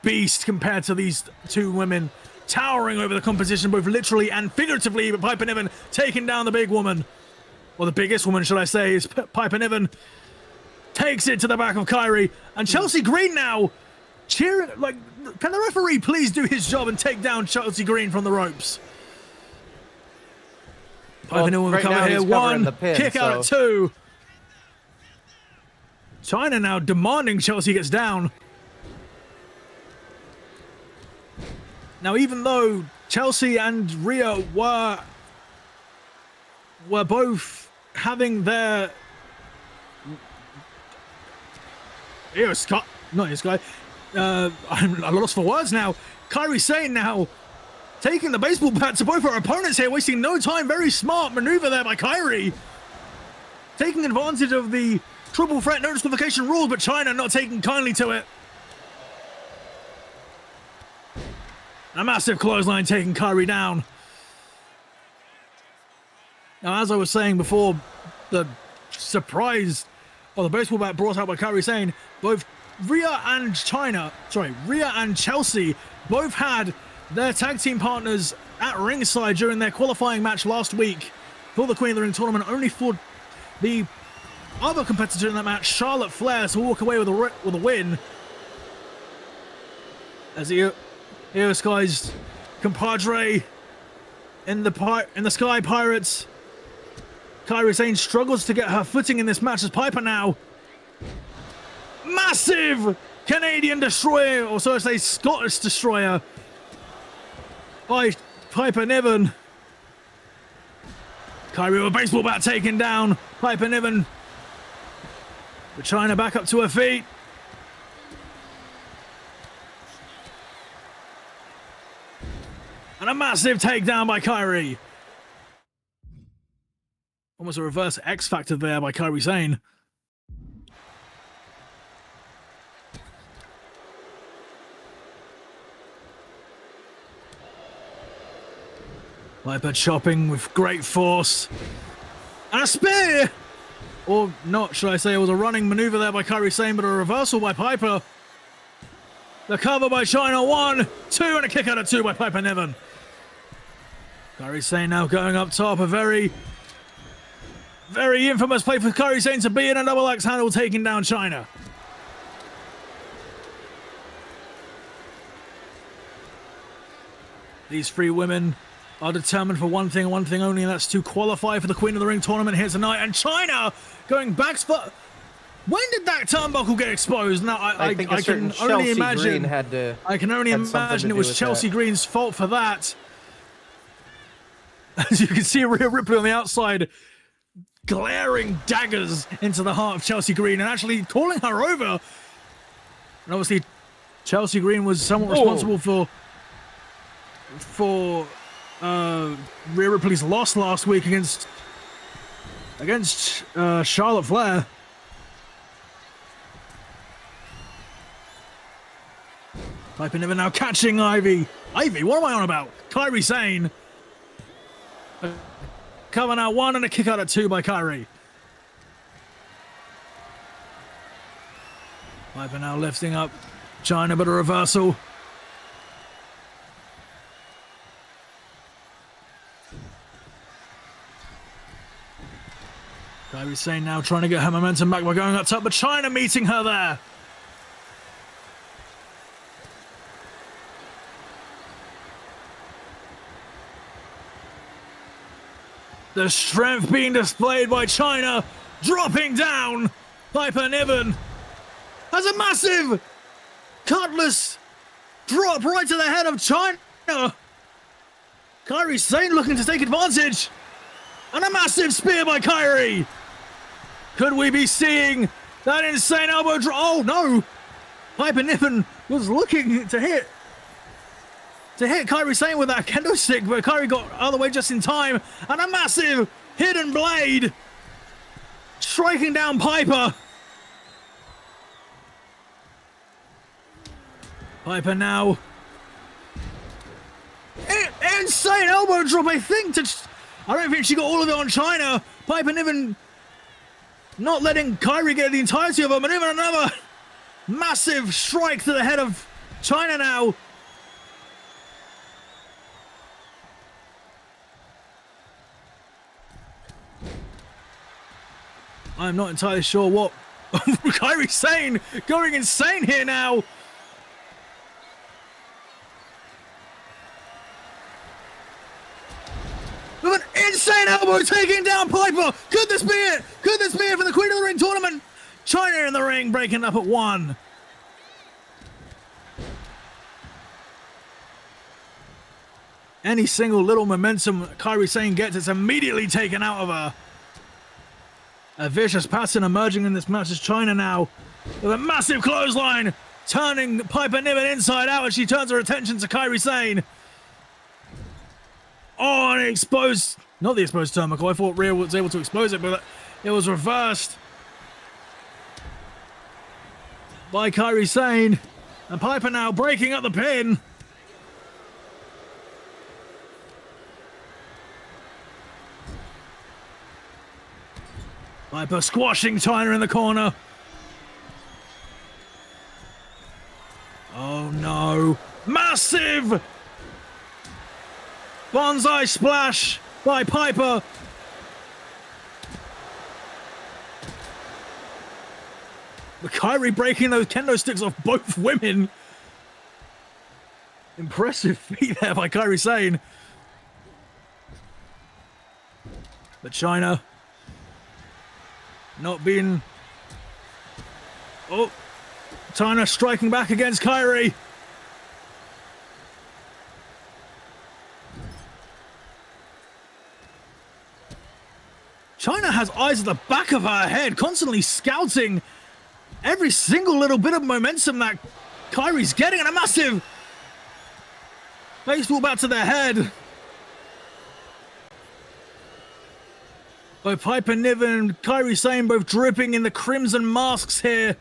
beast compared to these two women, towering over the competition both literally and figuratively, but Piper Niven taking down the big woman, or the biggest woman, should I say, is Piper Niven. Takes it to the back of Kairi, and Chelsea Green now cheering. Like, can the referee please do his job and take down Chelsea Green from the ropes? Piper Niven will cover here. One, kick out at two. Chyna now demanding Chelsea gets down. Now, even though Chelsea and Rhea were both having their Scott, not this guy. I'm lost for words now. Kairi Sane now taking the baseball bat to both her opponents here, wasting no time. Very smart maneuver there by Kairi, taking advantage of the triple threat no disqualification rules, but Chyna not taking kindly to it. A massive clothesline taking Kairi down. Now, as I was saying before, the surprise or the baseball bat brought out by Kairi Sane, both Rhea and Chelsea both had their tag team partners at ringside during their qualifying match last week for the Queen of the Ring tournament, only for the other competitor in that match, Charlotte Flair, to walk away with a win. As Io Sky's compadre in the Sky Pirates, Kairi Sane, struggles to get her footing in this match as Piper now. Massive Canadian destroyer, or so I say Scottish destroyer, by Piper Niven. Kairi with a baseball bat taken down. Piper Niven with Chyna back up to her feet. And a massive takedown by Kairi. Almost a reverse X Factor there by Kairi Sane. Piper chopping with great force. And a spear! Or not, should I say. It was a running maneuver there by Kairi Sane, but a reversal by Piper. The cover by Chyna. 1, 2, and a kick out at 2 by Piper Niven. Kairi Sane now going up top. A very infamous play for Kairi Sane to be in a double axe handle, taking down Chyna. These three women are determined for one thing and one thing only, and that's to qualify for the Queen of the Ring tournament here tonight. And Chyna going back spot. When did that turnbuckle get exposed? Now I can only imagine. I can only imagine it was Chelsea Green's fault for that. As you can see, Rhea Ripley on the outside, glaring daggers into the heart of Chelsea Green and actually calling her over. And obviously, Chelsea Green was somewhat responsible for Rhea Ripley's loss last week against Charlotte Flair. Piper Niven now catching Ivy. What am I on about? Kairi Sane. Cover now 1 and a kick out at 2 by Kairi. Piper now lifting up Chyna, but a reversal. Kairi Sane now trying to get her momentum back by going up top, but Chyna meeting her there. The strength being displayed by Chyna dropping down. Piper Niven has a massive cutlass drop right to the head of China. Kairi Sane looking to take advantage. And a massive spear by Kairi. Could we be seeing that insane elbow drop? Oh no! Piper Niven was looking to hit Kairi Sane with that kendo stick, but Kairi got out of the way just in time. And a massive hidden blade striking down Piper. Piper now. Insane elbow drop, I think. I don't think she got all of it on China. Piper Niven not letting Kairi get the entirety of her maneuver. Another massive strike to the head of China now. I'm not entirely sure what Kairi Sane going insane here now. With an insane elbow taking down Piper. Could this be it? Could this be it for the Queen of the Ring tournament? China in the ring, breaking up at 1. Any single little momentum Kairi Sane gets, it's immediately taken out of her. A vicious pattern emerging in this match as China now with a massive clothesline, turning Piper Niven inside out as she turns her attention to Kairi Sane. Oh, and exposed, not the exposed turnbuckle. I thought Rhea was able to expose it, but it was reversed by Kairi Sane. And Piper now breaking up the pin. Piper squashing China in the corner. Oh no. Massive bonsai splash by Piper. Kairi breaking those kendo sticks off both women. Impressive feat there by Kairi Sane. But China not being... Oh, China striking back against Kairi. China has eyes at the back of her head, constantly scouting every single little bit of momentum that Kairi's getting, and a massive baseball bat to the head. Both Piper Niven and Kairi Sane both dripping in the crimson masks here.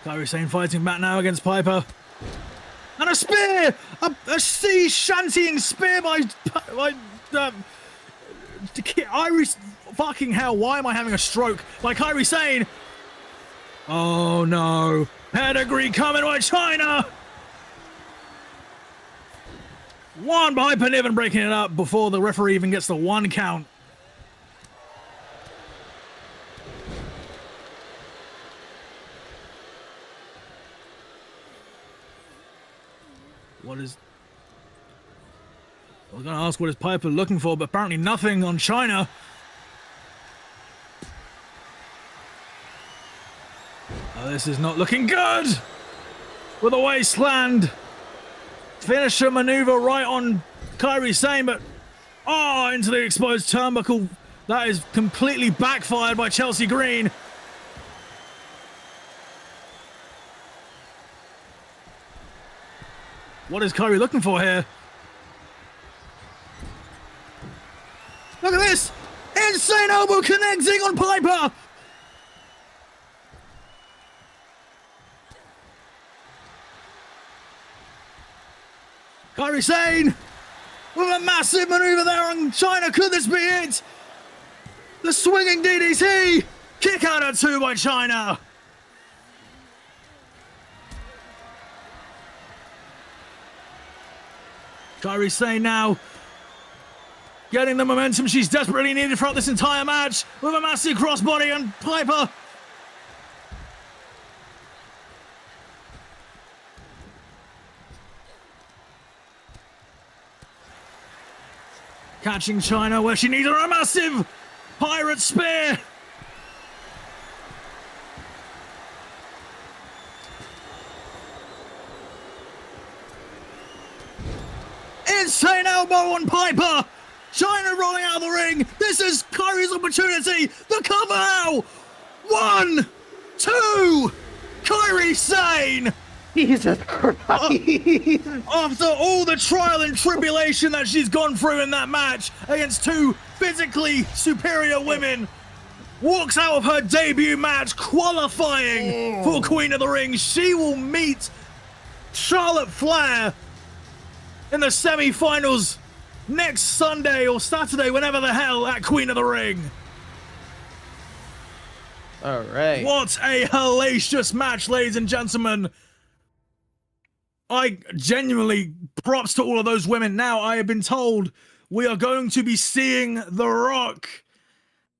Kairi Sane fighting back now against Piper. And a spear! A sea shantying spear by Iris. Fucking hell, why am I having a stroke? By Kairi Sane. Oh no. Pedigree coming by China. One by Piper Niven breaking it up before the referee even gets the 1 count. What is... I was going to ask what is Piper looking for, but apparently nothing on China. Oh, this is not looking good. With a wasteland. Finisher maneuver right on Kairi Sane, but... Oh, into the exposed turnbuckle. That is completely backfired by Chelsea Green. What is Kairi looking for here? Look at this! Insane elbow connecting on Piper! Kairi Sane with a massive maneuver there on China. Could this be it? The swinging DDT! Kick out at 2 by China. Kairi Sane now getting the momentum she's desperately needed throughout this entire match with a massive crossbody, and Piper Catching China where she needs a massive pirate spear. Insane elbow on Piper. China rolling out of the ring. This is Kairi's opportunity. The cover now. 1, 2. Kairi Sane. Jesus Christ. After all the trial and tribulation that she's gone through in that match against two physically superior women, walks out of her debut match qualifying for Queen of the Ring. She will meet Charlotte Flair in the semi-finals next Sunday or Saturday, whenever the hell, at Queen of the Ring. All right. What a hellacious match, ladies and gentlemen. I genuinely, props to all of those women. Now, I have been told we are going to be seeing The Rock.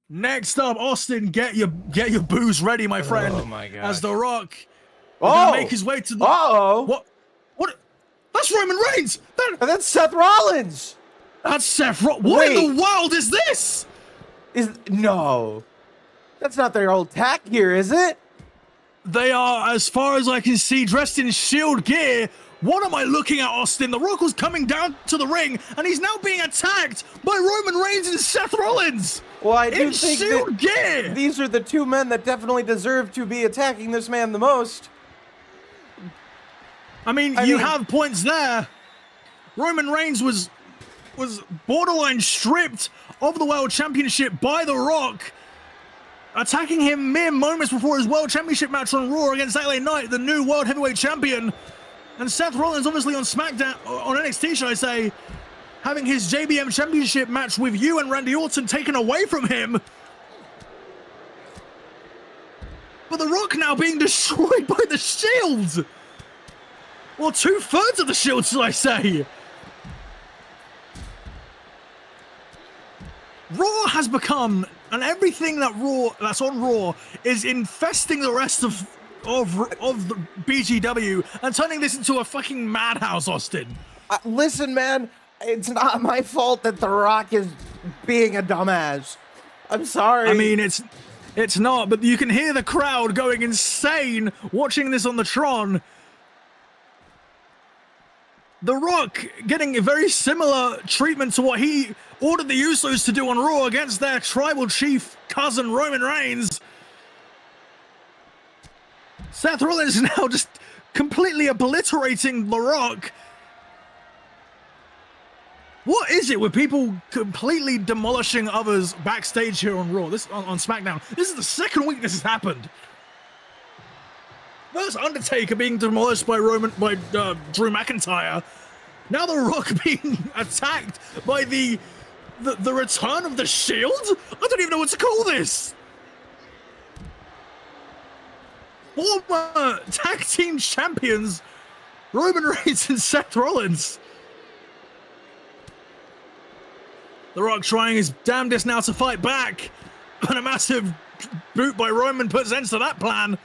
Next up, Austin, get your booze ready, my friend. Oh my God. As The Rock is gonna make his way to the... What? That's Roman Reigns! That's Seth Rollins! That's Seth Rollins. What in the world is this? No. That's not their old tack gear, is it? They are, as far as I can see, dressed in Shield gear. What am I looking at, Austin? The Rock was coming down to the ring, and he's now being attacked by Roman Reigns and Seth Rollins. Well, I do in think Shield gear. These are the two men that definitely deserve to be attacking this man the most. I mean, you have points there. Roman Reigns was borderline stripped of the World Championship by The Rock, attacking him mere moments before his World Championship match on Raw against LA Knight, the new World Heavyweight Champion. And Seth Rollins, obviously on SmackDown, on NXT, should I say, having his JBM Championship match with you and Randy Orton taken away from him. But The Rock now being destroyed by the Shield. Well, 2/3 of the Shield, shall I say. Raw has become, and everything that's on Raw is infesting the rest of the BGW and turning this into a fucking madhouse, Austin. Listen, man, it's not my fault that The Rock is being a dumbass. I'm sorry. I mean, it's not, but you can hear the crowd going insane watching this on the Tron. The Rock getting a very similar treatment to what he ordered the Usos to do on Raw against their tribal chief cousin Roman Reigns. Seth Rollins now just completely obliterating The Rock. What is it with people completely demolishing others backstage here on Raw? On SmackDown. This is the second week this has happened. First Undertaker being demolished by Drew McIntyre. Now The Rock being attacked by the return of the Shield? I don't even know what to call this. Former tag team champions Roman Reigns and Seth Rollins. The Rock trying his damnedest now to fight back, but a massive boot by Roman puts ends to that plan.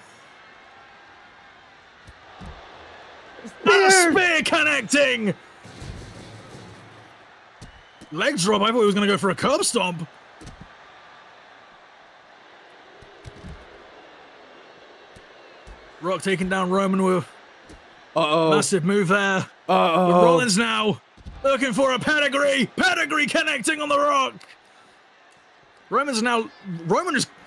And a spear connecting! Leg drop, I thought he was going to go for a curb stomp. Rock taking down Roman with massive move there. But Rollins now looking for a pedigree. Pedigree connecting on The Rock.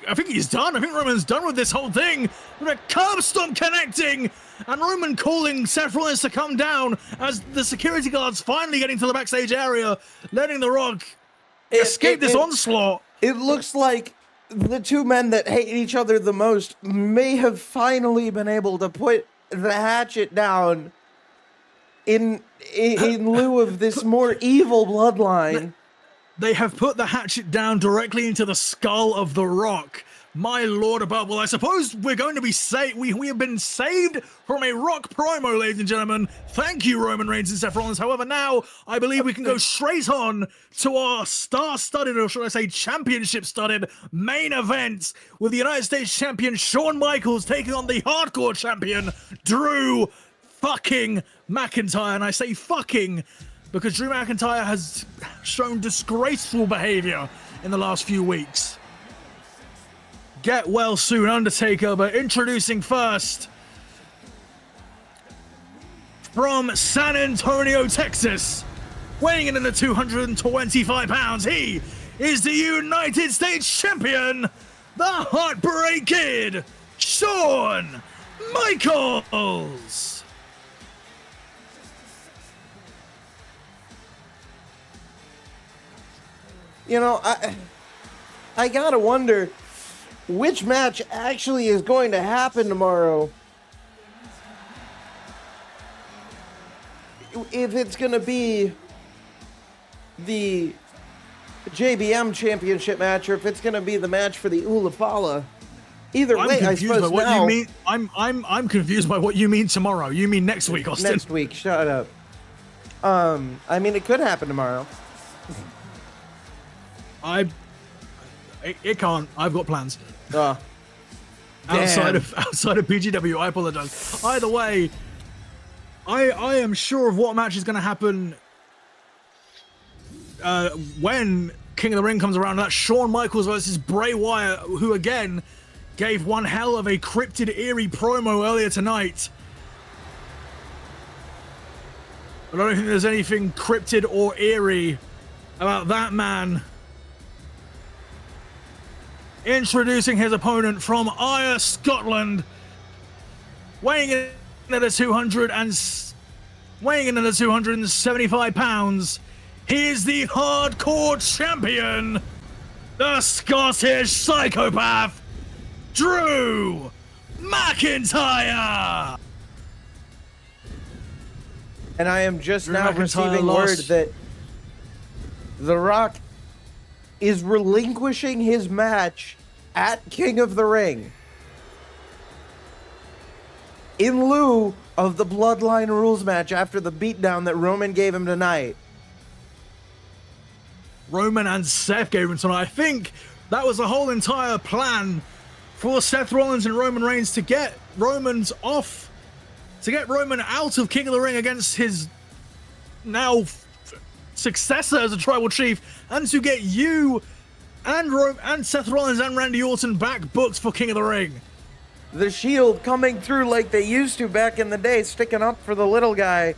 I think he's done. I think Roman's done with this whole thing. With a curb stomp connecting. And Roman calling Seth Rollins to come down as the security guards finally getting to the backstage area, letting The Rock escape this onslaught. It looks like the two men that hate each other the most may have finally been able to put the hatchet down in lieu of this more evil bloodline. They have put the hatchet down directly into the skull of The Rock. My lord above. Well, I suppose we're going to be saved. We have been saved from a Rock promo, ladies and gentlemen. Thank you, Roman Reigns and Seth Rollins. However, now I believe we can go straight on to our star-studded, or should I say championship-studded, main event with the United States champion Shawn Michaels taking on the hardcore champion Drew fucking McIntyre. And I say fucking because Drew McIntyre has shown disgraceful behavior in the last few weeks. Get well soon, Undertaker, but introducing first from San Antonio, Texas, weighing in at 225 pounds, he is the United States Champion, the Heartbreak Kid, Shawn Michaels. You know, I gotta wonder which match actually is going to happen tomorrow. If it's gonna be the JBM Championship match, or if it's gonna be the match for the Ulafala. Either way, I suppose what now. you mean. I'm confused by what you mean tomorrow. You mean next week, Austin? Next week, shut up. I mean, it could happen tomorrow. It can't. I've got plans. Damn. Outside of BGW, I apologize. Either way, I am sure of what match is going to happen when King of the Ring comes around. That's Shawn Michaels versus Bray Wyatt, who again gave one hell of a cryptid, eerie promo earlier tonight. I don't think there's anything cryptid or eerie about that man. Introducing his opponent from Ayr, Scotland, weighing in at 275 pounds. He is the hardcore champion, the Scottish psychopath, Drew McIntyre. And I am just Drew now McIntyre receiving word lost. that The Rock is relinquishing his match at King of the Ring in lieu of the Bloodline Rules match after the beatdown that Roman gave him tonight. Roman and Seth gave him tonight. I think that was the whole entire plan for Seth Rollins and Roman Reigns to get Roman's off, to get Roman out of King of the Ring against his now successor as a tribal chief, and to get you and Seth Rollins and Randy Orton back booked for King of the Ring. The Shield coming through like they used to back in the day, sticking up for the little guy.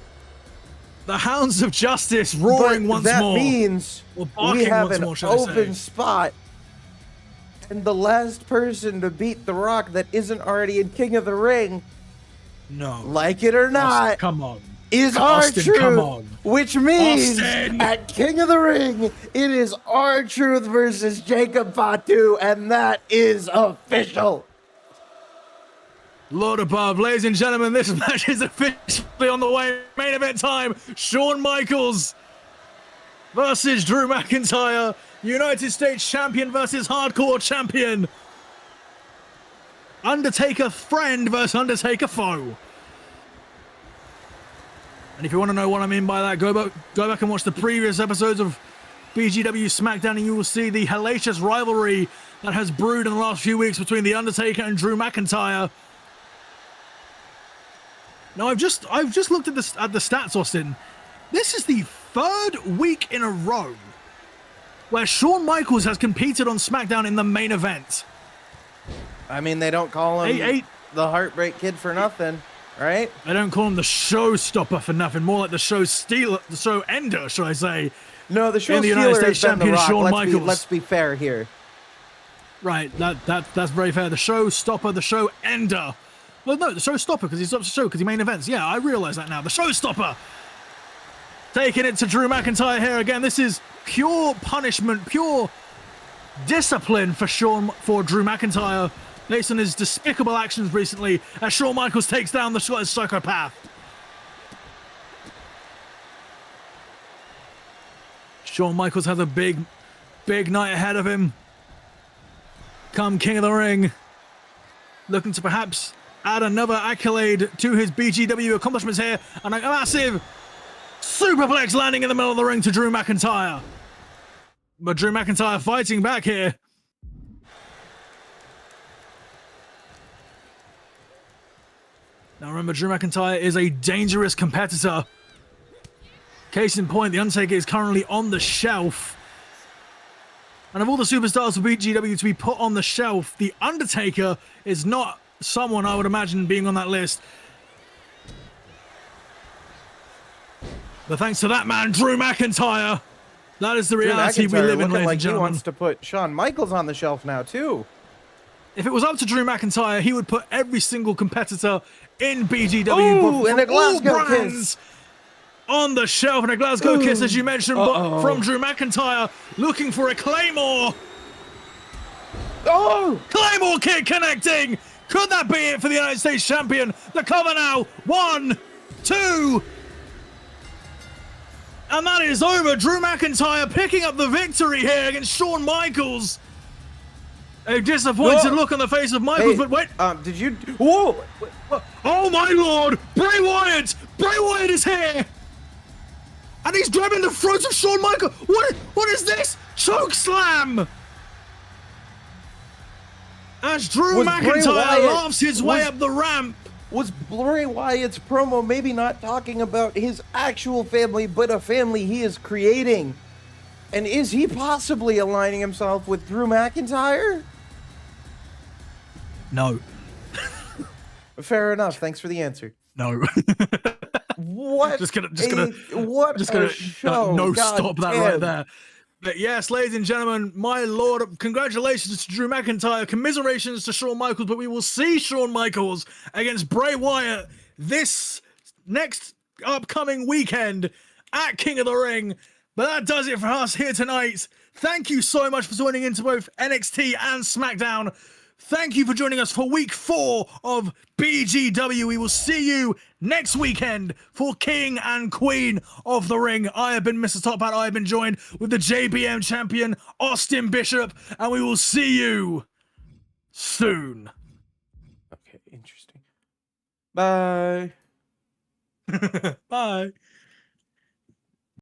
The Hounds of Justice roaring But once that more. means Or we barking have once an more, shall I open say. spot. And the last person to beat The Rock that isn't already in King of the Ring, No. like it or not, Come on. is Austin, R-Truth. come on. Which means Austin. at King of the Ring, it is R-Truth versus Jacob Fatu, and that is official. Lord above, ladies and gentlemen, this match is officially on the way. Main event time. Shawn Michaels versus Drew McIntyre. United States Champion versus Hardcore Champion. Undertaker friend versus Undertaker foe. And if you want to know what I mean by that, go back and watch the previous episodes of BGW SmackDown, and you will see the hellacious rivalry that has brewed in the last few weeks between The Undertaker and Drew McIntyre. Now, I've just looked at the stats, Austin. This is the third week in a row where Shawn Michaels has competed on SmackDown in the main event. I mean, they don't call him the Heartbreak Kid for nothing, right? They don't call him the showstopper for nothing. More like the show stealer, the show ender, should I say? No, the show In the United stealer States has been The champion, Rock. Shawn Michaels. Let's be fair here. Right, that's very fair. The showstopper, the show ender. Well, no, the showstopper because he stops the show because he main events. Yeah, I realize that now. The showstopper. Taking it to Drew McIntyre here again. This is pure punishment, pure discipline for Drew McIntyre based on his despicable actions recently as Shawn Michaels takes down the Scottish psychopath. Shawn Michaels has a big night ahead of him. Come King of the Ring. Looking to perhaps add another accolade to his BGW accomplishments here. And a massive superplex landing in the middle of the ring to Drew McIntyre. But Drew McIntyre fighting back here. Now remember, Drew McIntyre is a dangerous competitor. Case in point, The Undertaker is currently on the shelf. And of all the superstars for BGW to be put on the shelf, The Undertaker is not someone I would imagine being on that list. But thanks to that man, Drew McIntyre, that is the reality we live in, ladies like and he gentlemen. wants to put Shawn Michaels on the shelf now too. If it was up to Drew McIntyre, he would put every single competitor in BGW Ooh, from and a all Glasgow brands kiss. on the shelf. And a Glasgow kiss, as you mentioned, but from Drew McIntyre, looking for a Claymore. Oh! Claymore kick connecting. Could that be it for the United States champion? The cover now. 1, 2. And that is over. Drew McIntyre picking up the victory here against Shawn Michaels. A disappointed look on the face of Michaels, but wait. Did you? Whoa! Oh my lord! Bray Wyatt! Bray Wyatt is here! And he's grabbing the throat of Shawn Michaels! What is this? Choke slam! As Drew McIntyre laughs his way up the ramp. Was Bray Wyatt's promo maybe not talking about his actual family, but a family he is creating? And is he possibly aligning himself with Drew McIntyre? No. Fair enough. Thanks for the answer. No. What? just gonna show. no, God stop that damn. right there. But yes, ladies and gentlemen, my lord, congratulations to Drew McIntyre, commiserations to Shawn Michaels, but we will see Shawn Michaels against Bray Wyatt this next upcoming weekend at King of the Ring. But that does it for us here tonight. Thank you so much for joining into both NXT and SmackDown. Thank you for joining us for week 4 of BGW. We will see you next weekend for King and Queen of the Ring. I have been Mr. Top Hat. I have been joined with the JBM champion, Austin Bishop, and we will see you soon. Okay, interesting. Bye. Bye.